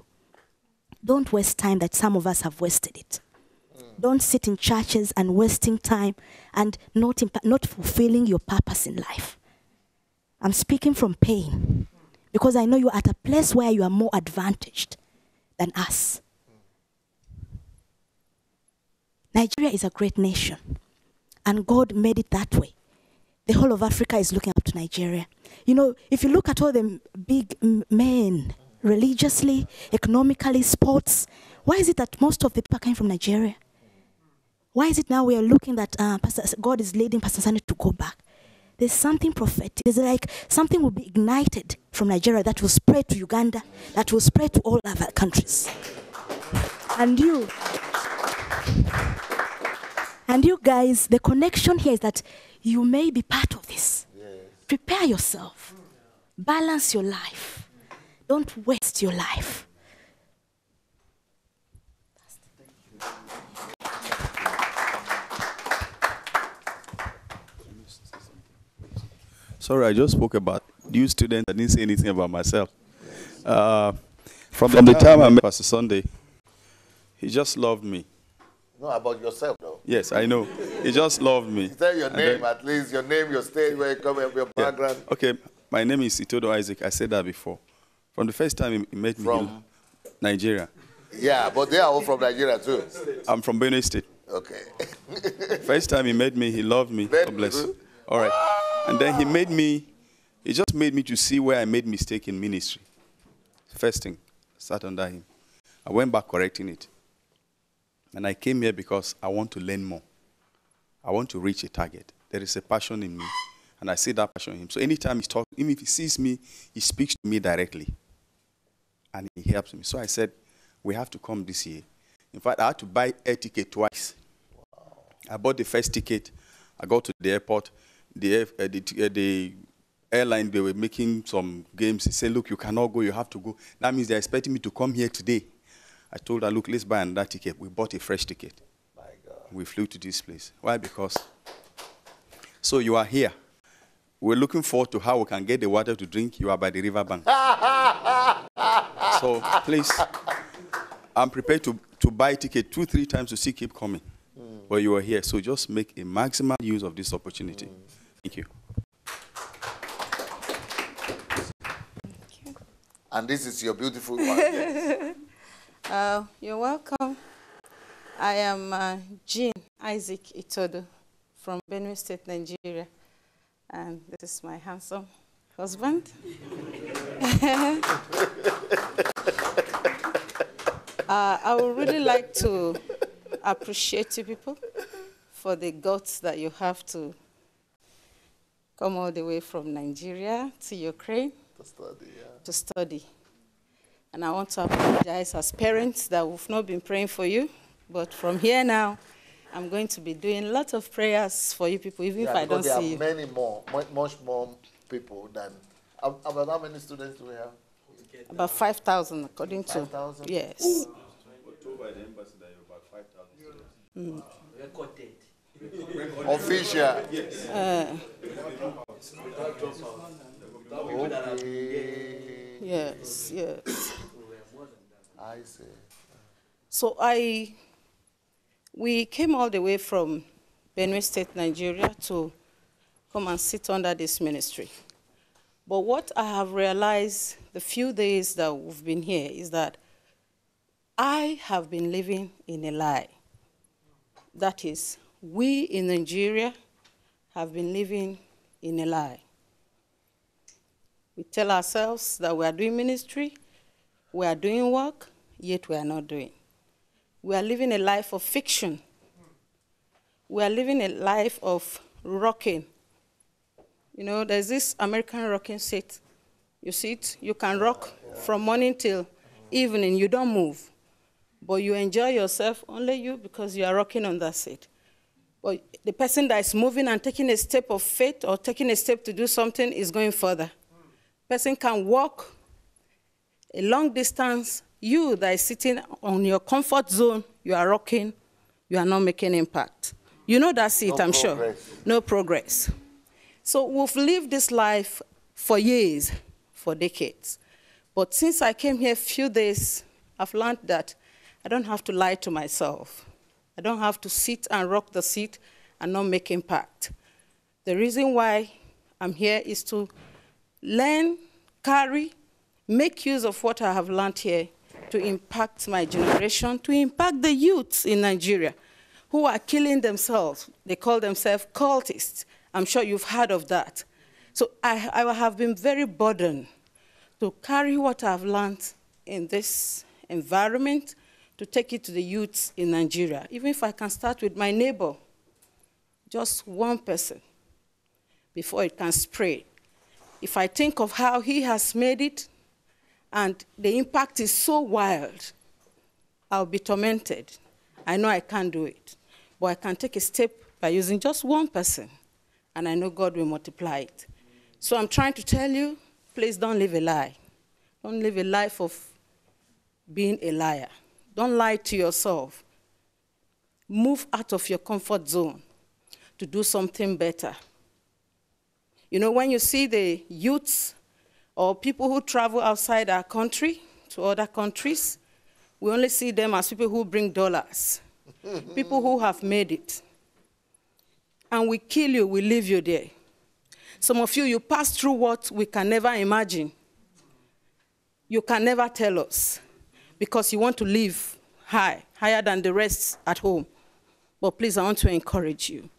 Don't waste time that some of us have wasted it. Don't sit in churches and wasting time and not fulfilling your purpose in life. I'm speaking from pain because I know you're at a place where you are more advantaged than us. Nigeria is a great nation, and God made it that way. the whole of Africa is looking up to Nigeria. You know, if you look at all the big men, religiously, economically, sports, why is it that most of the people came from Nigeria? Why is it now we are looking that God is leading Pastor Sunday to go back? There's something prophetic. There's like something will be ignited from Nigeria that will spread to Uganda, that will spread to all other countries. And you guys, the connection here is that you may be part of this. Yes. Prepare yourself. Balance your life. Don't waste your life. Sorry, I just spoke about new students. I didn't say anything about myself. From the time I met Pastor Sunday, he just loved me. No, about yourself, though. Yes, I know. He just loved me. Tell your name, at least. Your name, your stage, where you come from, your background. Yeah. Okay, my name is Itodo Isaac. I said that before. From the first time he met me in Nigeria. Yeah, but they are all from Nigeria, too. I'm from Benue State. Okay. First time he met me, he loved me. God bless you. All right. And then he just made me to see where I made mistake in ministry. First thing, sat under him. I went back correcting it. And I came here because I want to learn more. I want to reach a target. There is a passion in me. And I see that passion in him. So anytime he's talking, even if he sees me, he speaks to me directly. And he helps me. So I said, we have to come this year. In fact, I had to buy air ticket twice. Wow. I bought the first ticket. I got to the airport. The airline, they were making some games. They said, look, you cannot go, you have to go. That means they're expecting me to come here today. I told her, look, let's buy another ticket. We bought a fresh ticket. My God. We flew to this place. Why? Because, so you are here. We're looking forward to how we can get the water to drink. You are by the riverbank. So please, I'm prepared to buy a ticket 2-3 times to see keep coming. But you are here, so just make a maximum use of this opportunity. Thank you. And this is your beautiful wife. You're welcome. I am Jean Isaac Itodo from Benue State, Nigeria. And this is my handsome husband. I would really like to appreciate you people for the guts that you have to come all the way from Nigeria to Ukraine to study. And I want to apologize as parents that we've not been praying for you, but from here now, I'm going to be doing lots of prayers for you people, even if I don't see you. There are many more, much more people than, about how many students do we have? About 5,000, according to, 5,000? Yes. Recorded. Official. Yes. Okay. Yes, yes. I see. So we came all the way from Benue State, Nigeria to come and sit under this ministry. But what I have realized the few days that we've been here is that I have been living in a lie. That is, we in Nigeria have been living in a lie. We tell ourselves that we are doing ministry, we are doing work, yet we are not doing. We are living a life of fiction. We are living a life of rocking. You know, there's this American rocking set. You see it? You can rock from morning till evening. You don't move. But you enjoy yourself, only you, because you are rocking on that seat. But the person that is moving and taking a step of faith or taking a step to do something is going further. Person can walk a long distance. You that is sitting on your comfort zone, you are rocking, you are not making impact. You know that's it, I'm sure. No progress. So we've lived this life for years, for decades. But since I came here a few days, I've learned that I don't have to lie to myself. I don't have to sit and rock the seat and not make impact. The reason why I'm here is to learn, carry, make use of what I have learned here to impact my generation, to impact the youths in Nigeria who are killing themselves. They call themselves cultists. I'm sure you've heard of that. So I have been very burdened to carry what I've learned in this environment to take it to the youths in Nigeria. Even if I can start with my neighbor, just one person, before it can spread. If I think of how he has made it, and the impact is so wild, I'll be tormented. I know I can't do it, but I can take a step by using just one person, and I know God will multiply it. So I'm trying to tell you, please don't live a lie. Don't live a life of being a liar. Don't lie to yourself. Move out of your comfort zone to do something better. You know, when you see the youths or people who travel outside our country to other countries, we only see them as people who bring dollars, people who have made it. And we kill you, we leave you there. Some of you, you pass through what we can never imagine. You can never tell us because you want to live higher than the rest at home. But please, I want to encourage you.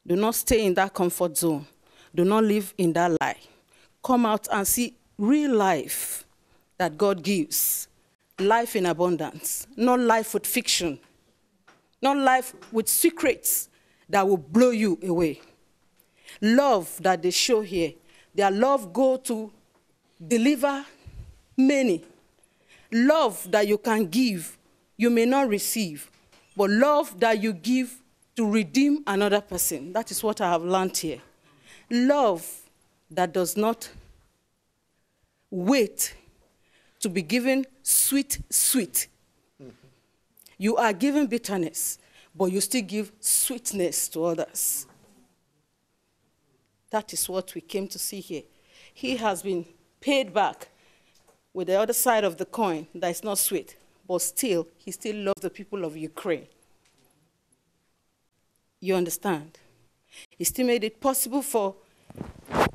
Do not stay in that comfort zone. Do not live in that lie. Come out and see real life that God gives. Life in abundance, not life with fiction, not life with secrets that will blow you away. Love that they show here, their love go to deliver many. Love that you can give, you may not receive, but love that you give to redeem another person. That is what I have learned here. Love that does not wait to be given sweet. You are given bitterness, but you still give sweetness to others. That is what we came to see here. He has been paid back with the other side of the coin that is not sweet, but still, he still loves the people of Ukraine. You understand? He still made it possible for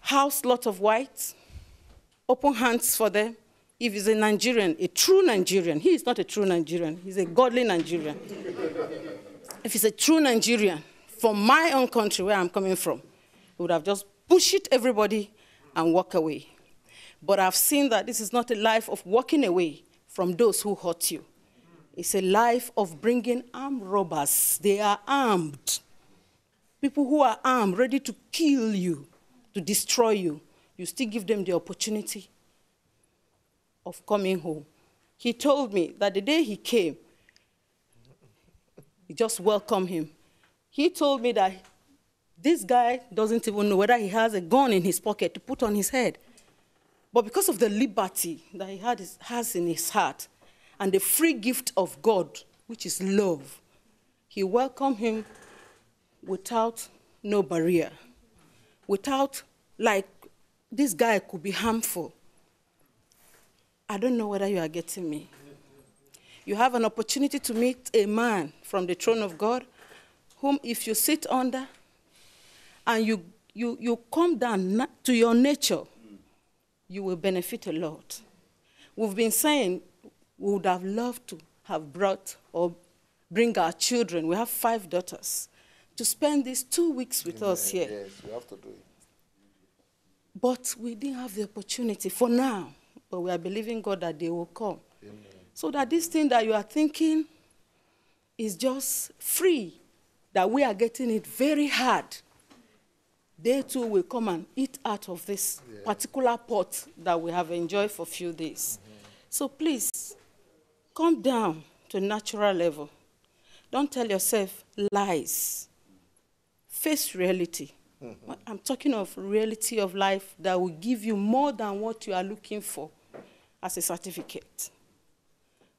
house lot of whites, open hands for them. If he's a Nigerian, a true Nigerian, he is not a true Nigerian, he's a godly Nigerian. If he's a true Nigerian, from my own country where I'm coming from, he would have just pushed everybody and walk away. But I've seen that this is not a life of walking away from those who hurt you. It's a life of bringing armed robbers. They are armed. People who are armed, ready to kill you, to destroy you. You still give them the opportunity of coming home. He told me that the day he came, he just welcomed him. He told me that this guy doesn't even know whether he has a gun in his pocket to put on his head. But because of the liberty that he has in his heart and the free gift of God, which is love, he welcomed him without no barrier, without, like, this guy could be harmful. I don't know whether you are getting me. You have an opportunity to meet a man from the throne of God, whom if you sit under and you come down to your nature, you will benefit a lot. We've been saying we would have loved to have brought or bring our children, we have 5 daughters, to spend these 2 weeks with us here. Yes, we have to do it. But we didn't have the opportunity for now, but we are believing God that they will come. Amen. So that this thing that you are thinking is just free, that we are getting it very hard, they too will come and eat out of this particular pot that we have enjoyed for a few days. So please, come down to a natural level. Don't tell yourself lies. Face reality. I'm talking of reality of life that will give you more than what you are looking for as a certificate,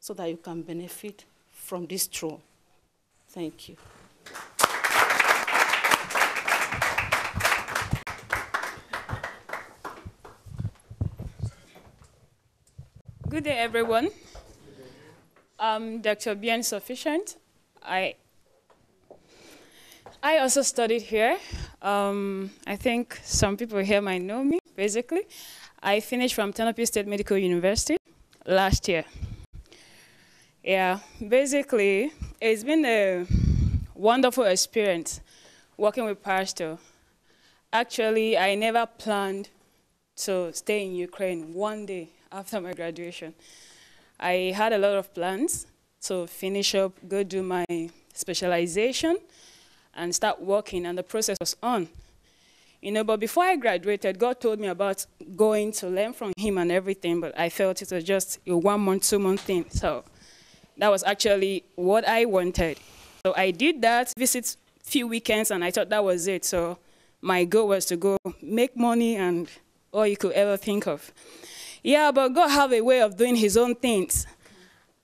so that you can benefit from this throne. Thank you. Good day, everyone. I'm Dr. Bien Sufficient. I also studied here. I think some people here might know me, basically. I finished from Transformative State Medical University last year. Yeah, basically, it's been a wonderful experience working with Pastor. Actually, I never planned to stay in Ukraine one day after my graduation. I had a lot of plans to finish up, go do my specialization, and start working, and the process was on. You know, but before I graduated, God told me about going to learn from him and everything, but I felt it was just a 1 month, 2 month thing. So that was actually what I wanted. So I did that, visit few weekends, and I thought that was it. So my goal was to go make money and all you could ever think of. Yeah, but God have a way of doing his own things.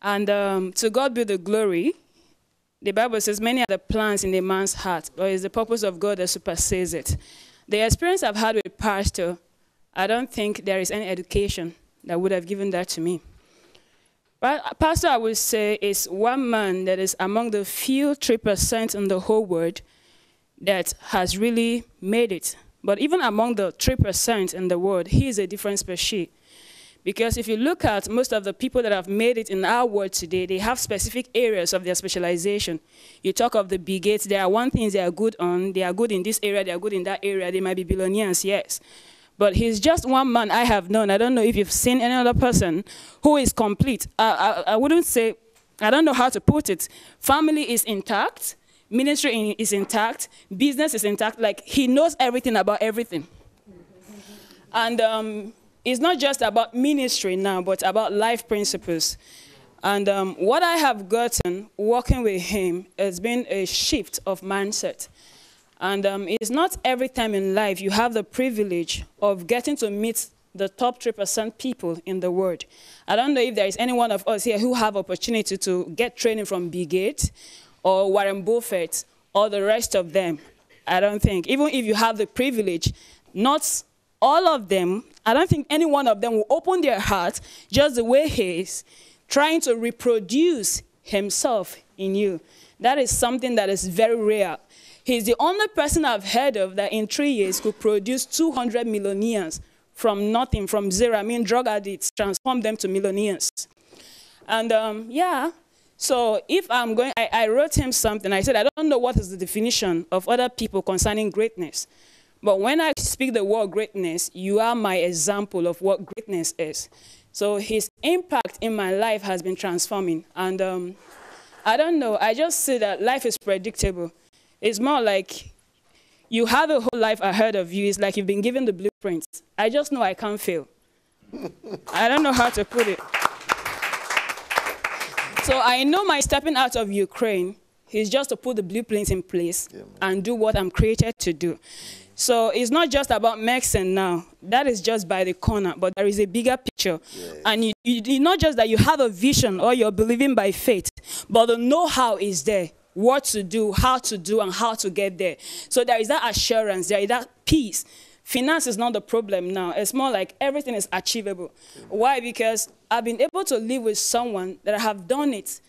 And to God be the glory. The Bible says many are the plans in a man's heart, but it's the purpose of God that supersedes it. The experience I've had with pastor, I don't think there is any education that would have given that to me. But pastor, I would say, is one man that is among the few 3% in the whole world that has really made it. But even among the 3% in the world, he is a different species. Because if you look at most of the people that have made it in our world today, they have specific areas of their specialization. You talk of the bigots, there are one things they are good on. They are good in this area, they are good in that area. They might be billionaires, yes. But he's just one man I have known. I don't know if you've seen any other person who is complete. I wouldn't say, I don't know how to put it. Family is intact. Ministry is intact. Business is intact. Like, he knows everything about everything. And it's not just about ministry now, but about life principles. And what I have gotten working with him has been a shift of mindset. And it's not every time in life you have the privilege of getting to meet the top 3% people in the world. I don't know if there is any one of us here who have opportunity to get training from Bill Gates or Warren Buffett or the rest of them. I don't think. Even if you have the privilege, not all of them, I don't think any one of them will open their heart just the way he is, trying to reproduce himself in you. That is something that is very rare. He's the only person I've heard of that in 3 years could produce 200 millionaires from nothing, from zero. I mean, drug addicts, transform them to millionaires. And yeah, so if I'm going, I wrote him something. I said, I don't know what is the definition of other people concerning greatness. But when I speak the word greatness, you are my example of what greatness is. So his impact in my life has been transforming. And I don't know, I just say that life is predictable. It's more like you have a whole life ahead of you. It's like you've been given the blueprint. I just know I can't fail. I don't know how to put it. So I know my stepping out of Ukraine is just to put the blueprints in place and do what I'm created to do. So it's not just about medicine now. That is just by the corner, but there is a bigger picture. Yes. And you not just that you have a vision or you're believing by faith, but the know-how is there. What to do, and how to get there. So there is that assurance, there is that peace. Finance is not the problem now. It's more like everything is achievable. Why? Because I've been able to live with someone that I have done it.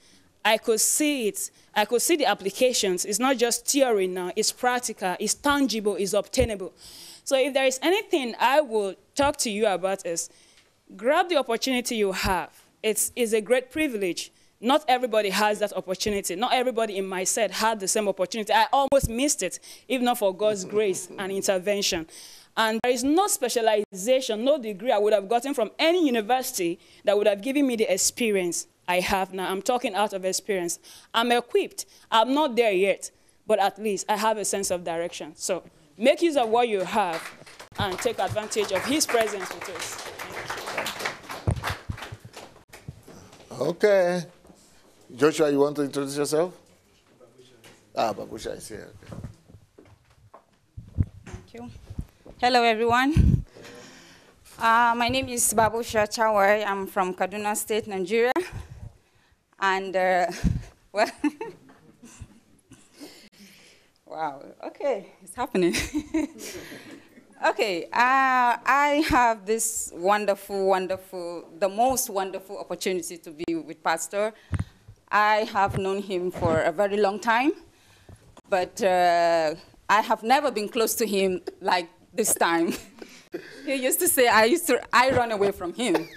I could see it. I could see the applications. It's not just theory now. It's practical. It's tangible. It's obtainable. So if there is anything I will talk to you about is grab the opportunity you have. It's a great privilege. Not everybody has that opportunity. Not everybody in my set had the same opportunity. I almost missed it, if not for God's grace and intervention. And there is no specialization, no degree I would have gotten from any university that would have given me the experience I have now. I'm talking out of experience. I'm equipped. I'm not there yet, but at least I have a sense of direction. So make use of what you have and take advantage of his presence with us. Okay. Joshua, you want to introduce yourself? Babusha is here. Okay. Thank you. Hello, everyone. My name is Babusha Chawai. I'm from Kaduna State, Nigeria. And, well, wow, okay, it's happening. Okay, I have this wonderful, the most wonderful opportunity to be with Pastor. I have known him for a very long time, but I have never been close to him like this time. He used to say I run away from him.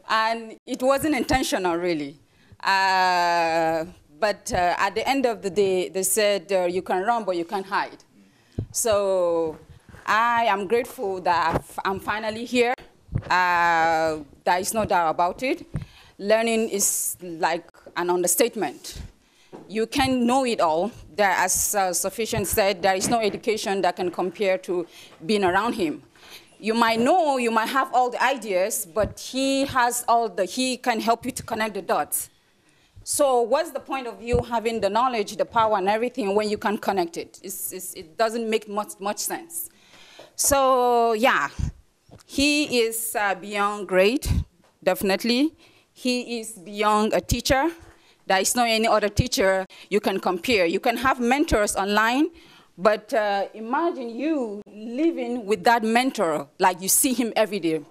And it wasn't intentional, really. But at the end of the day, they said you can run, but you can't hide. So I am grateful that I'm finally here. There is no doubt about it. Learning is like an understatement. You can know it all. There, as Sufficient said, there is no education that can compare to being around him. You might know, you might have all the ideas, but he can help you to connect the dots. So what's the point of you having the knowledge, the power, and everything when you can't connect it? It doesn't make much sense. So yeah, he is beyond great, definitely. He is beyond a teacher. There is no any other teacher you can compare. You can have mentors online, but imagine you living with that mentor, like you see him every day,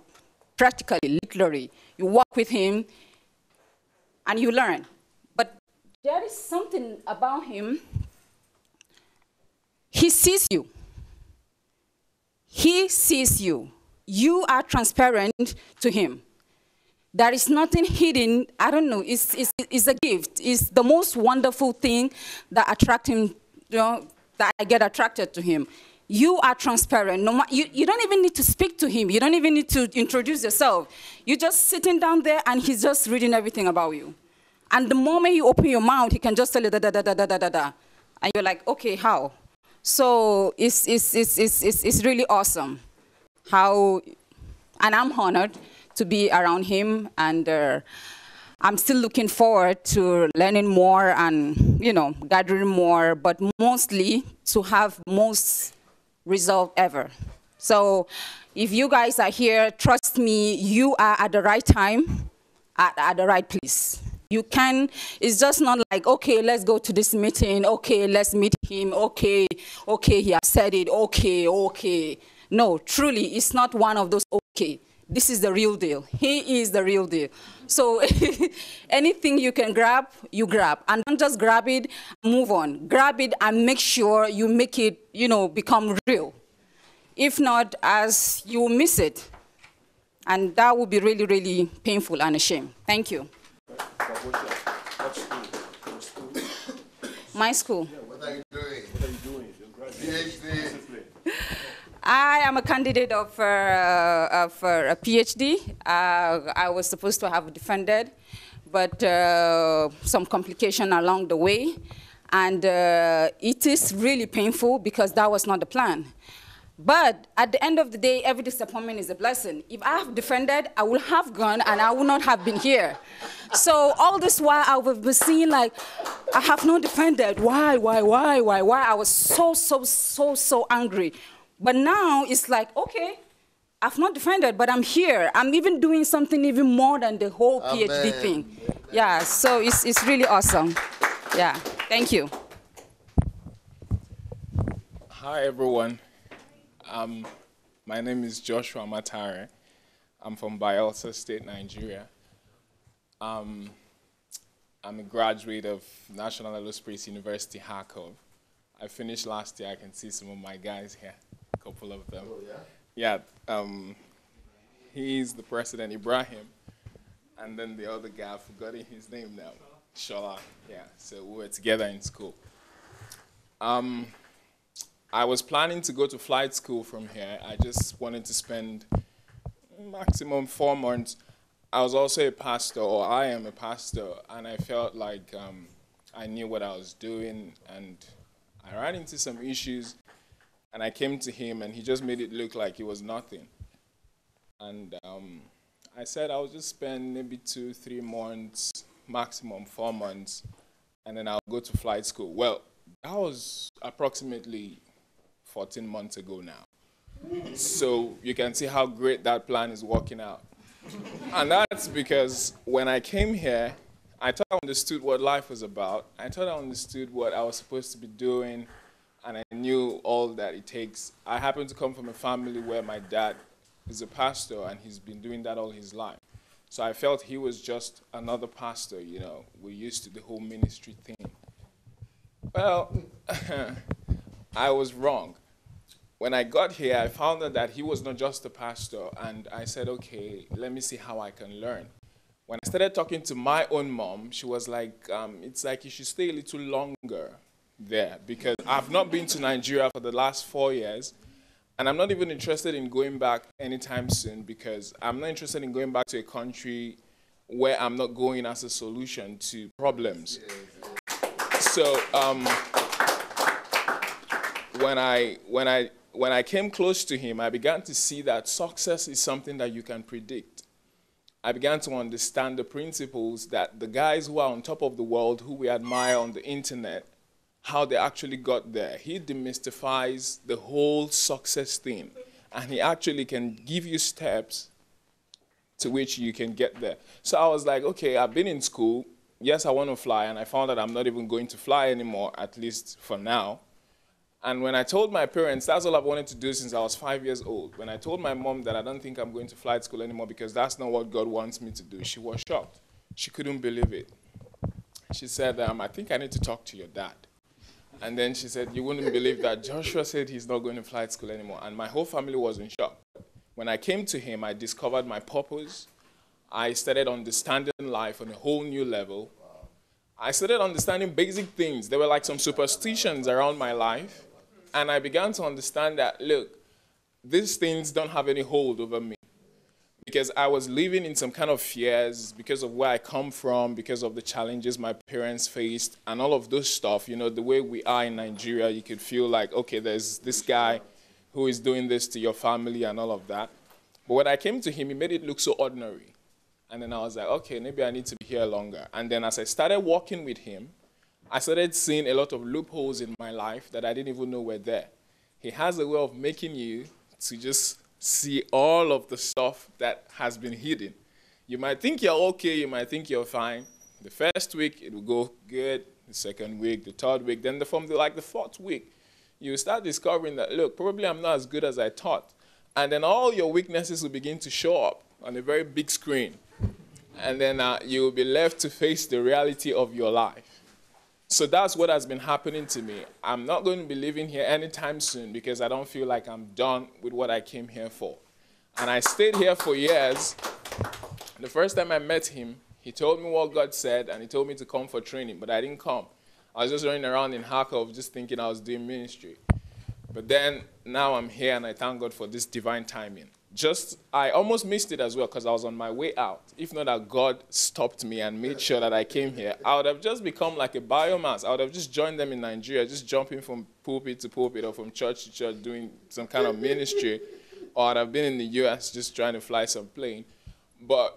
practically, literally. You walk with him, and you learn. But there is something about him. He sees you. He sees you. You are transparent to him. There is nothing hidden. I don't know. It's a gift. It's the most wonderful thing that attracts him, that I get attracted to him. You are transparent. You don't even need to speak to him. You don't even need to introduce yourself. You're just sitting down there, and he's just reading everything about you. And the moment you open your mouth, he can just tell you da-da-da-da-da-da-da. And you're like, okay, how? So it's really awesome how, and I'm honored to be around him, and I'm still looking forward to learning more and, gathering more, but mostly to have most result ever. So if you guys are here, trust me, you are at the right time, at the right place. You can, it's just not like, okay, let's go to this meeting, okay, let's meet him, okay, he has said it, okay. No, truly, it's not one of those okay. This is the real deal. He is the real deal. So anything you can grab, you grab. And don't just grab it, move on. Grab it and make sure you make it, become real. If not, as you will miss it. And that would be really, really painful and a shame. Thank you. My school. Yeah, what are you doing? PhD. I am a candidate of a PhD. I was supposed to have defended, but some complication along the way. And it is really painful because that was not the plan. But at the end of the day, every disappointment is a blessing. If I have defended, I would have gone and I would not have been here. So all this while I was seeing like, I have not defended. Why? I was so angry. But now it's like, okay, I've not defended, but I'm here. I'm even doing something even more than the whole PhD thing. Yeah, so it's really awesome. Yeah, thank you. Hi, everyone. My name is Joshua Matare. I'm from Bayelsa State, Nigeria. I'm a graduate of National Aerospace University, Harkov. I finished last year. I can see some of my guys here. Couple of them. Oh, yeah? Yeah, he's the president, Ibrahim, and then the other guy, I've forgotten his name now, Shola. Yeah, so we were together in school. I was planning to go to flight school from here. I just wanted to spend maximum 4 months. I was also a pastor, or I am a pastor, and I felt like I knew what I was doing, and I ran into some issues. And I came to him, and he just made it look like it was nothing. And I said I would just spend maybe 2-3 months, maximum 4 months, and then I'll go to flight school. Well, that was approximately 14 months ago now. So you can see how great that plan is working out. And that's because when I came here, I thought I understood what life was about. I thought I understood what I was supposed to be doing, and I knew all that it takes. I happen to come from a family where my dad is a pastor, and he's been doing that all his life. So I felt he was just another pastor, We're used to the whole ministry thing. Well, I was wrong. When I got here, I found out that he was not just a pastor, and I said, okay, let me see how I can learn. When I started talking to my own mom, she was like, it's like you should stay a little longer there, because I've not been to Nigeria for the last 4 years, and I'm not even interested in going back anytime soon, because I'm not interested in going back to a country where I'm not going as a solution to problems. So when I came close to him, I began to see that success is something that you can predict. I began to understand the principles that the guys who are on top of the world, who we admire on the internet, how they actually got there. He demystifies the whole success thing, and he actually can give you steps to which you can get there. So I was like, okay, I've been in school. Yes, I want to fly, and I found that I'm not even going to fly anymore, at least for now. And when I told my parents, that's all I've wanted to do since I was 5 years old. When I told my mom that I don't think I'm going to flight school anymore because that's not what God wants me to do, she was shocked. She couldn't believe it. She said, I think I need to talk to your dad. And then she said, you wouldn't believe that Joshua said he's not going to flight school anymore. And my whole family was in shock. When I came to him, I discovered my purpose. I started understanding life on a whole new level. I started understanding basic things. There were like some superstitions around my life. And I began to understand that, look, these things don't have any hold over me. Because I was living in some kind of fears because of where I come from, because of the challenges my parents faced, and all of those stuff. You know, the way we are in Nigeria, you could feel like, okay, there's this guy who is doing this to your family and all of that. But when I came to him, he made it look so ordinary. And then I was like, okay, maybe I need to be here longer. And then as I started walking with him, I started seeing a lot of loopholes in my life that I didn't even know were there. He has a way of making you to just see all of the stuff that has been hidden. You might think you're okay, you might think you're fine. The first week, it will go good. The second week, the third week, then from the fourth week, you start discovering that, look, probably I'm not as good as I thought. And then all your weaknesses will begin to show up on a very big screen. And then you will be left to face the reality of your life. So that's what has been happening to me. I'm not going to be living here anytime soon because I don't feel like I'm done with what I came here for. And I stayed here for years. The first time I met him, he told me what God said, and he told me to come for training, but I didn't come. I was just running around in Harkov just thinking I was doing ministry. But then now I'm here, and I thank God for this divine timing. I almost missed it as well because I was on my way out. If not that God stopped me and made sure that I came here, I would have just become like a biomass. I would have just joined them in Nigeria, just jumping from pulpit to pulpit or from church to church doing some kind of ministry. Or I'd have been in the US just trying to fly some plane. But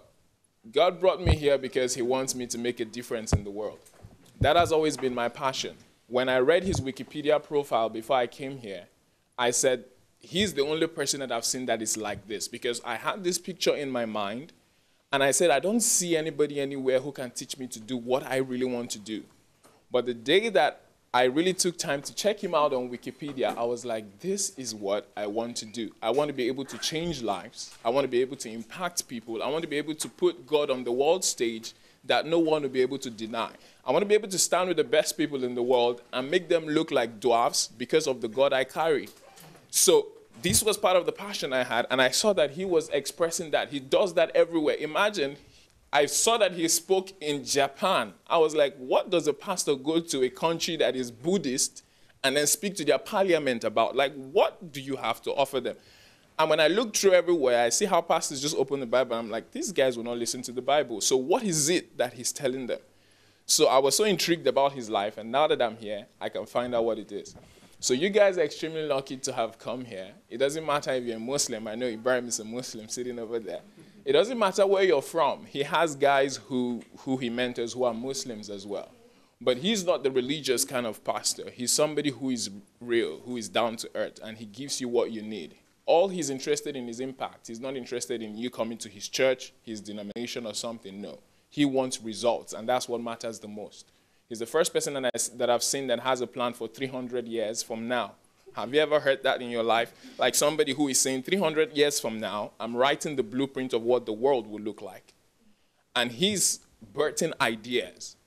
God brought me here because he wants me to make a difference in the world. That has always been my passion. When I read his Wikipedia profile before I came here, I said, he's the only person that I've seen that is like this, because I had this picture in my mind, and I said, I don't see anybody anywhere who can teach me to do what I really want to do. But the day that I really took time to check him out on Wikipedia, I was like, this is what I want to do. I want to be able to change lives. I want to be able to impact people. I want to be able to put God on the world stage that no one will be able to deny. I want to be able to stand with the best people in the world and make them look like dwarfs because of the God I carry. So this was part of the passion I had, and I saw that he was expressing that. He does that everywhere. Imagine, I saw that he spoke in Japan. I was like, what does a pastor go to a country that is Buddhist and then speak to their parliament about? Like, what do you have to offer them? And when I look through everywhere, I see how pastors just open the Bible. I'm like, these guys will not listen to the Bible. So what is it that he's telling them? So I was so intrigued about his life, and now that I'm here, I can find out what it is. So you guys are extremely lucky to have come here. It doesn't matter if you're a Muslim. I know Ibrahim is a Muslim sitting over there. It doesn't matter where you're from. He has guys who he mentors who are Muslims as well. But he's not the religious kind of pastor. He's somebody who is real, who is down to earth, and he gives you what you need. All he's interested in is impact. He's not interested in you coming to his church, his denomination or something. No. He wants results, and that's what matters the most. He's the first person that I've seen that has a plan for 300 years from now. Have you ever heard that in your life? Like somebody who is saying 300 years from now, I'm writing the blueprint of what the world will look like. And he's birthing ideas.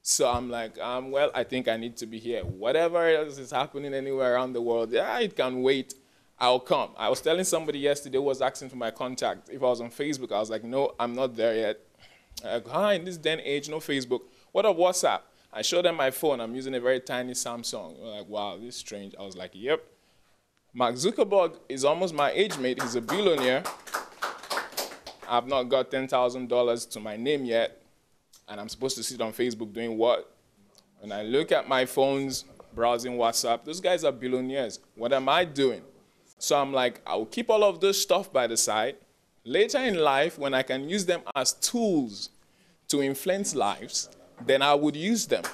So I'm like, well, I think I need to be here. Whatever else is happening anywhere around the world, yeah, it can wait. I'll come. I was telling somebody yesterday who was asking for my contact. If I was on Facebook, I was like, no, I'm not there yet. Like, hi, in this day and age, no Facebook. What of WhatsApp? I showed them my phone. I'm using a very tiny Samsung. They're like, wow, this is strange. I was like, yep. Mark Zuckerberg is almost my age mate. He's a billionaire. I've not got $10,000 to my name yet, and I'm supposed to sit on Facebook doing what? When I look at my phones, browsing WhatsApp, those guys are billionaires. What am I doing? So I'm like, I'll keep all of this stuff by the side. Later in life, when I can use them as tools to influence lives, then I would use them.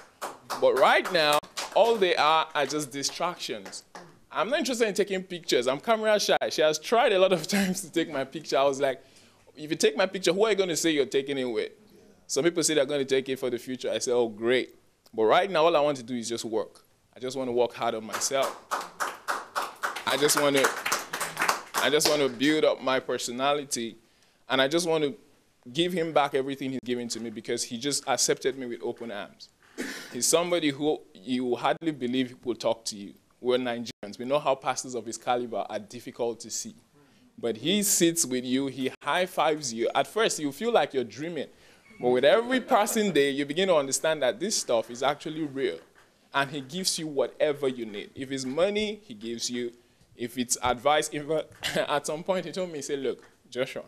But right now, all they are just distractions. I'm not interested in taking pictures. I'm camera shy. She has tried a lot of times to take my picture. I was like, if you take my picture, who are you going to say you're taking it with? Some people say they're going to take it for the future. I say, oh, great. But right now, all I want to do is just work. I just want to work hard on myself. I just want to build up my personality, and I just want to give him back everything he's given to me because he just accepted me with open arms. He's somebody who you hardly believe will talk to you. We're Nigerians. We know how pastors of his caliber are difficult to see. But he sits with you, he high-fives you. At first, you feel like you're dreaming. But with every passing day, you begin to understand that this stuff is actually real. And he gives you whatever you need. If it's money, he gives you. If it's advice, at some point he told me, he said, look, Joshua,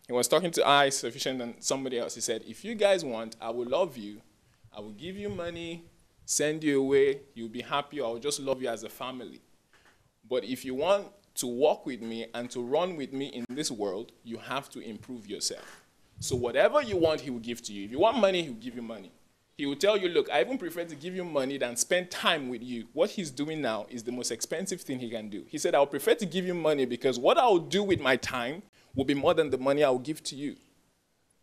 he was talking to I Sufficient and somebody else. He said, if you guys want, I will love you. I will give you money, send you away, you'll be happy, or I will just love you as a family. But if you want to walk with me and to run with me in this world, you have to improve yourself. So whatever you want, he will give to you. If you want money, he will give you money. He will tell you, look, I even prefer to give you money than spend time with you. What he's doing now is the most expensive thing he can do. He said, I would prefer to give you money because what I will do with my time will be more than the money I will give to you.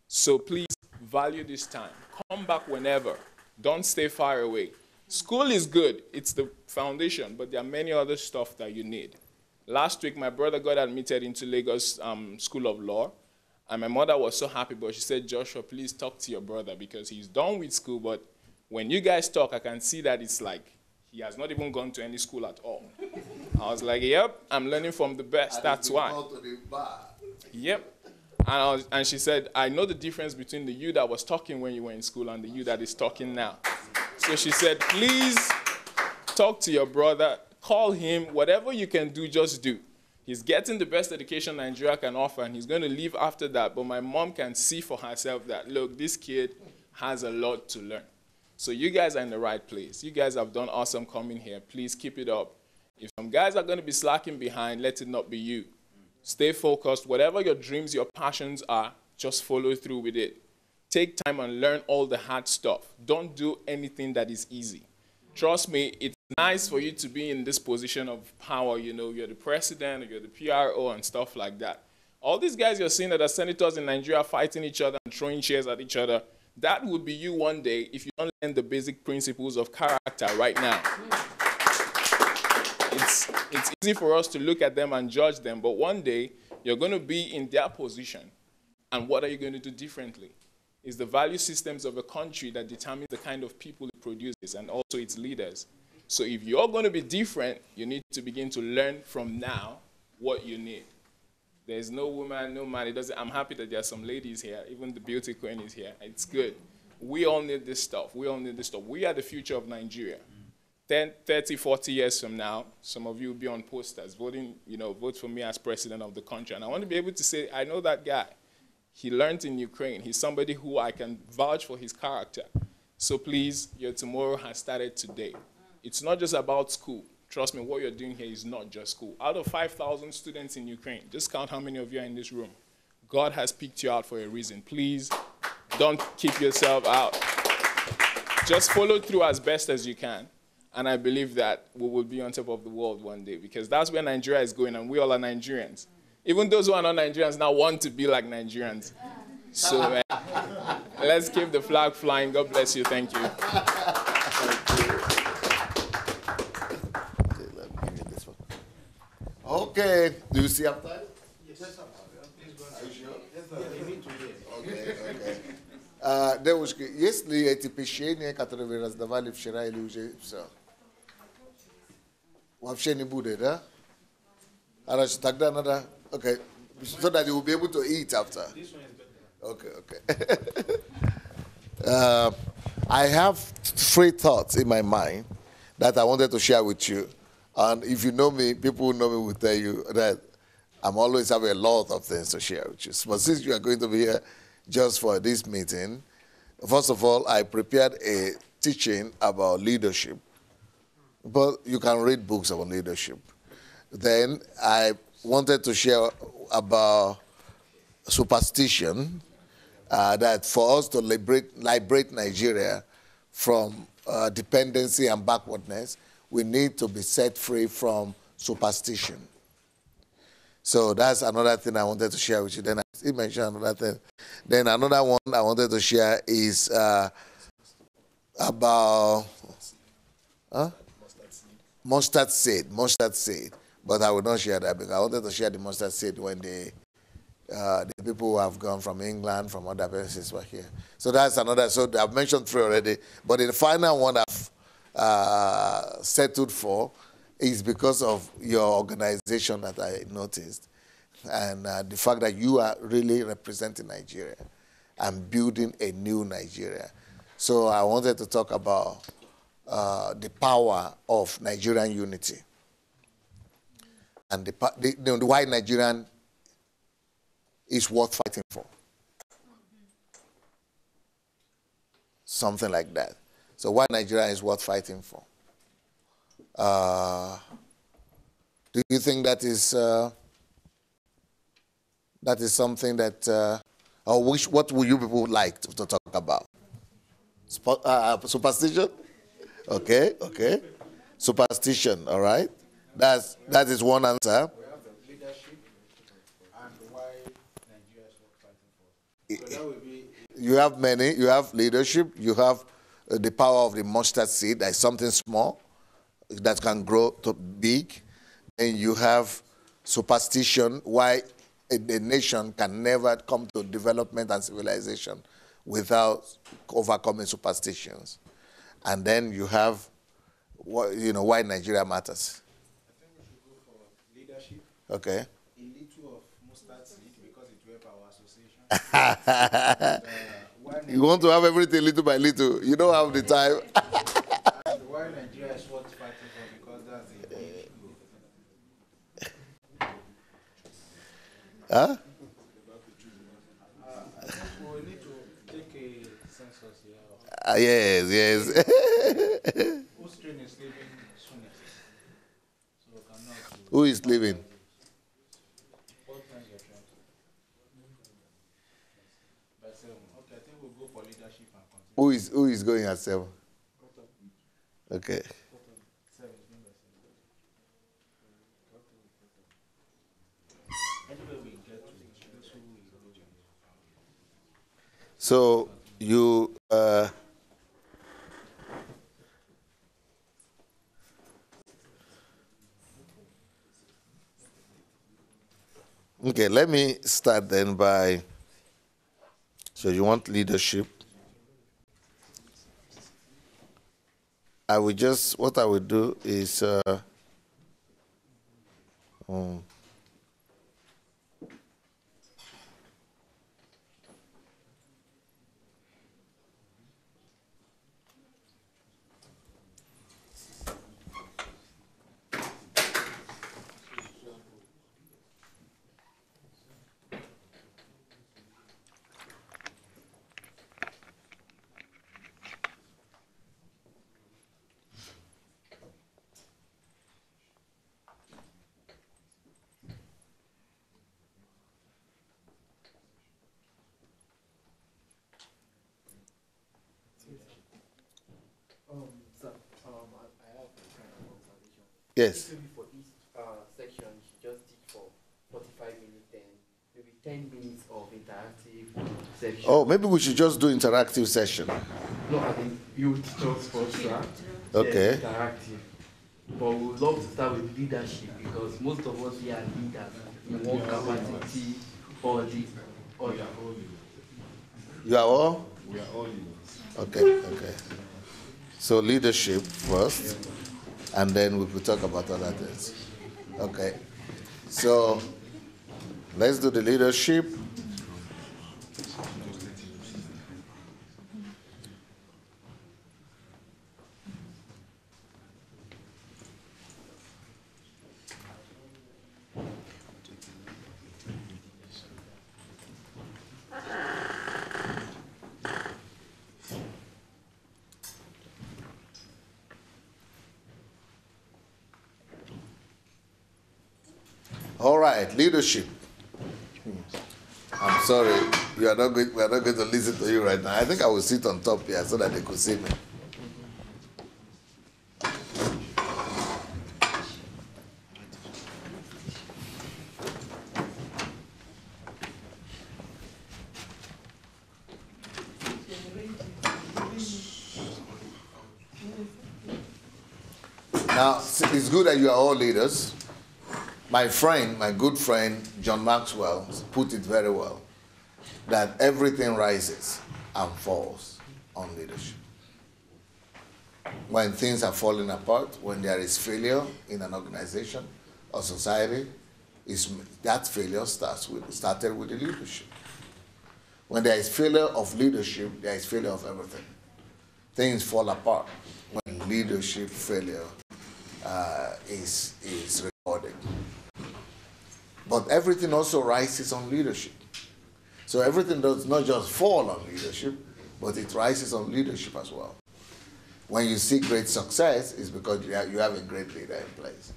So please value this time. Come back whenever. Don't stay far away. School is good. It's the foundation, but there are many other stuff that you need. Last week, my brother got admitted into Lagos School of Law. And my mother was so happy, but she said, Joshua, please talk to your brother because he's done with school. But when you guys talk, I can see that it's like he has not even gone to any school at all. I was like, yep, I'm learning from the best. That's why. Yep. And she said, I know the difference between the you that was talking when you were in school and the you that is talking now. So she said, please talk to your brother. Call him. Whatever you can do, just do. He's getting the best education Nigeria can offer, and he's going to leave after that. But my mom can see for herself that, look, this kid has a lot to learn. So you guys are in the right place. You guys have done awesome coming here. Please keep it up. If some guys are going to be slacking behind, let it not be you. Stay focused. Whatever your dreams, your passions are, just follow through with it. Take time and learn all the hard stuff. Don't do anything that is easy. Trust me, it's nice for you to be in this position of power. You know, you're the president, or you're the PRO and stuff like that. All these guys you're seeing that are senators in Nigeria fighting each other and throwing chairs at each other, that would be you one day if you don't learn the basic principles of character right now. It's easy for us to look at them and judge them, but one day you're going to be in their position. And what are you going to do differently? It's the value systems of a country that determines the kind of people it produces and also its leaders. So if you're going to be different, you need to begin to learn from now what you need. There's no woman, no man. I'm happy that there are some ladies here. Even the beauty queen is here. It's good. We all need this stuff. We all need this stuff. We are the future of Nigeria. 10, 30, 40 years from now, some of you will be on posters voting, vote for me as president of the country. And I want to be able to say, I know that guy. He learned in Ukraine. He's somebody who I can vouch for his character. So please, your tomorrow has started today. It's not just about school. Trust me, what you're doing here is not just school. Out of 5,000 students in Ukraine, just count how many of you are in this room. God has picked you out for a reason. Please don't keep yourself out. Just follow through as best as you can. And I believe that we will be on top of the world one day because that's where Nigeria is going and we all are Nigerians. Even those who are not Nigerians now want to be like Nigerians. So let's keep the flag flying. God bless you. Thank you. Okay. Do you see up there? Yes, sir. Are you sure? Yes, sir. Okay. Девушки, есть ли эти печенья, которые вы раздавали вчера или уже все? Вообще не будет, да? Хорошо, тогда надо... Okay, so that you will be able to eat after. This one is better. Okay. I have 3 thoughts in my mind that I wanted to share with you. And if you know me, people who know me will tell you that I'm always having a lot of things to share with you. But since you are going to be here just for this meeting, first of all, I prepared a teaching about leadership. But you can read books about leadership. Then I wanted to share about superstition, that for us to liberate Nigeria from dependency and backwardness, we need to be set free from superstition. So that's another thing I wanted to share with you. Then I still mentioned another thing. Then another one I wanted to share is about mustard seed. But I will not share that because I wanted to share the mustard seed when the people who have gone from England, from other places were here. So that's another. So I've mentioned 3 already. But the final one I've settled for is because of your organization that I noticed. And the fact that you are really representing Nigeria and building a new Nigeria. So I wanted to talk about the power of Nigerian unity. And the why Nigerian is worth fighting for. Something like that. So why Nigeria is worth fighting for. Do you think that is something that, what would you people like to talk about? Superstition? Okay. Superstition, all right? That is one answer. You have many. You have leadership. You have the power of the mustard seed. That is something small that can grow to big. And you have superstition, why a nation can never come to development and civilization without overcoming superstitions. And then you have, why Nigeria matters. I think we should go for leadership. Okay. A little of mustard seed because it will help our association. You want to have everything little by little. You don't have the time. And why Nigeria is worth fighting for because that's a big Huh? we need to take a census here. Yes. Whose train is leaving soonest? So Who is leaving? What time is your train? By 7. Okay, I think we'll go for leadership and continue. Who is going at 7? Okay. So you okay, let me start then by, so you want leadership. What I will do is Sir, I have a kind of observation. Yes. Maybe for each section, you should just teach for 45 minutes, then maybe 10 minutes of interactive section. Oh, maybe we should just do interactive session. No, I think you teach us first, sir. Okay. Interactive. But we would love to start with leadership because most of us here are leaders in one capacity or the other. You are all? We are all leaders. Okay. So leadership first, and then we could talk about other things. Okay. So let's do the leadership. All right, leadership. I'm sorry, we are not going to listen to you right now. I think I will sit on top here so that they could see me. Now, it's good that you are all leaders. My friend, my good friend, John Maxwell, put it very well, that everything rises and falls on leadership. When things are falling apart, when there is failure in an organization or society, that failure started with the leadership. When there is failure of leadership, there is failure of everything. Things fall apart when leadership failure is recorded. But everything also rises on leadership. So everything does not just fall on leadership, but it rises on leadership as well. When you see great success, it's because you have a great leader in place.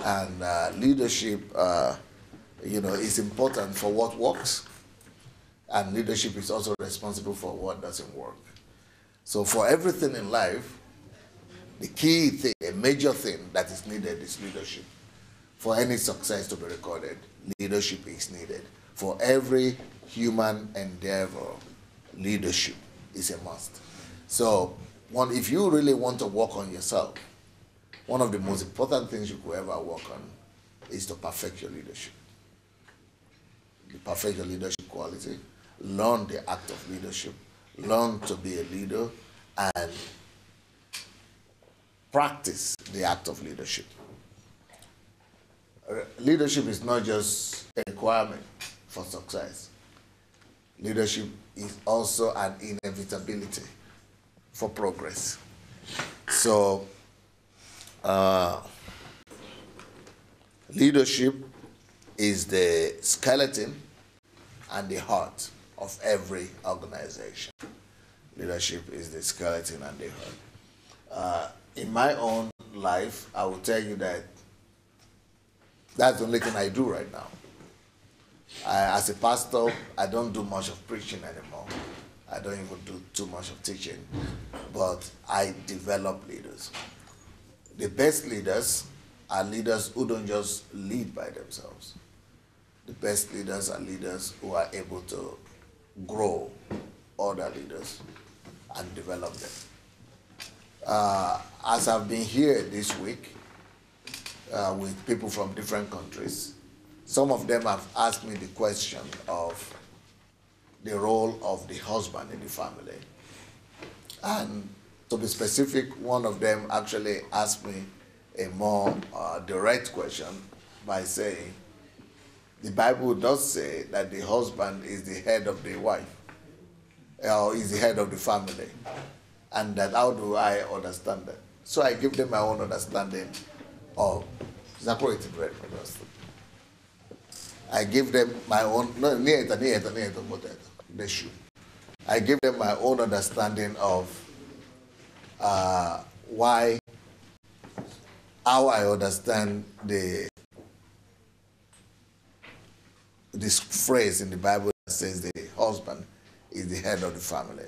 And leadership, is important for what works, and leadership is also responsible for what doesn't work. So for everything in life, the key thing, a major thing that is needed is leadership. For any success to be recorded, leadership is needed. For every human endeavor, leadership is a must. So if you really want to work on yourself, one of the most important things you could ever work on is to perfect your leadership. You perfect your leadership quality, learn the act of leadership, learn to be a leader, and practice the act of leadership. Leadership is not just a requirement for success. Leadership is also an inevitability for progress. So, leadership is the skeleton and the heart of every organization. Leadership is the skeleton and the heart. In my own life, I will tell you that that's the only thing I do right now. As a pastor, I don't do much of preaching anymore. I don't even do too much of teaching, but I develop leaders. The best leaders are leaders who don't just lead by themselves. The best leaders are leaders who are able to grow other leaders and develop them. As I've been here this week with people from different countries, some of them have asked me the question of the role of the husband in the family. And to be specific, one of them actually asked me a more direct question by saying, the Bible does say that the husband is the head of the wife, or is the head of the family. And that how do I understand that? So I give them my own understanding of I give them my own I give them my own understanding of how I understand this phrase in the Bible that says the husband is the head of the family.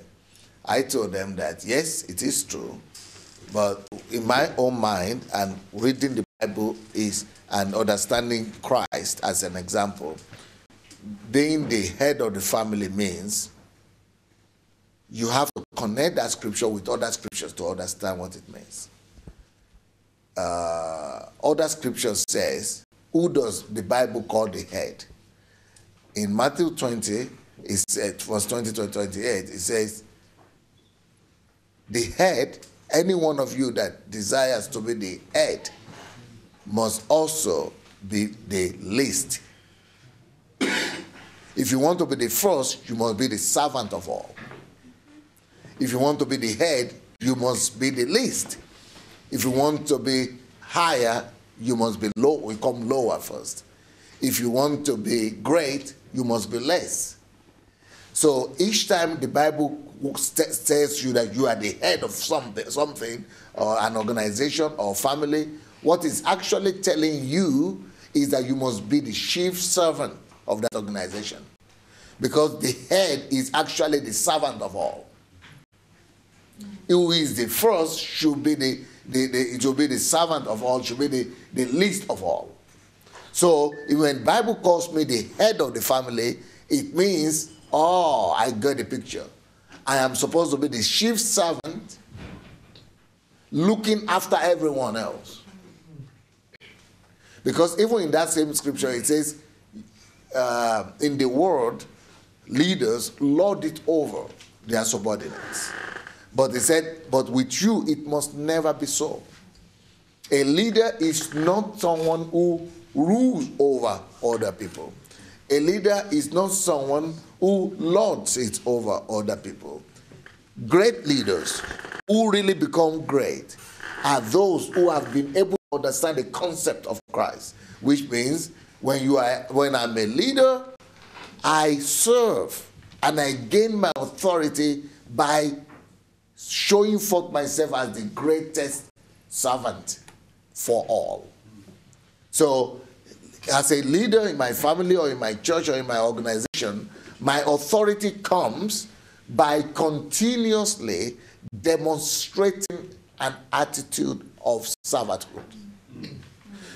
I told them that, yes, it is true, but in my own mind, and reading the Bible is and understanding Christ as an example, being the head of the family means you have to connect that scripture with other scriptures to understand what it means. Other scriptures says, who does the Bible call the head? In Matthew 20, it said, verse 20 to 28, it says, the head, any one of you that desires to be the head must also be the least. If you want to be the first, you must be the servant of all. If you want to be the head, you must be the least. If you want to be higher, you must be low, become lower first. If you want to be great, you must be less. So each time the Bible tells you that you are the head of something or an organization or family, what it's actually telling you is that you must be the chief servant of that organization. Because the head is actually the servant of all. Who is the first should be it should be the servant of all, should be the least of all. So when the Bible calls me the head of the family, it means, oh, I get the picture. I am supposed to be the chief servant looking after everyone else. Because even in that same scripture, it says, in the world, leaders lord it over their subordinates. But he said, but with you, it must never be so. A leader is not someone who rules over other people. A leader is not someone who lords it over other people. Great leaders who really become great are those who have been able to understand the concept of Christ, which means when I'm a leader, I serve and I gain my authority by showing forth myself as the greatest servant for all. So, as a leader in my family or in my church or in my organization, my authority comes by continuously demonstrating an attitude of servanthood.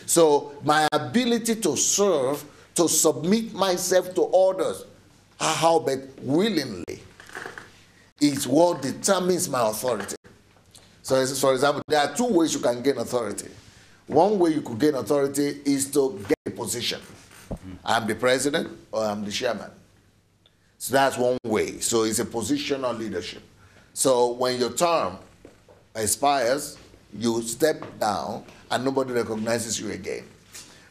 So my ability to serve, to submit myself to others, howbeit willingly, is what determines my authority. So for example, there are two ways you can gain authority. One way you could gain authority is to get a position. I'm the president or I'm the chairman. So that's one way. So it's a positional leadership. So when your term expires, you step down and nobody recognizes you again.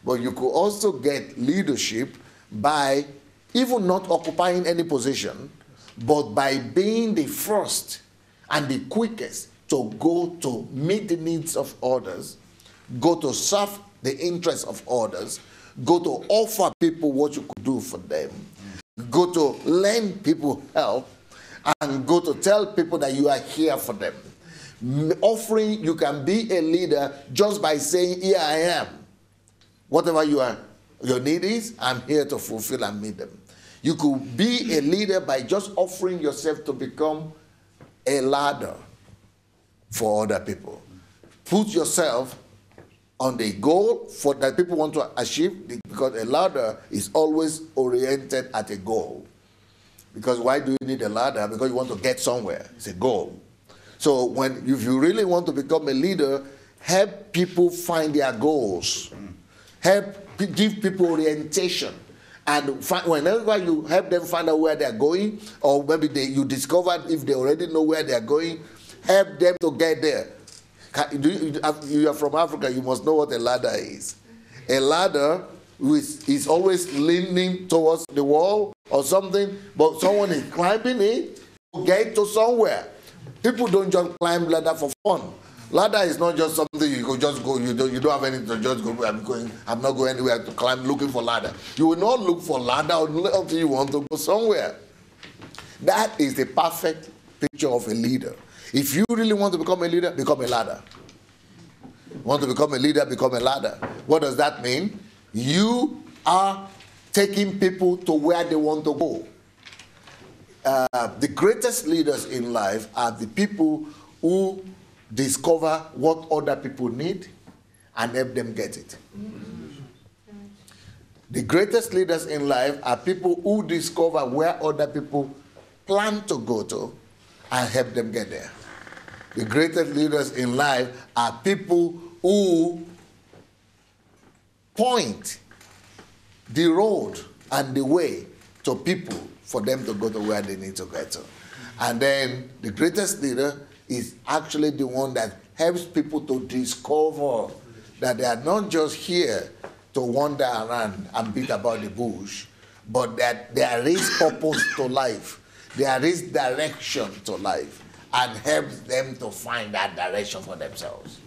But you could also get leadership by even not occupying any position, but by being the first and the quickest to go to meet the needs of others, go to serve the interests of others, go to offer people what you could do for them, go to lend people help, and go to tell people that you are here for them. Offering, you can be a leader just by saying, here I am. Whatever your need is, I'm here to fulfill and meet them. You could be a leader by just offering yourself to become a ladder for other people. Put yourself on the goal for that people want to achieve, because a ladder is always oriented at a goal. Because why do you need a ladder? Because you want to get somewhere. It's a goal. So if you really want to become a leader, help people find their goals. Give people orientation. And whenever you help them find out where they're going, or maybe you discover if they already know where they're going, help them to get there. You are from Africa, you must know what a ladder is. A ladder is always leaning towards the wall or something, but someone is climbing it to get to somewhere. People don't just climb ladder for fun. Ladder is not just something you could just go, you don't have anything to just go, I'm not going anywhere to climb looking for ladder. You will not look for ladder until you want to go somewhere. That is the perfect picture of a leader. If you really want to become a leader, become a ladder. Want to become a leader, become a ladder. What does that mean? You are taking people to where they want to go. The greatest leaders in life are the people who discover what other people need and help them get it. The greatest leaders in life are people who discover where other people plan to go to and help them get there. The greatest leaders in life are people who point the road and the way to people for them to go to where they need to get to. And then the greatest leader is actually the one that helps people to discover that they are not just here to wander around and beat about the bush, but that there is purpose to life. There is direction to life, and helps them to find that direction for themselves.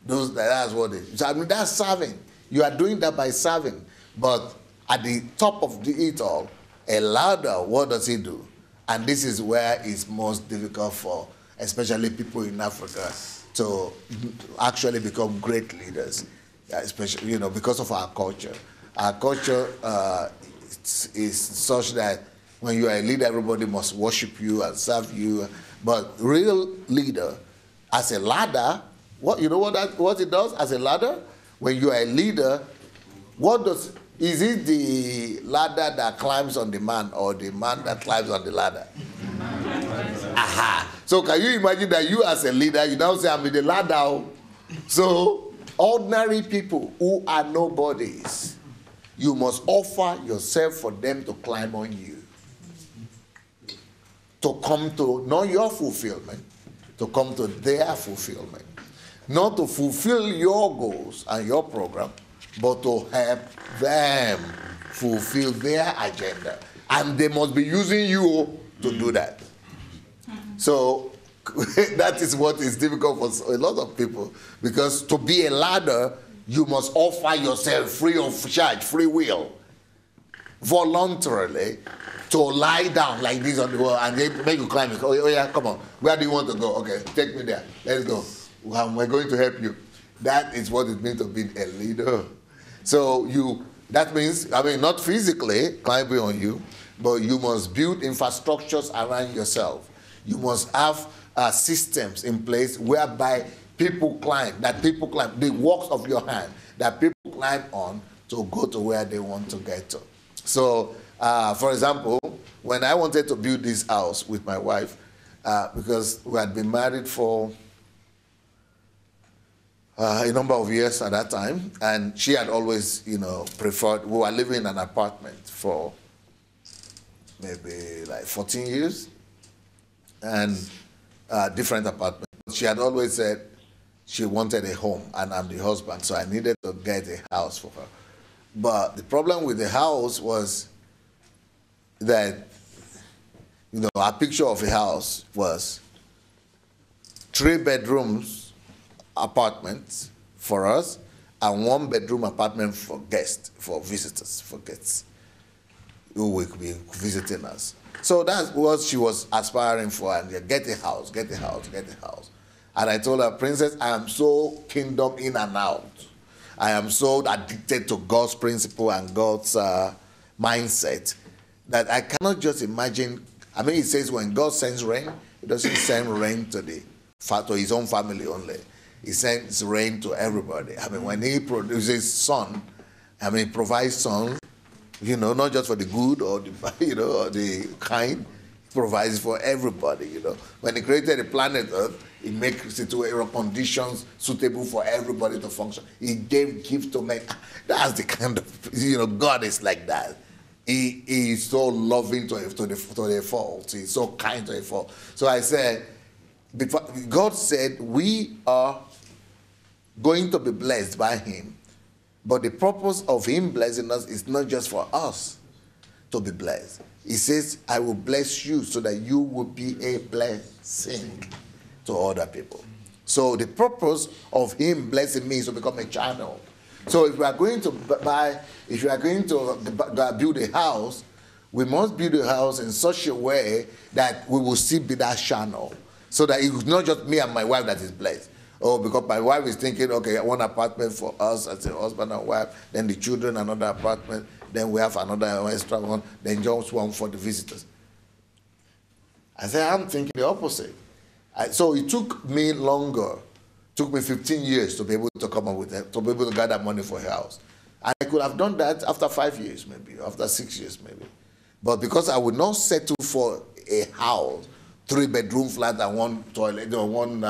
That's what it is. So, I mean, that's serving. You are doing that by serving. But at the top of it all, a ladder, what does it do? And this is where it's most difficult for especially people in Africa to actually become great leaders. especially, you know, because of our culture. Our culture is such that when you are a leader, everybody must worship you and serve you. But real leader, as a ladder, what it does as a ladder? When you are a leader, is it the ladder that climbs on the man or the man that climbs on the ladder? Aha. So can you imagine that you as a leader, you now say, I'm in the ladder. So ordinary people who are nobodies, you must offer yourself for them to climb on you. To come to not your fulfillment, to come to their fulfillment. Not to fulfill your goals and your program, but to help them fulfill their agenda. And they must be using you to do that. So that is what is difficult for a lot of people, because to be a ladder, you must offer yourself free of charge, free will, voluntarily, to lie down like this on the wall and they make you climb it. Oh yeah, come on. Where do you want to go? Okay, take me there. Let's go. We're going to help you. That is what it means to be a leader. So that means, not physically climbing on you, but you must build infrastructures around yourself. You must have systems in place whereby people climb, the works of your hand, that people climb on to go to where they want to get to. So, for example, when I wanted to build this house with my wife, because we had been married for a number of years at that time, and she had always, preferred, we were living in an apartment for maybe like 14 years, and different apartments. She had always said she wanted a home, and I'm the husband, so I needed to get a house for her. But the problem with the house was that, our picture of a house was 3 bedrooms apartment for us and 1 bedroom apartment for guests, for visitors, for guests who will be visiting us. So that's what she was aspiring for, and get a house, get a house, get a house. And I told her, Princess, I am so kingdom in and out. I am so addicted to God's principle and God's mindset that I cannot just imagine. It says when God sends rain, he doesn't send rain to his own family only. He sends rain to everybody. When he produces sun, he provides sun, not just for the good or the, or the kind. He provides for everybody, When he created the planet Earth, he makes conditions suitable for everybody to function. He gave gifts to men. That's the kind of, God is like that. He is so loving to the fault. He's so kind to a fault. So I said, God said we are going to be blessed by him. But the purpose of him blessing us is not just for us to be blessed. He says, I will bless you so that you will be a blessing to other people. So the purpose of him blessing me is to become a channel. So if we are going to build a house, we must build a house in such a way that we will still be that channel. So that it's not just me and my wife that is blessed. Oh, because my wife is thinking, okay, 1 apartment for us as a husband and wife, then the children, another apartment, then we have another extra one, then just one for the visitors. I said, I'm thinking the opposite. So it took me longer. It took me 15 years to be able to come up with that, to be able to gather money for a house. And I could have done that after 5 years, maybe, after 6 years, maybe. But because I would not settle for a house, 3-bedroom flat and 1 toilet, one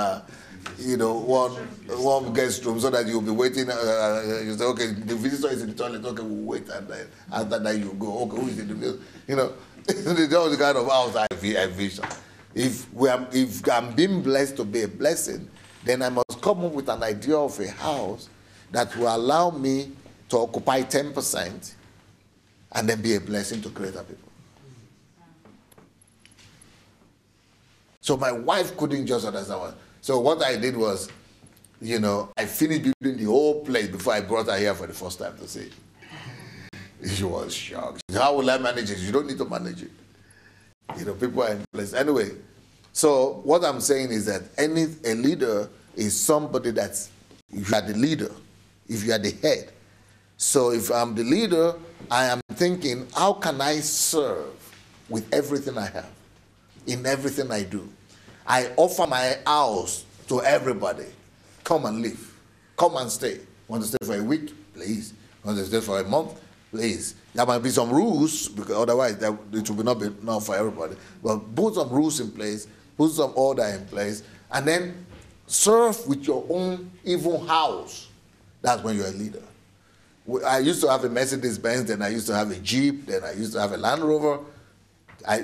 guest room, so that you'll be waiting. You say, okay, the visitor is in the toilet. Okay, we'll wait, and then after that you go. Okay, who is in the building? That's the kind of house I vision. If I'm being blessed to be a blessing, then I must come up with an idea of a house that will allow me to occupy 10% and then be a blessing to greater people. So my wife couldn't just understand what. So what I did was, I finished building the whole place before I brought her here for the first time to see it. She was shocked. She said, how will I manage it? You don't need to manage it. People are in place. Anyway, so what I'm saying is that a leader is somebody you are the leader. if you are the head. So if I'm the leader, I am thinking, how can I serve with everything I have, in everything I do? I offer my house to everybody. Come and live. Come and stay. Want to stay for a week? Please. Want to stay for a month? Please. There might be some rules, because otherwise it will not be enough for everybody. But put some rules in place, put some order in place, and then serve with your own even house. That's when you're a leader. I used to have a Mercedes-Benz, then I used to have a Jeep, then I used to have a Land Rover. I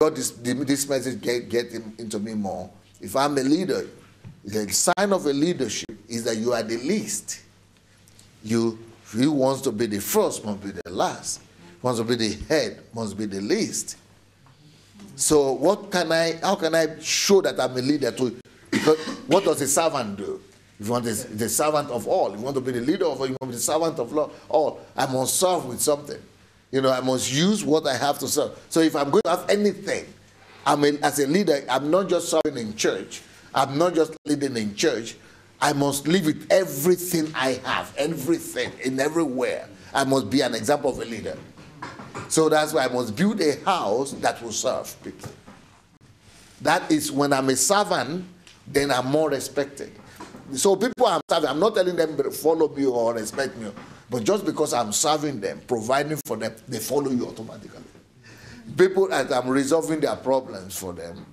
got this message get into me more. If I'm a leader, the sign of a leadership is that you are the least. Who wants to be the first must be the last. Wants to be the head must be the least. So how can I show that I'm a leader to? Because what does a servant do? If you want the servant of all, if you want to be the leader of all, you want to be the servant of all, I must serve with something. I must use what I have to serve. So if I'm going to have anything, as a leader, I'm not just serving in church. I'm not just leading in church. I must live with everything I have, everything, in everywhere. I must be an example of a leader. So that's why I must build a house that will serve people. That is when I'm a servant, then I'm more respected. So people I'm serving, I'm not telling them to follow me or respect me, but just because I'm serving them, providing for them, they follow you automatically. People, as I'm resolving their problems for them,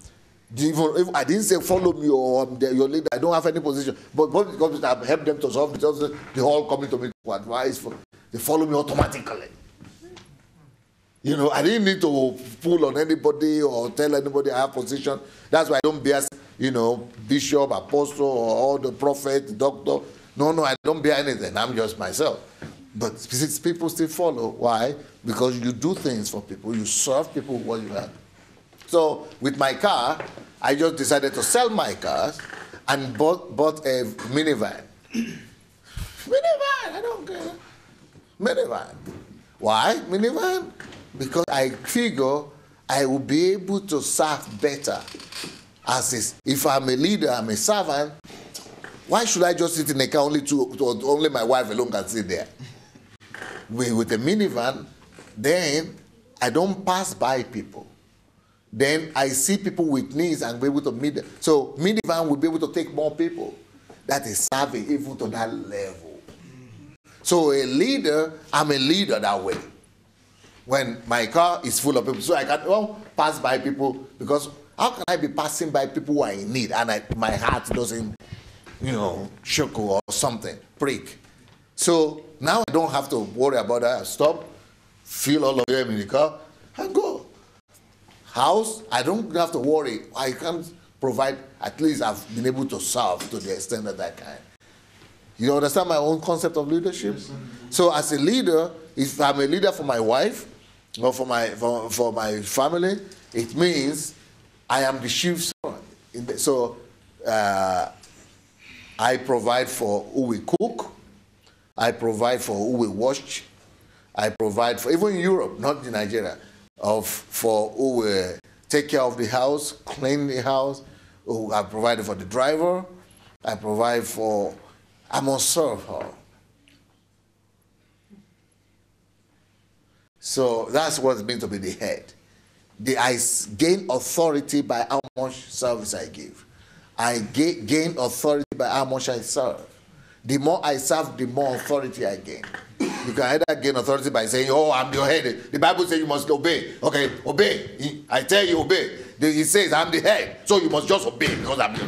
even if I didn't say follow me or I'm your leader, I don't have any position, but because I've helped them to solve it, they all coming to me to advise, they follow me automatically. I didn't need to pull on anybody or tell anybody I have position. That's why I don't bear, bishop, apostle, or all the prophet, doctor. No, I don't bear anything. I'm just myself. But people still follow. Why? Because you do things for people. You serve people with what you have. So with my car, I just decided to sell my cars and bought a minivan. Minivan, I don't care. Minivan. Why minivan? Because I figure I will be able to serve better. If I'm a leader, I'm a servant, why should I just sit in a car only my wife alone can sit there? With a minivan, then I don't pass by people. Then I see people with needs and be able to meet them. So minivan will be able to take more people. That is serving even to that level. So a leader, I'm a leader that way. When my car is full of people, so I can pass by people, because how can I be passing by people who are in need and my heart doesn't, shock or something, prick. So now I don't have to worry about that. I stop, fill all of them in the car, and go. House, I don't have to worry. I can provide, at least I've been able to serve to the extent that I can. You understand my own concept of leadership? So as a leader, if I'm a leader for my wife, or for my family, it means I am the chief servant. So I provide for who we cook, I provide for who we wash, I provide for, even in Europe, not in Nigeria, for who we take care of the house, clean the house, I provide for the driver, I must serve her. So that's what it means to be the head. I gain authority by how much service I give. I gain authority by how much I serve. The more I serve, the more authority I gain. You can either gain authority by saying, I'm your head. The Bible says you must obey. Okay, obey. I tell you, obey. It says I'm the head, so you must just obey because I'm the...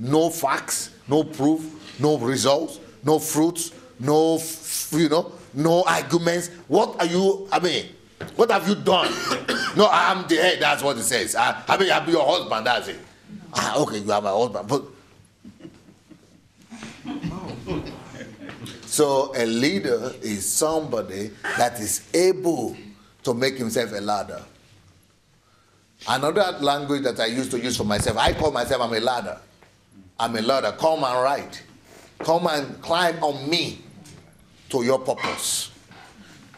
No facts, no proof, no results, no fruits, no arguments. What have you done? No, I'm the head, that's what it says. I'll be your husband, that's it. Okay, you are my husband. But so a leader is somebody that is able to make himself a ladder. Another language that I used to use for myself, I call myself I'm a ladder. I'm a ladder. Come and ride. Come and climb on me to your purpose.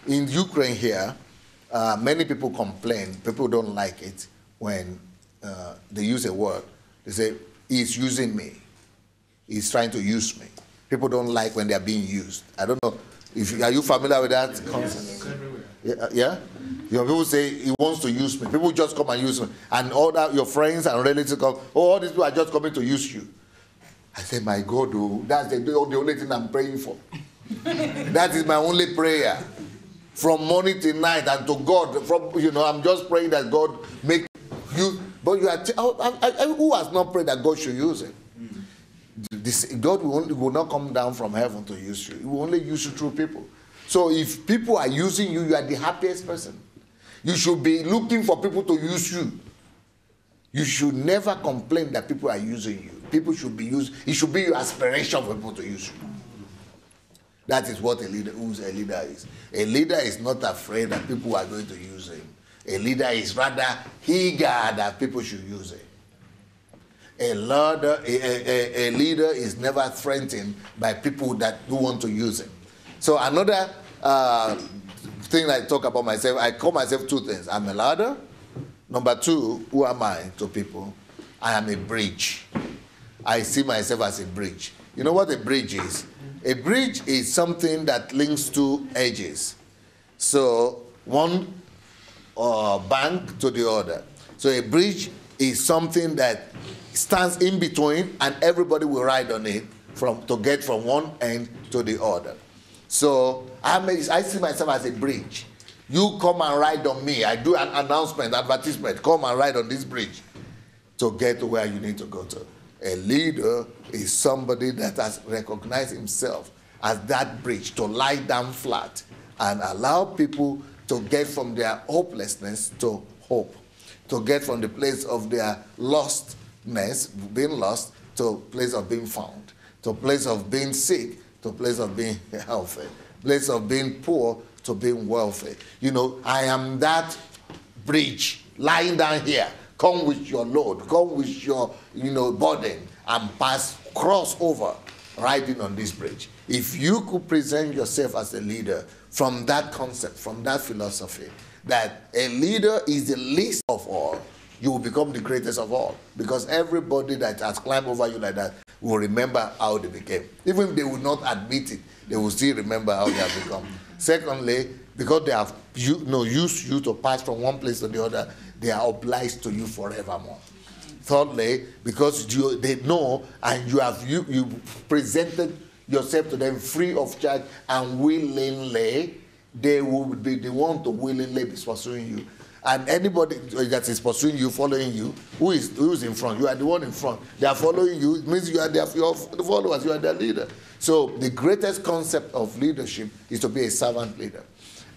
In Ukraine here, many people complain. People don't like it when they use a word. They say, he's using me. He's trying to use me. People don't like when they are being used. I don't know. Are you familiar with that concept? Yeah? You know, people say he wants to use me. People just come and use me. And all that, your friends and relatives come, oh, all these people are just coming to use you. I say, my God, oh, that's the only thing I'm praying for. That is my only prayer. From morning till night and to God. I'm just praying that God make you. But you are, who has not prayed that God should use it? God will not come down from heaven to use you. He will only use you through people. So if people are using you, you are the happiest person. You should be looking for people to use you. You should never complain that people are using you. People should be used. It should be your aspiration for people to use you. That is what a leader is. A leader is not afraid that people are going to use him. A leader is rather eager that people should use him. A leader is never threatened by people that do want to use him. So another thing I talk about myself, I call myself two things. I'm a ladder. Number two, who am I to people? I am a bridge. I see myself as a bridge. You know what a bridge is? A bridge is something that links two edges. So one bank to the other. So a bridge is something that stands in between and everybody will ride on it to get from one end to the other. So I see myself as a bridge. You come and ride on me. I do an announcement, advertisement. Come and ride on this bridge to get to where you need to go to. A leader is somebody that has recognized himself as that bridge to lie down flat and allow people to get from their hopelessness to hope, to get from the place of their lostness, being lost, to a place of being found, to a place of being sick, to a place of being healthy, place of being poor to being wealthy. You know, I am that bridge lying down here. Come with your load, come with your, burden, and cross over, riding on this bridge. If you could present yourself as a leader from that concept, from that philosophy, that a leader is the least of all, you will become the greatest of all. Because everybody that has climbed over you like that will remember how they became. Even if they will not admit it, they will still remember how they have become. Secondly, because they have used you to pass from one place to the other, they are obliged to you forevermore. Thirdly, because they know and you presented yourself to them free of charge and willingly, they will be the one to willingly be pursuing you. And anybody that is pursuing you, following you, who is in front? You are the one in front. They are following you. It means you are your followers. You are their leader. So the greatest concept of leadership is to be a servant leader.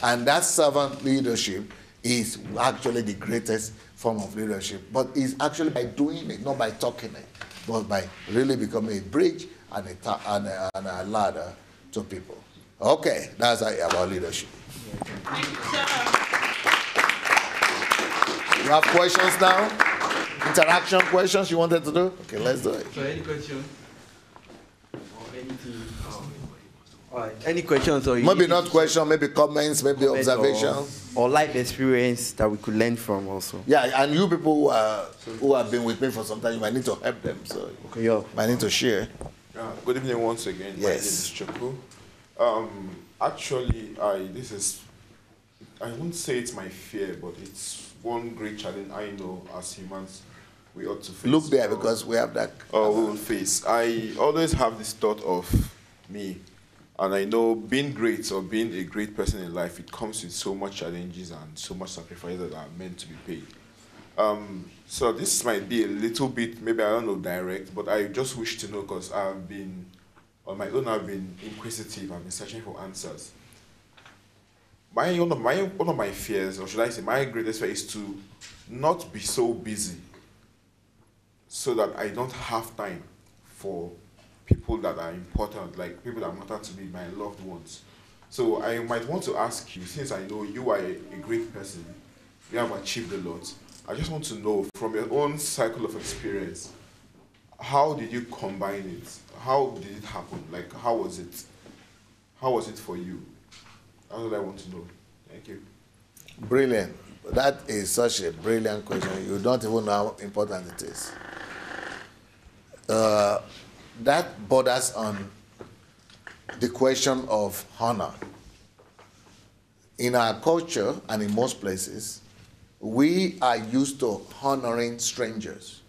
And that servant leadership is actually the greatest form of leadership. But it's actually by doing it, not by talking it, but by really becoming a bridge and a ladder to people. Okay, that's about leadership. You have questions now? Interaction questions you wanted to do? Okay, let's do it. So any question? Or anything? All right. Any questions? Or maybe not questions, maybe comments, maybe observations. Or life experience that we could learn from also. Yeah, and you people who have been with me for some time, you might need to help them. So okay, you might need to share. Good evening once again. Yes. My name is Choku. Actually, I won't say it's my fear, but it's one great challenge I know as humans we ought to face. Look there, because we have that. We will face. I always have this thought of me, and I know being great or being a great person in life, it comes with so much challenges and so much sacrifices that are meant to be paid. So this might be a little bit, maybe I don't know direct, but I just wish to know, because I've been, on my own, I've been inquisitive, I've been searching for answers. One of my fears, or should I say my greatest fear, is to not be so busy so that I don't have time for people that are important, like people that matter to me, my loved ones. So I might want to ask you, since I know you are a great person, you have achieved a lot, I just want to know from your own cycle of experience, how did you combine it? How did it happen? Like, how was it? How was it for you? That's what I want to know. Thank you. Brilliant. That is such a brilliant question. You don't even know how important it is. That borders on the question of honor. In our culture and in most places, we are used to honoring strangers.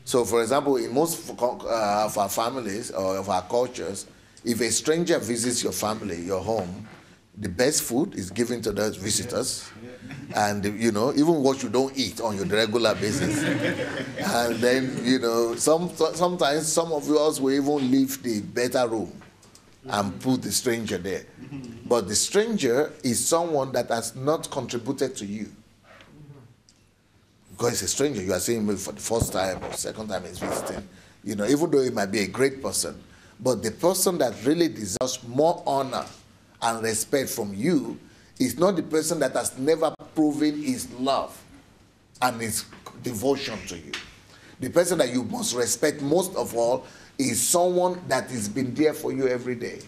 So, for example, in most of our families or of our cultures, if a stranger visits your family, your home, the best food is given to those visitors. And, you know, even what you don't eat on your regular basis. And then, you know, sometimes some of us will even leave the better room and put the stranger there. But the stranger is someone that has not contributed to you. Because it's a stranger, you are seeing him for the first time or second time he's visiting. You know, even though he might be a great person, but the person that really deserves more honor and respect from you is not the person that has never proven his love and his devotion to you. The person that you must respect most of all is someone that has been there for you every day.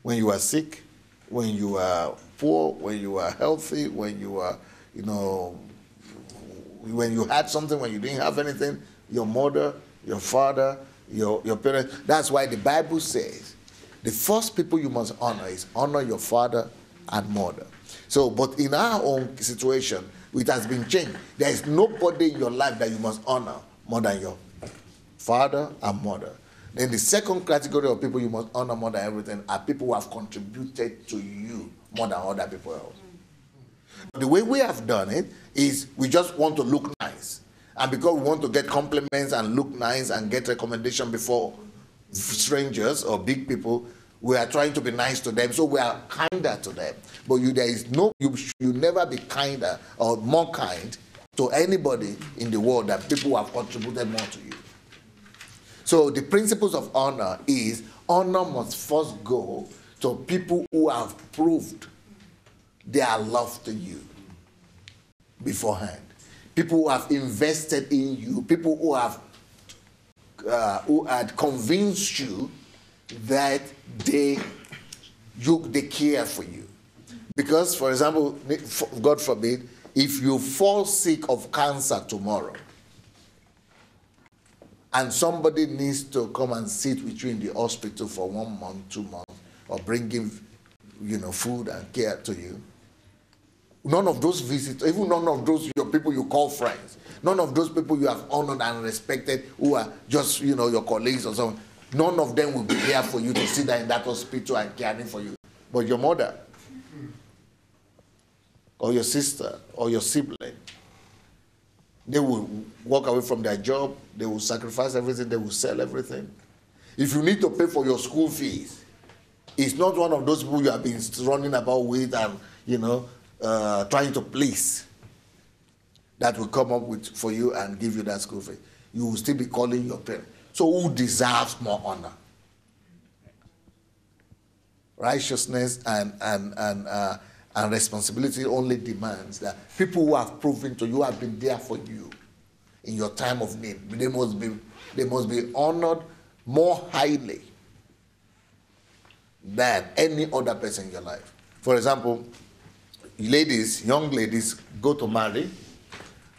When you are sick, when you are poor, when you are healthy, when you are, you know, when you had something, when you didn't have anything, your mother, your father, your parents. That's why the Bible says the first people you must honor is honor your father and mother. So, but in our own situation, it has been changed. There is nobody in your life that you must honor more than your father and mother. Then the second category of people you must honor more than everything are people who have contributed to you more than other people else. The way we have done it is we just want to look nice. And because we want to get compliments and look nice and get recommendation before strangers or big people, we are trying to be nice to them, so we are kinder to them. But you should never be kinder or more kind to anybody in the world than people who have contributed more to you. So the principles of honor is honor must first go to people who have proved their love to you beforehand. People who have invested in you, people who have who had convinced you that they care for you. Because, for example, God forbid, if you fall sick of cancer tomorrow, and somebody needs to come and sit with you in the hospital for 1 month, 2 months, or bring him, you know, food and care to you, none of those visitors, even none of those your people you call friends, none of those people you have honored and respected who are just, you know, your colleagues or something, none of them will be there for you to sit there in that hospital and caring for you. But your mother, or your sister, or your sibling, they will walk away from their job, they will sacrifice everything, they will sell everything. If you need to pay for your school fees, it's not one of those people you have been running about with and, you know, trying to please that will come up with for you and give you that school fee. You will still be calling your parents. So who deserves more honor? Righteousness and responsibility only demands that people who have proven to you have been there for you in your time of need. They must be honored more highly than any other person in your life. For example, ladies, young ladies go to marry,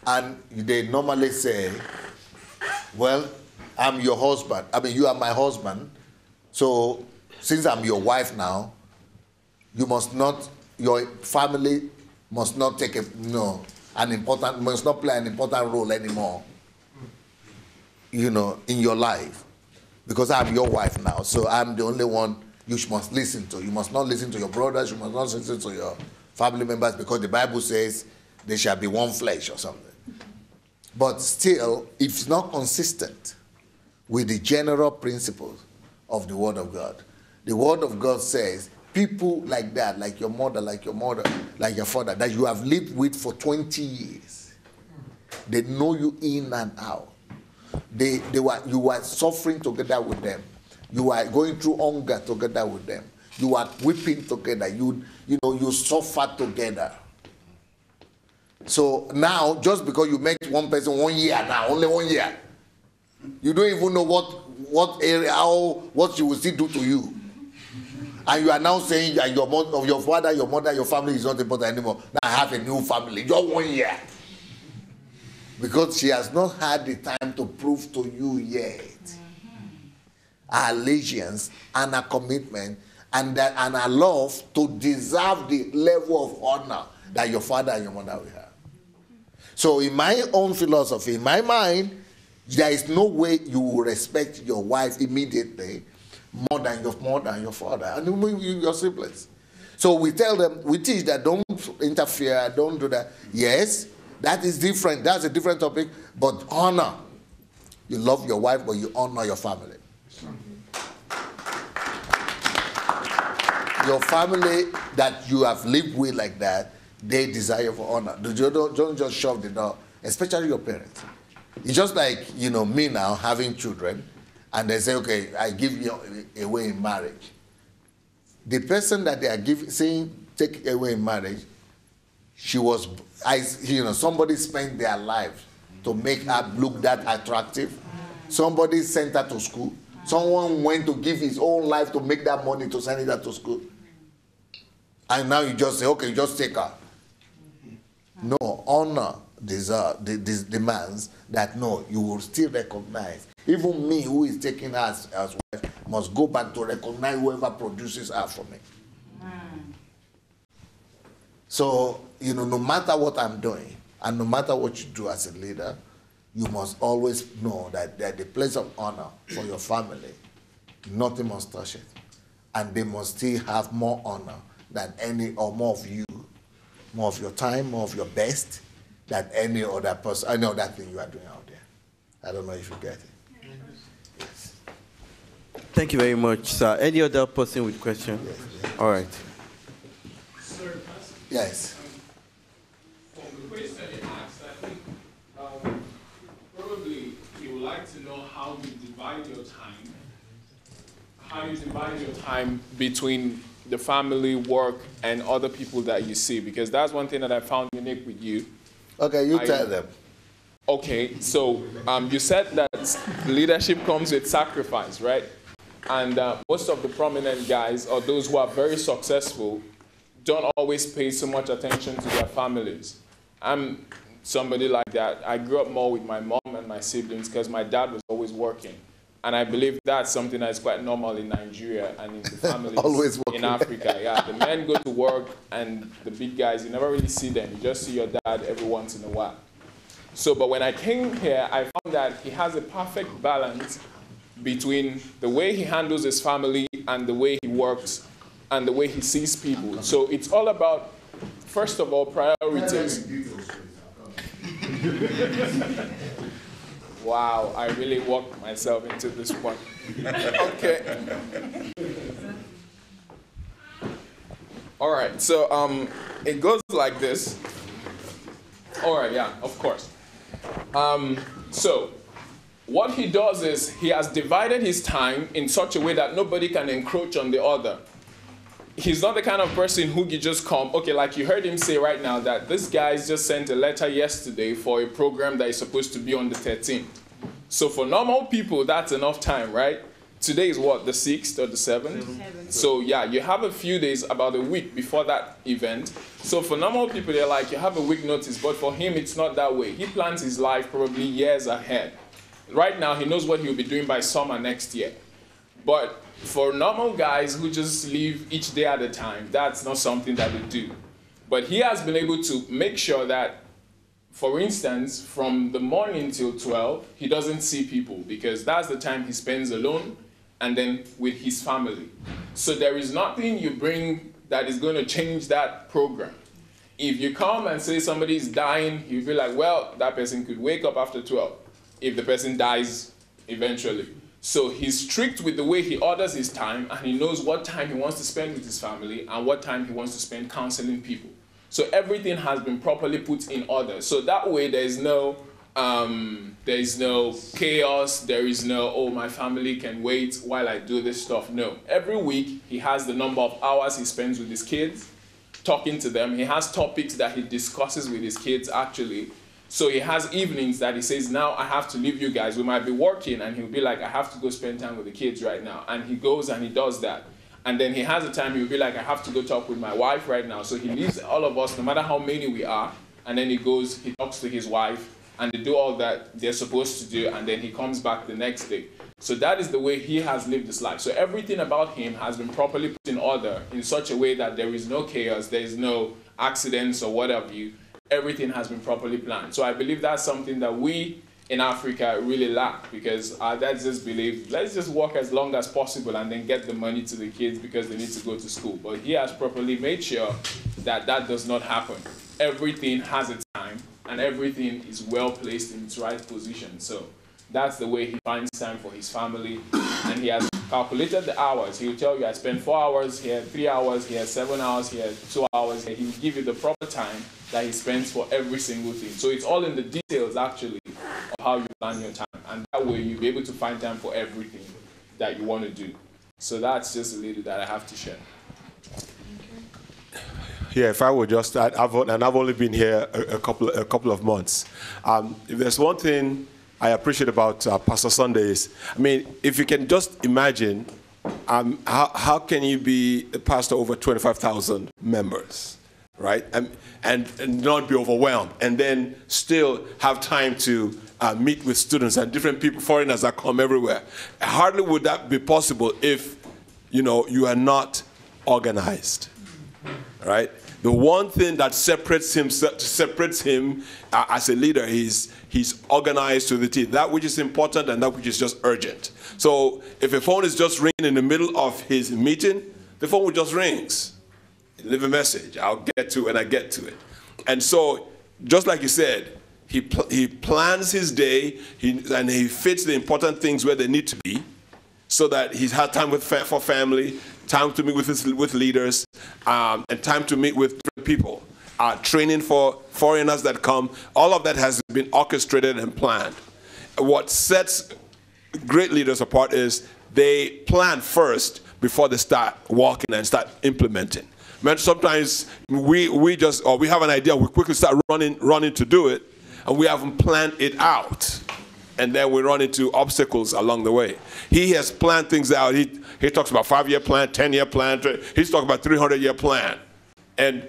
and they normally say, well, I'm your husband. I mean, you are my husband. So since I'm your wife now, you must not, your family must not take must not play an important role anymore, you know, in your life. Because I'm your wife now. So I'm the only one you must listen to. You must not listen to your brothers. You must not listen to your family members, because the Bible says they shall be one flesh or something. But still, if it's not consistent with the general principles of the Word of God, the Word of God says people like that, like your mother, like your father, that you have lived with for 20 years, they know you in and out. You were suffering together with them. You are going through hunger together with them. You are weeping together. You suffer together. So now, just because you met one person 1 year now, only 1 year, you don't even know what she will still do to you. And you are now saying that your father, your mother, your family is not important anymore. Now I have a new family, just 1 year. Because she has not had the time to prove to you yet our allegiance, and our commitment, and our love to deserve the level of honor that your father and your mother will have. So in my own philosophy, in my mind, there is no way you will respect your wife immediately more than your father and your siblings. So we tell them, we teach that don't interfere, don't do that. Yes, that is different. That's a different topic. But honor. You love your wife, but you honor your family. Your family that you have lived with like that, they desire for honor. Don't just shove the door, especially your parents. It's just like, me now having children, and they say, okay, I give you away in marriage. The person that they are saying take away in marriage, somebody spent their life to make her look that attractive. Somebody sent her to school. Someone went to give his own life to make that money to send her to school. And now you just say, okay, just take her. No, honor demands that no, you will still recognize. Even me, who is taking her as wife, must go back to recognize whoever produces her for me. So, no matter what I'm doing, and no matter what you do as a leader, you must always know that the place of honor for your family, nothing must touch it. And they must still have more honor than more of you, more of your time, more of your best, than any other person, any other thing you are doing out there. I don't know if you get it. Yes. Thank you very much, sir. Any other person with question? Yes. All right. Sir, yes. From the question you asked, I think probably you would like to know how you divide your time. How you divide your time between the family, work, and other people that you see, because that's one thing that I found unique with you. Okay, you tell them. Okay, so you said that leadership comes with sacrifice, right? And most of the prominent guys, or those who are very successful, don't always pay so much attention to their families. I'm somebody like that. I grew up more with my mom and my siblings because my dad was always working. And I believe that's something that's quite normal in Nigeria and in the families in Africa. Yeah, the men go to work, and the big guys, you never really see them. You just see your dad every once in a while. So, but when I came here, I found that he has a perfect balance between the way he handles his family and the way he works and the way he sees people. So it's all about, first of all, priorities. Wow, I really walked myself into this one. Okay. All right, so it goes like this. All right, yeah, of course. So what he does is he has divided his time in such a way that nobody can encroach on the other. He's not the kind of person who can just come, okay, like you heard him say right now that this guy's just sent a letter yesterday for a program that is supposed to be on the 13th. So for normal people, that's enough time, right? Today is what, the 6th or the 7th? So yeah, you have a few days, about a week before that event. So for normal people, they're like, you have a week notice, but for him, it's not that way. He plans his life probably years ahead. Right now, he knows what he'll be doing by summer next year. But for normal guys who just live each day at a time, that's not something that they do. But he has been able to make sure that, for instance, from the morning till 12, he doesn't see people because that's the time he spends alone and then with his family. So there is nothing you bring that is going to change that program. If you come and say somebody is dying, you'll be like, well, that person could wake up after 12 if the person dies eventually. So he's strict with the way he orders his time, and he knows what time he wants to spend with his family and what time he wants to spend counseling people. So everything has been properly put in order. So that way there is no chaos, there is no, oh, my family can wait while I do this stuff. No. Every week he has the number of hours he spends with his kids, talking to them. He has topics that he discusses with his kids actually. So he has evenings that he says, now I have to leave you guys. We might be working, and he'll be like, I have to go spend time with the kids right now. And he goes and he does that. And then he has a time he'll be like, I have to go talk with my wife right now. So he leaves all of us, no matter how many we are, and then he goes, he talks to his wife, and they do all that they're supposed to do, and then he comes back the next day. So that is the way he has lived his life. So everything about him has been properly put in order in such a way that there is no chaos, there is no accidents or whatever. Everything has been properly planned. So I believe that's something that we in Africa really lack, because our dads just believe, let's just work as long as possible and then get the money to the kids because they need to go to school. But he has properly made sure that that does not happen. Everything has a time, and everything is well placed in its right position. So that's the way he finds time for his family, and he has calculated the hours. He'll tell you, I spend 4 hours here, 3 hours here, 7 hours here, 2 hours here. He'll give you the proper time that he spends for every single thing. So it's all in the details, actually, of how you plan your time. And that way you'll be able to find time for everything that you want to do. So that's just a little that I have to share. Yeah, if I would just add, I've only been here a couple of months. If there's one thing I appreciate about Pastor Sundays, I mean, if you can just imagine, how can you be a pastor over 25,000 members, right? And not be overwhelmed, and then still have time to meet with students and different people, foreigners that come everywhere. Hardly would that be possible if, you are not organized, right? The one thing that separates him as a leader is he's organized to the T. That which is important and that which is just urgent. So if a phone is just ringing in the middle of his meeting, the phone will just rings. Leave a message. I'll get to it when I get to it. And so, just like you said, he plans his day, and he fits the important things where they need to be, so that he's had time for family, time to meet with leaders, and time to meet with different people. Training for foreigners that come. All of that has been orchestrated and planned. What sets great leaders apart is they plan first before they start walking and start implementing. Man, sometimes we have an idea, we quickly start running to do it, and we haven't planned it out. And then we run into obstacles along the way. He has planned things out. He talks about 5-year plan, 10-year plan. He's talking about 300-year plan. And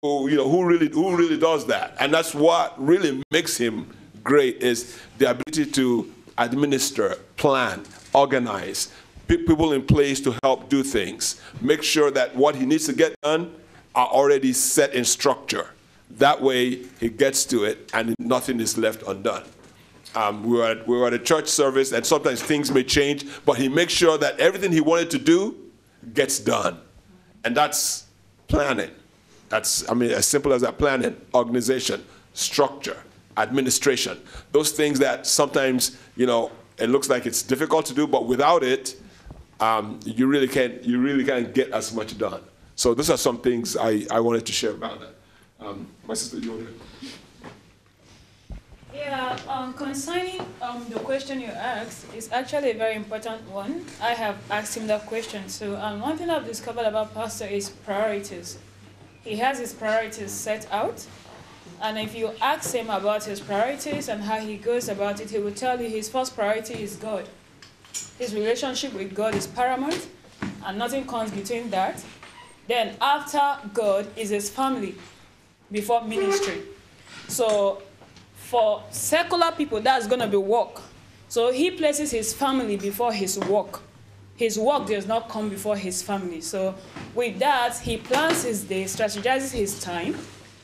who really does that? And that's what really makes him great, is the ability to administer, plan, organize, put people in place to help do things, make sure that what he needs to get done are already set in structure. That way he gets to it and nothing is left undone. We were at a church service, and sometimes things may change, but he makes sure that everything he wanted to do gets done. And that's planning. That's, as simple as that: planning, organization, structure, administration. Those things that sometimes, it looks like it's difficult to do, but without it, you really can't get as much done. So those are some things I wanted to share about that. My sister, you want to? Yeah, concerning the question you asked, is actually a very important one. I have asked him that question. So one thing I've discovered about Pastor is priorities. He has his priorities set out. And if you ask him about his priorities and how he goes about it, he will tell you his first priority is God. His relationship with God is paramount, and nothing comes between that. Then after God is his family, before ministry. So for secular people, that's going to be work. So he places his family before his work. His work does not come before his family. So with that, he plans his day, strategizes his time.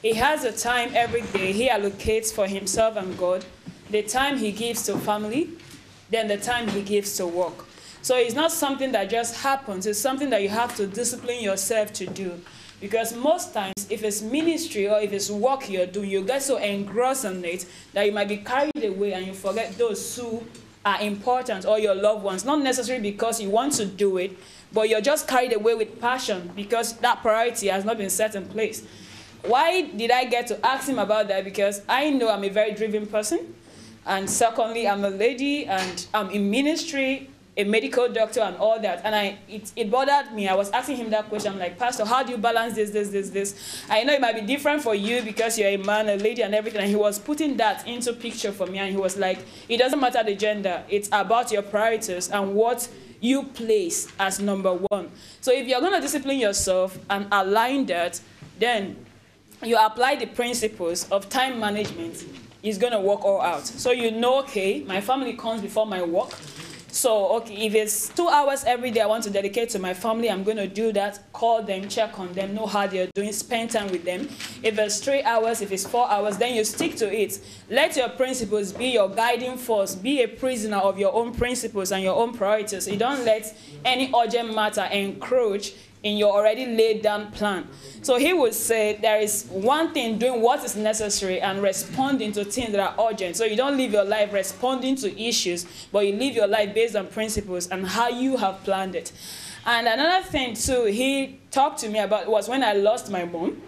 He has a time every day he allocates for himself and God, the time he gives to family, then the time he gives to work. So it's not something that just happens. It's something that you have to discipline yourself to do. Because most times, if it's ministry or if it's work you're doing, you get so engrossed in it that you might be carried away and you forget those who are important, or your loved ones. Not necessarily because you want to do it, but you're just carried away with passion because that priority has not been set in place. Why did I get to ask him about that? Because I know I'm a very driven person. And secondly, I'm a lady and I'm in ministry, a medical doctor and all that. And it bothered me. I was asking him that question. I'm like, Pastor, how do you balance this? I know it might be different for you because you're a man, a lady and everything. And he was putting that into picture for me. And he was like, it doesn't matter the gender. It's about your priorities and what you place as number one. So if you're going to discipline yourself and align that, then you apply the principles of time management. is going to work all out. So you know, okay, my family comes before my work. So, okay, if it's 2 hours every day I want to dedicate to my family, I'm going to do that, call them, check on them, know how they're doing, spend time with them. If it's 3 hours, if it's 4 hours, then you stick to it. Let your principles be your guiding force. Be a prisoner of your own principles and your own priorities. You don't let any urgent matter encroach in your already laid down plan. So he would say there is one thing, doing what is necessary and responding to things that are urgent. So you don't live your life responding to issues, but you live your life based on principles and how you have planned it. And another thing too, he talked to me about was when I lost my mom.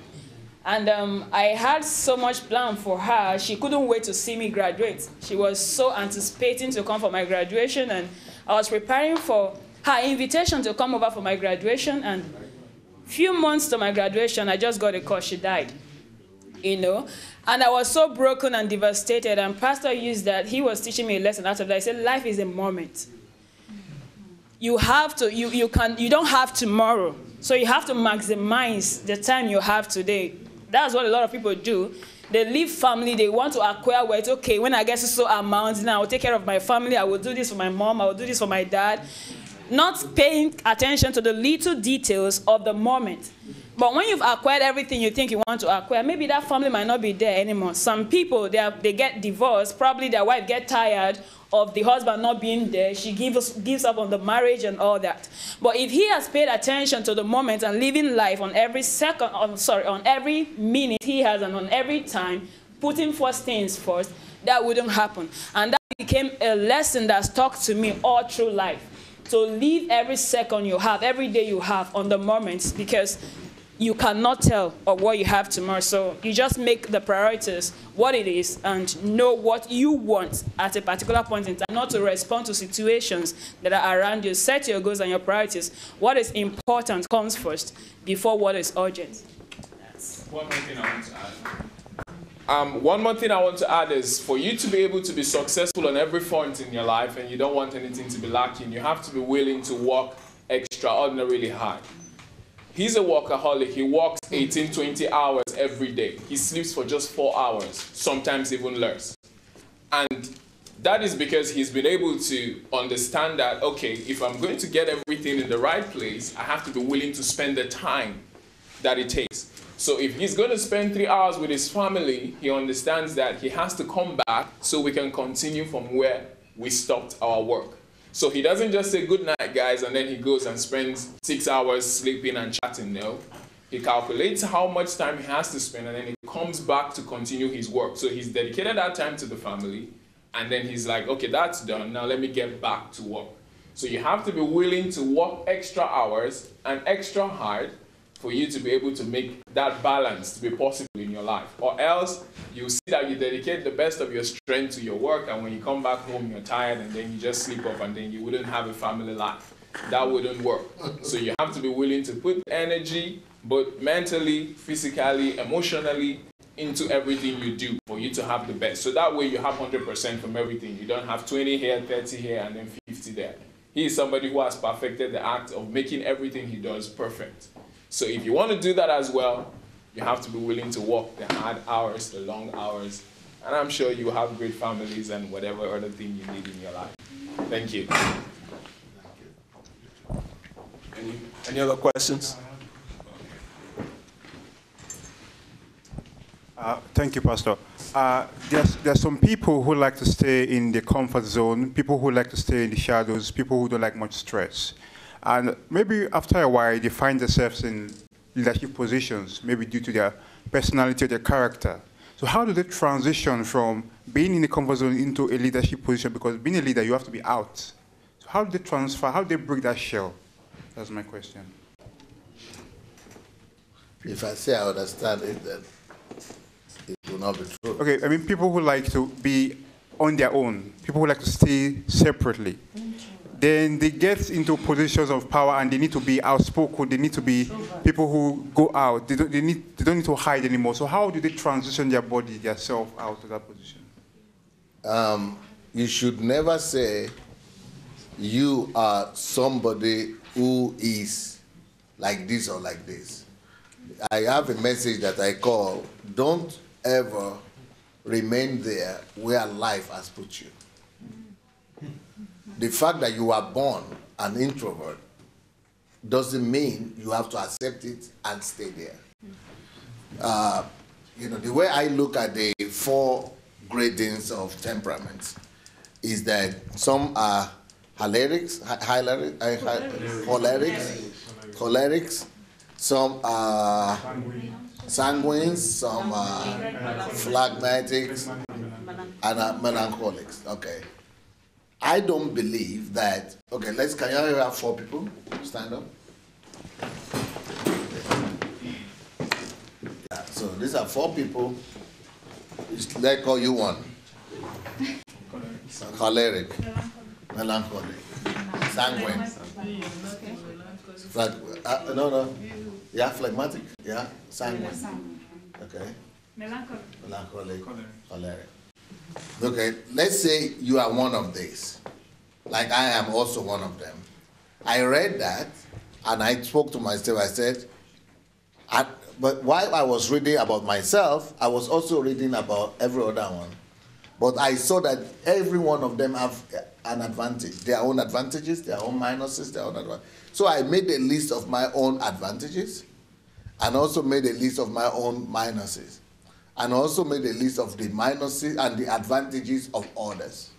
And I had so much plan for her. She couldn't wait to see me graduate. She was so anticipating to come for my graduation, and I was preparing for her invitation to come over for my graduation, and few months to my graduation, I just got a call, she died, you know. And I was so broken and devastated, and Pastor used that. He was teaching me a lesson after that. He said, life is a moment. You have to, you don't have tomorrow, so you have to maximize the time you have today. That's what a lot of people do. They leave family, they want to acquire where it's okay, when I get to so amount, then I will take care of my family, I will do this for my mom, I will do this for my dad. Not paying attention to the little details of the moment. But when you've acquired everything you think you want to acquire, maybe that family might not be there anymore. Some people, they get divorced, probably their wife gets tired of the husband not being there. She gives up on the marriage and all that. But if he has paid attention to the moment and living life on every second, on every minute he has and on every time, putting first things first, that wouldn't happen. And that became a lesson that stuck to me all through life. So live every second you have, every day you have on the moments, because you cannot tell of what you have tomorrow. So you just make the priorities what it is and know what you want at a particular point in time, not to respond to situations that are around you. Set your goals and your priorities. What is important comes first before what is urgent. One more thing I want to add. One more thing I want to add is for you to be able to be successful on every front in your life and you don't want anything to be lacking, you have to be willing to work extraordinarily hard. He's a workaholic. He works 18, 20 hours every day. He sleeps for just 4 hours, sometimes even less. And that is because he's been able to understand that, okay, if I'm going to get everything in the right place, I have to be willing to spend the time that it takes. So if he's going to spend 3 hours with his family, he understands that he has to come back so we can continue from where we stopped our work. So he doesn't just say good night, guys, and then he goes and spends 6 hours sleeping and chatting. No. He calculates how much time he has to spend, and then he comes back to continue his work. So he's dedicated that time to the family, and then he's like, okay, that's done. Now let me get back to work. So you have to be willing to work extra hours and extra hard for you to be able to make that balance to be possible in your life. Or else you see that you dedicate the best of your strength to your work, and when you come back home, you're tired, and then you just sleep off, and then you wouldn't have a family life. That wouldn't work. So you have to be willing to put energy, both mentally, physically, emotionally, into everything you do for you to have the best. So that way you have 100% from everything. You don't have 20 here, 30 here, and then 50 there. He is somebody who has perfected the act of making everything he does perfect. So if you want to do that as well, you have to be willing to work the hard hours, the long hours, and I'm sure you have great families and whatever other thing you need in your life. Thank you. Any other questions? Thank you, Pastor. There's some people who like to stay in the comfort zone, people who like to stay in the shadows, people who don't like much stress. And maybe after a while, they find themselves in leadership positions, maybe due to their personality or their character. So how do they transition from being in the comfort zone into a leadership position? Because being a leader, you have to be out. So how do they transfer? How do they break that shell? That's my question. If I say I understand it, then it will not be true. Okay, I mean people who like to be on their own, people who like to stay separately. Then they get into positions of power and they need to be outspoken. They need to be people who go out. They don't need to hide anymore. So how do they transition their body, their self out of that position? You should never say you are somebody who is like this or like this. I have a message that I call, don't ever remain there where life has put you. The fact that you are born an introvert doesn't mean you have to accept it and stay there. The way I look at the 4 gradings of temperaments is that some are cholerics, some are sanguines, some are phlegmatics, and melancholics. Okay. I don't believe that. Okay, can you have 4 people stand up? Yeah, so these are 4 people. Let's call you one. Choleric, melancholic, sanguine. No. Yeah, phlegmatic. Yeah, sanguine. Okay. Melancholic, choleric. Okay, let's say you are one of these. Like I am also one of them. I read that and I spoke to myself. I said, but while I was reading about myself, I was also reading about every other one. But I saw that every one of them have an advantage, their own advantages, their own minuses, their own advantages. So I made a list of my own advantages and also made a list of my own minuses. And also made a list of the minuses and the advantages of others.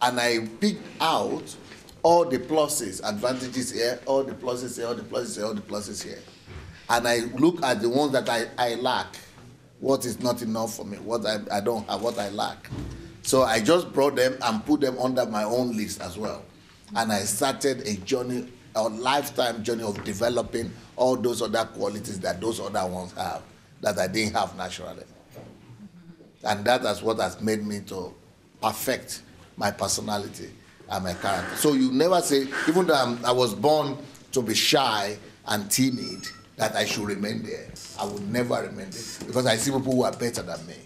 And I picked out all the pluses, advantages here, all the pluses here, all the pluses here, all the pluses here. And I look at the ones that I lack, what is not enough for me, what I don't have, what I lack. So I just brought them and put them under my own list as well. And I started a journey, a lifetime journey of developing all those other qualities that those other ones have, that I didn't have naturally. And that is what has made me to perfect my personality and my character. So you never say, even though I was born to be shy and timid, that I should remain there. I would never remain there because I see people who are better than me.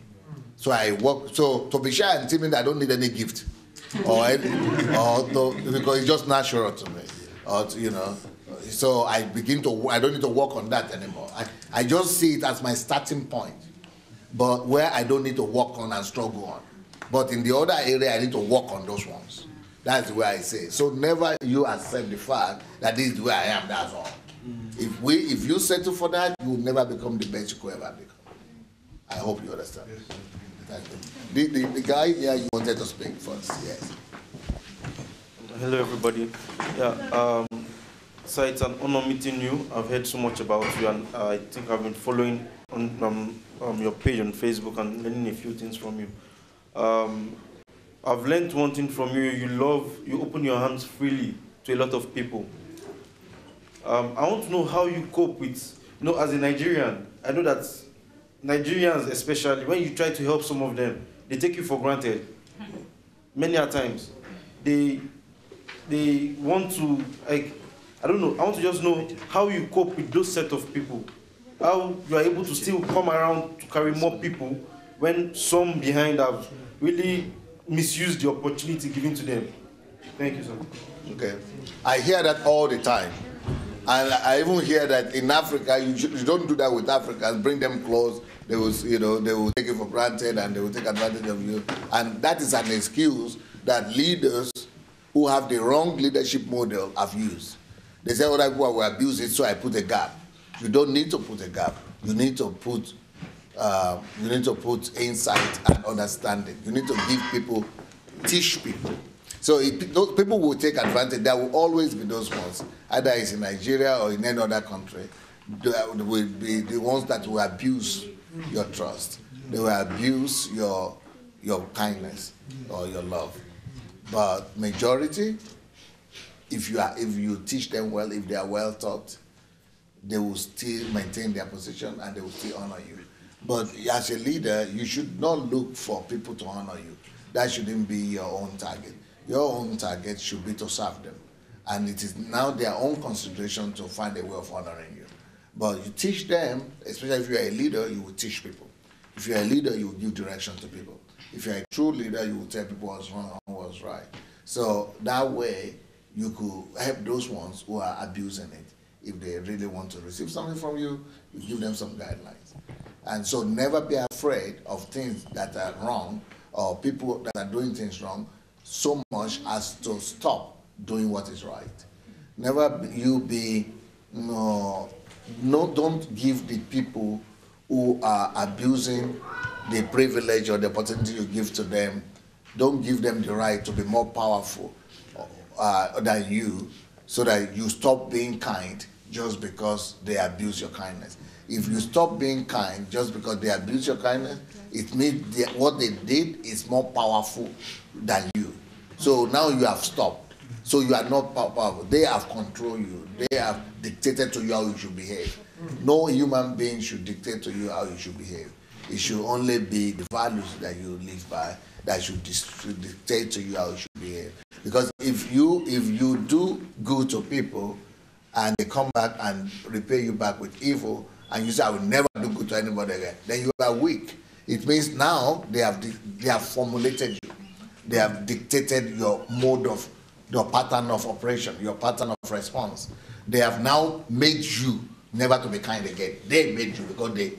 So I work, so to be shy and timid, I don't need any gift. Because it's just natural to me. So I don't need to work on that anymore. I just see it as my starting point, but where I don't need to work on and struggle on. But in the other area, I need to work on those ones. That's the way I say it. So never you accept the fact that this is where I am, that's all. If you settle for that, you will never become the best you could ever become. I hope you understand. The guy here, you wanted to speak first, yes. Hello, everybody. Yeah, so it's an honor meeting you. I've heard so much about you, and I think I've been following on your page on Facebook and learning a few things from you. I've learned one thing from you. You open your hands freely to a lot of people. I want to know how you cope with, as a Nigerian, I know that Nigerians especially, when you try to help some of them, they take you for granted. Many a times. They want to, I don't know, I want to just know how you cope with those set of people. How you are able to still come around to carry more people when some behind have really misused the opportunity given to them. Thank you, sir. Okay. I hear that all the time. And I even hear that in Africa, you don't do that with Africans. Bring them close. They will take you for granted and they will take advantage of you. And that is an excuse that leaders who have the wrong leadership model have used. They say other people will abuse it, so I put a gap. You don't need to put a gap. You need to put insight and understanding. You need to give people, teach people. So those people will take advantage. There will always be those ones, either it's in Nigeria or in any other country. They will be the ones that will abuse your trust. They will abuse your kindness or your love. But majority, if you teach them well, if they are well taught, they will still maintain their position and they will still honor you. But as a leader, you should not look for people to honor you. That shouldn't be your own target. Your own target should be to serve them. And it is now their own consideration to find a way of honoring you. But you teach them, especially if you are a leader, you will teach people. If you are a leader, you will give direction to people. If you are a true leader, you will tell people what's wrong and what's right. So that way, you could help those ones who are abusing it. if they really want to receive something from you, you give them some guidelines. And so never be afraid of things that are wrong or people that are doing things wrong so much as to stop doing what is right. Never don't give the people who are abusing the privilege or the opportunity you give to them, don't give them the right to be more powerful than you, so that you stop being kind just because they abuse your kindness. If you stop being kind just because they abuse your kindness, it means what they did is more powerful than you. So now you have stopped. So you are not powerful. They have controlled you. They have dictated to you how you should behave. No human being should dictate to you how you should behave. It should only be the values that you live by that should dictate to you how you should behave. Because if you do good to people and they come back and repay you back with evil, and you say, I will never do good to anybody again, then you are weak. It means now they have formulated you. They have dictated your mode of, your pattern of operation, your pattern of response. They have now made you never to be kind again. They made you because they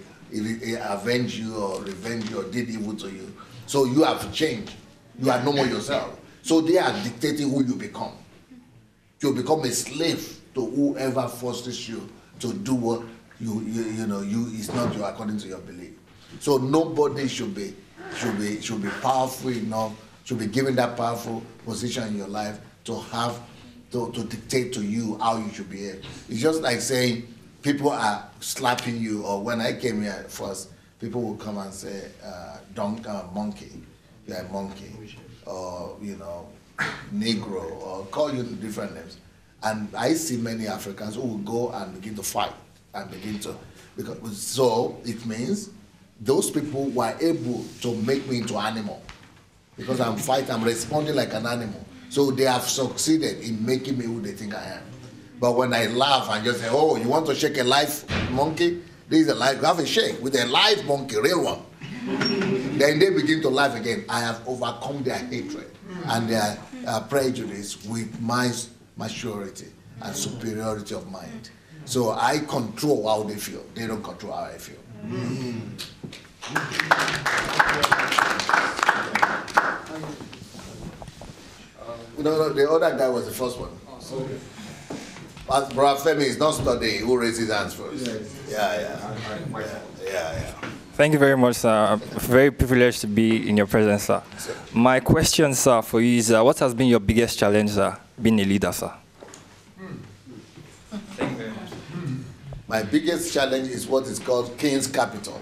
avenged you or revenged you or did evil to you. So you have changed. You are no more yourself. So they are dictating who you become. You become a slave to whoever forces you to do what is not your according to your belief. So nobody should be powerful enough, should be given that powerful position in your life to have to dictate to you how you should behave. It's just like saying people are slapping you, or when I came here first, people would come and say, monkey, you're a monkey, or Negro, or call you different names. And I see many Africans who will go and begin to fight and so it means those people were able to make me into an animal because I'm fighting, I'm responding like an animal. So they have succeeded in making me who they think I am. But when I laugh and just say, oh, you want to shake a live monkey? This is a live, have a shake with a live monkey, real one. Then they begin to laugh again. I have overcome their hatred and their prejudice with my maturity and superiority of mind. So I control how they feel. They don't control how I feel. The other guy was the first one. But Brother Femi is not studying. Who raised his hands first? Yeah. Thank you very much, sir. I'm very privileged to be in your presence, sir. My question, sir, for you is, what has been your biggest challenge, sir, being a leader, sir? Thank you very much. My biggest challenge is what is called King's Capital.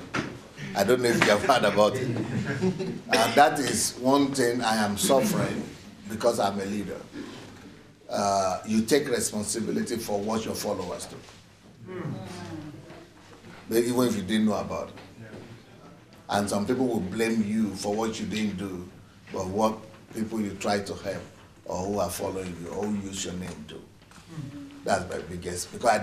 I don't know if you have heard about it. And that is one thing I am suffering because I'm a leader. You take responsibility for what your followers do. Even if you didn't know about it. And some people will blame you for what you didn't do, but what people you try to help or who are following you or who use your name do. That's my biggest, because I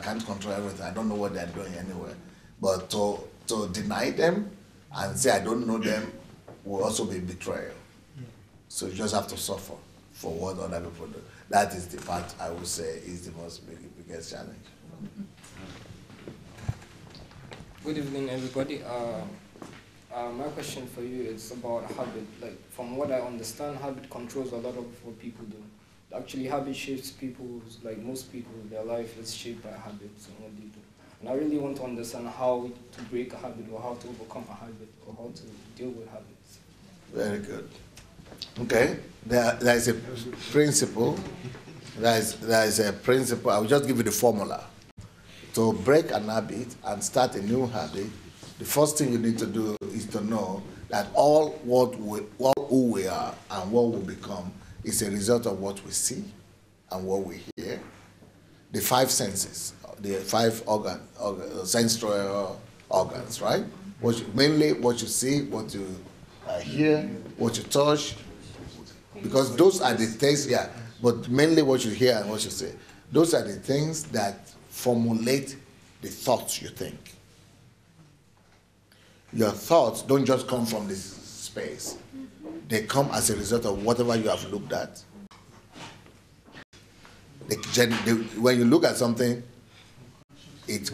can't control everything. I don't know what they're doing anyway. But to deny them and say I don't know them will also be betrayal. So you just have to suffer for what other people do. That is the part I would say is the biggest challenge. Good evening, everybody. My question for you is about habit. Like, from what I understand, habit controls a lot of what people do. Actually, habit shapes people's, like most people, their life is shaped by habits and what they do. And I really want to understand how to break a habit, or how to overcome a habit, or how to deal with habits. Very good. Okay, there is a principle. There is a principle. I will just give you the formula. To break an habit and start a new habit, the first thing you need to do is to know that all who we are and what we become is a result of what we see and what we hear. The five senses, the five sensory organs, right? Mainly what you see, what you hear, what you touch, because those are the things, but mainly what you hear and what you see. Those are the things that formulate the thoughts you think. Your thoughts don't just come from this space. They come as a result of whatever you have looked at. when you look at something, it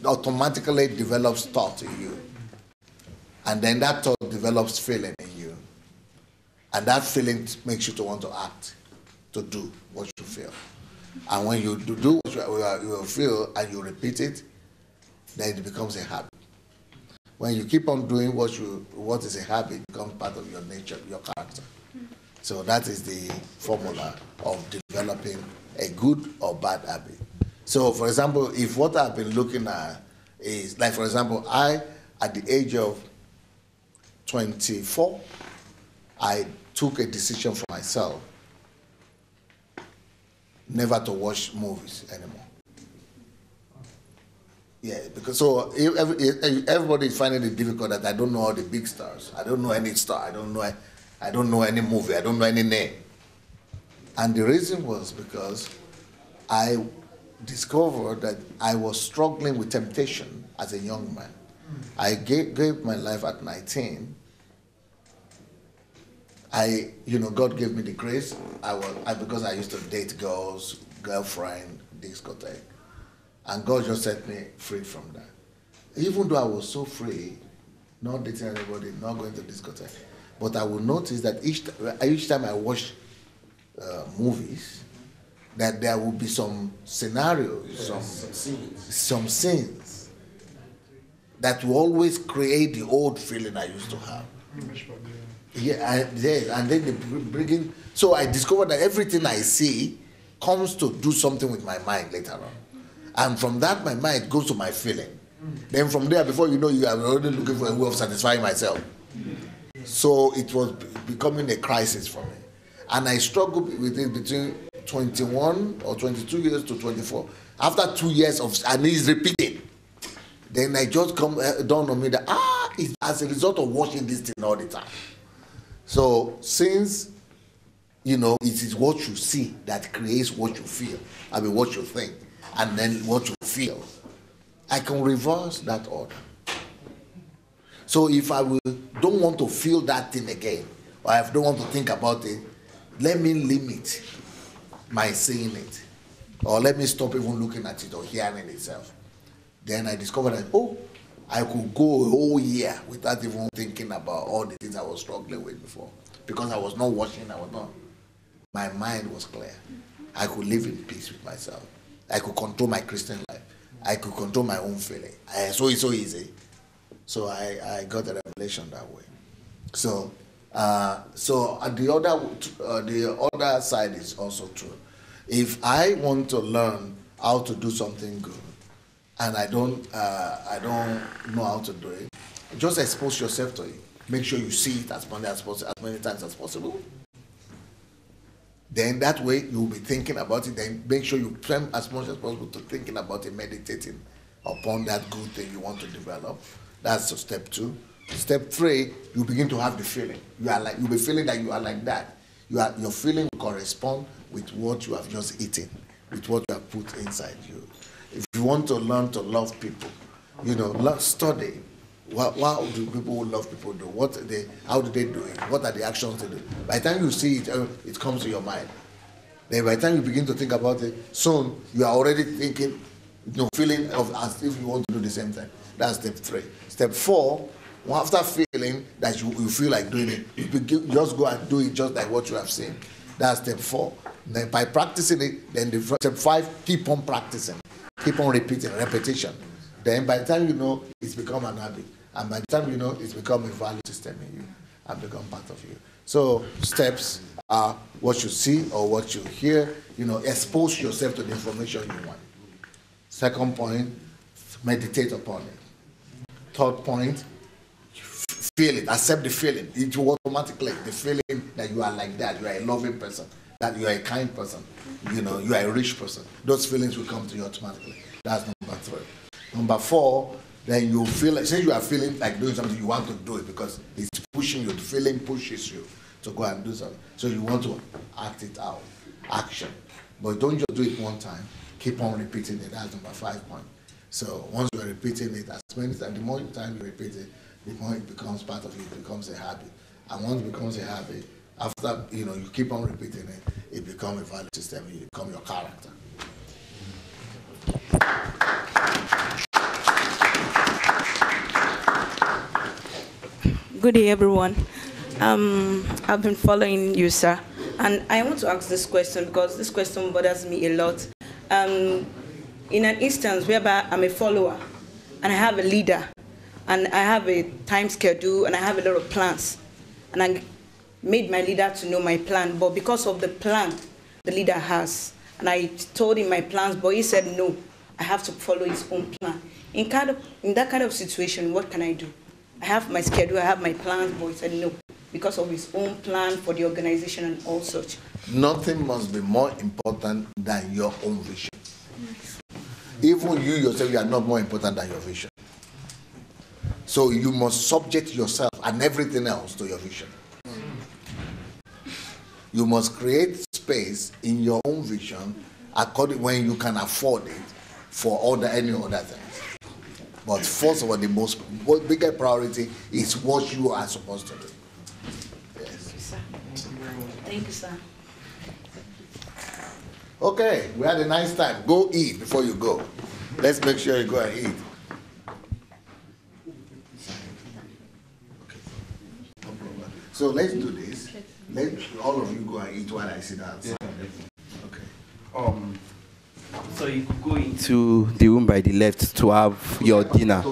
automatically develops thought in you. And then that thought develops feeling in you. And that feeling makes you to want to act, to do what you feel. And when you do what you feel and you repeat it, then it becomes a habit. When you keep on doing what is a habit, it becomes part of your nature, your character. So that is the formula of developing a good or bad habit. So, for example, if what I've been looking at is, like, for example, at the age of 24, I took a decision for myself never to watch movies anymore. Yeah, because so everybody is finding it difficult that I don't know all the big stars. I don't know any star. I don't know any movie. I don't know any name. And the reason was because I discovered that I was struggling with temptation as a young man. I gave my life at 19. God gave me the grace. Because I used to date girls, girlfriend, discotheque. And God just set me free from that. Even though I was so free, not dating anybody, not going to discotheque, but I would notice that each time I watched movies, that there would be some scenarios, some scenes that will always create the old feeling I used to have. Yeah, and then they bring in. So I discovered that everything I see comes to do something with my mind later on. And from that, my mind goes to my feeling. Then from there, before you know, you are already looking for a way of satisfying myself. So it was becoming a crisis for me. And I struggled with it between 21 or 22 years to 24. After 2 years and it's repeating. Then I just dawned on me that, it's as a result of watching this thing all the time. So since, it is what you see that creates what you feel, what you think, and then what you feel, I can reverse that order. So if I don't want to feel that thing again, or I don't want to think about it, let me limit my seeing it, or let me stop even looking at it or hearing it itself. Then I discovered that, I could go a whole year without even thinking about all the things I was struggling with before. Because I was not watching, my mind was clear. I could live in peace with myself. I could control my Christian life. I could control my own feeling. So it's so easy. So I got a revelation that way. So the other side is also true. If I want to learn how to do something good, and I don't know how to do it, just expose yourself to it. Make sure you see it as many times as possible. Then that way you will be thinking about it. Then make sure you spend as much as possible to thinking about it, meditating upon that good thing you want to develop. That's step 2. Step 3, you begin to have the feeling. You'll be feeling that you are like that. Your feeling will correspond with what you have just eaten, with what you have put inside you. If you want to learn to love people, study. What do people who love people do? How do they do it? What are the actions they do? By the time you see it, it comes to your mind. Then by the time you begin to think about it, soon you are already thinking, feeling as if you want to do the same thing. That's step 3. Step 4, after feeling that you feel like doing it, you just go and do it just like what you have seen. That's step 4. Then by practicing it, then step 5, keep on practicing. Keep on repeating, repetition. Then by the time you know, it's become an habit. And by the time you know, it's become a value system in you and become part of you. So steps are what you see or what you hear. Expose yourself to the information you want. Second point, meditate upon it. Third point, feel it, accept the feeling. It will automatically, the feeling that you are like that, you are a loving person, that you are a kind person, you are a rich person. Those feelings will come to you automatically. That's number 3. Number 4, then you feel like, since you are feeling like doing something, you want to do it because it's pushing you, the feeling pushes you to go and do something. So you want to act it out, action. But don't just do it one time, keep on repeating it. That's number 5 point. So once you're repeating it as many times, the more time you repeat it, the more it becomes part of you, it becomes a habit. And once it becomes a habit, After, you keep on repeating it, it becomes a value system, it becomes your character. Good day, everyone. I've been following you, sir, and I want to ask this question because this question bothers me a lot. In an instance whereby I'm a follower and I have a leader and I have a time schedule and I have a lot of plans, and I made my leader to know my plan, but because of the plan the leader has, and I told him my plans, but he said no, I have to follow his own plan. In that kind of situation, what can I do? I have my schedule, I have my plans, but he said no, because of his own plan for the organization and all such. Nothing must be more important than your own vision. Even you yourself, you are not more important than your vision. So you must subject yourself and everything else to your vision. You must create space in your own vision according when you can afford it for any other things. But first of all, the bigger priority is what you are supposed to do. Yes. Thank you, sir. Okay, we had a nice time. Go eat before you go. Let's make sure you go and eat. So let's do this. Let all of you go and eat while I sit down. Yeah. Okay. So you could go into the room by the left to have your dinner.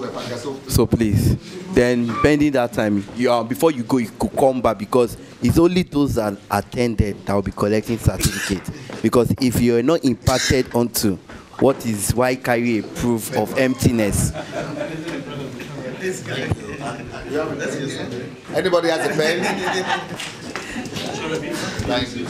So please, then pending that time, before you go, you could come back because it's only those that attended that will be collecting certificates. Because if you are not impacted onto why carry a proof of emptiness? Anybody has a pen? Thank you.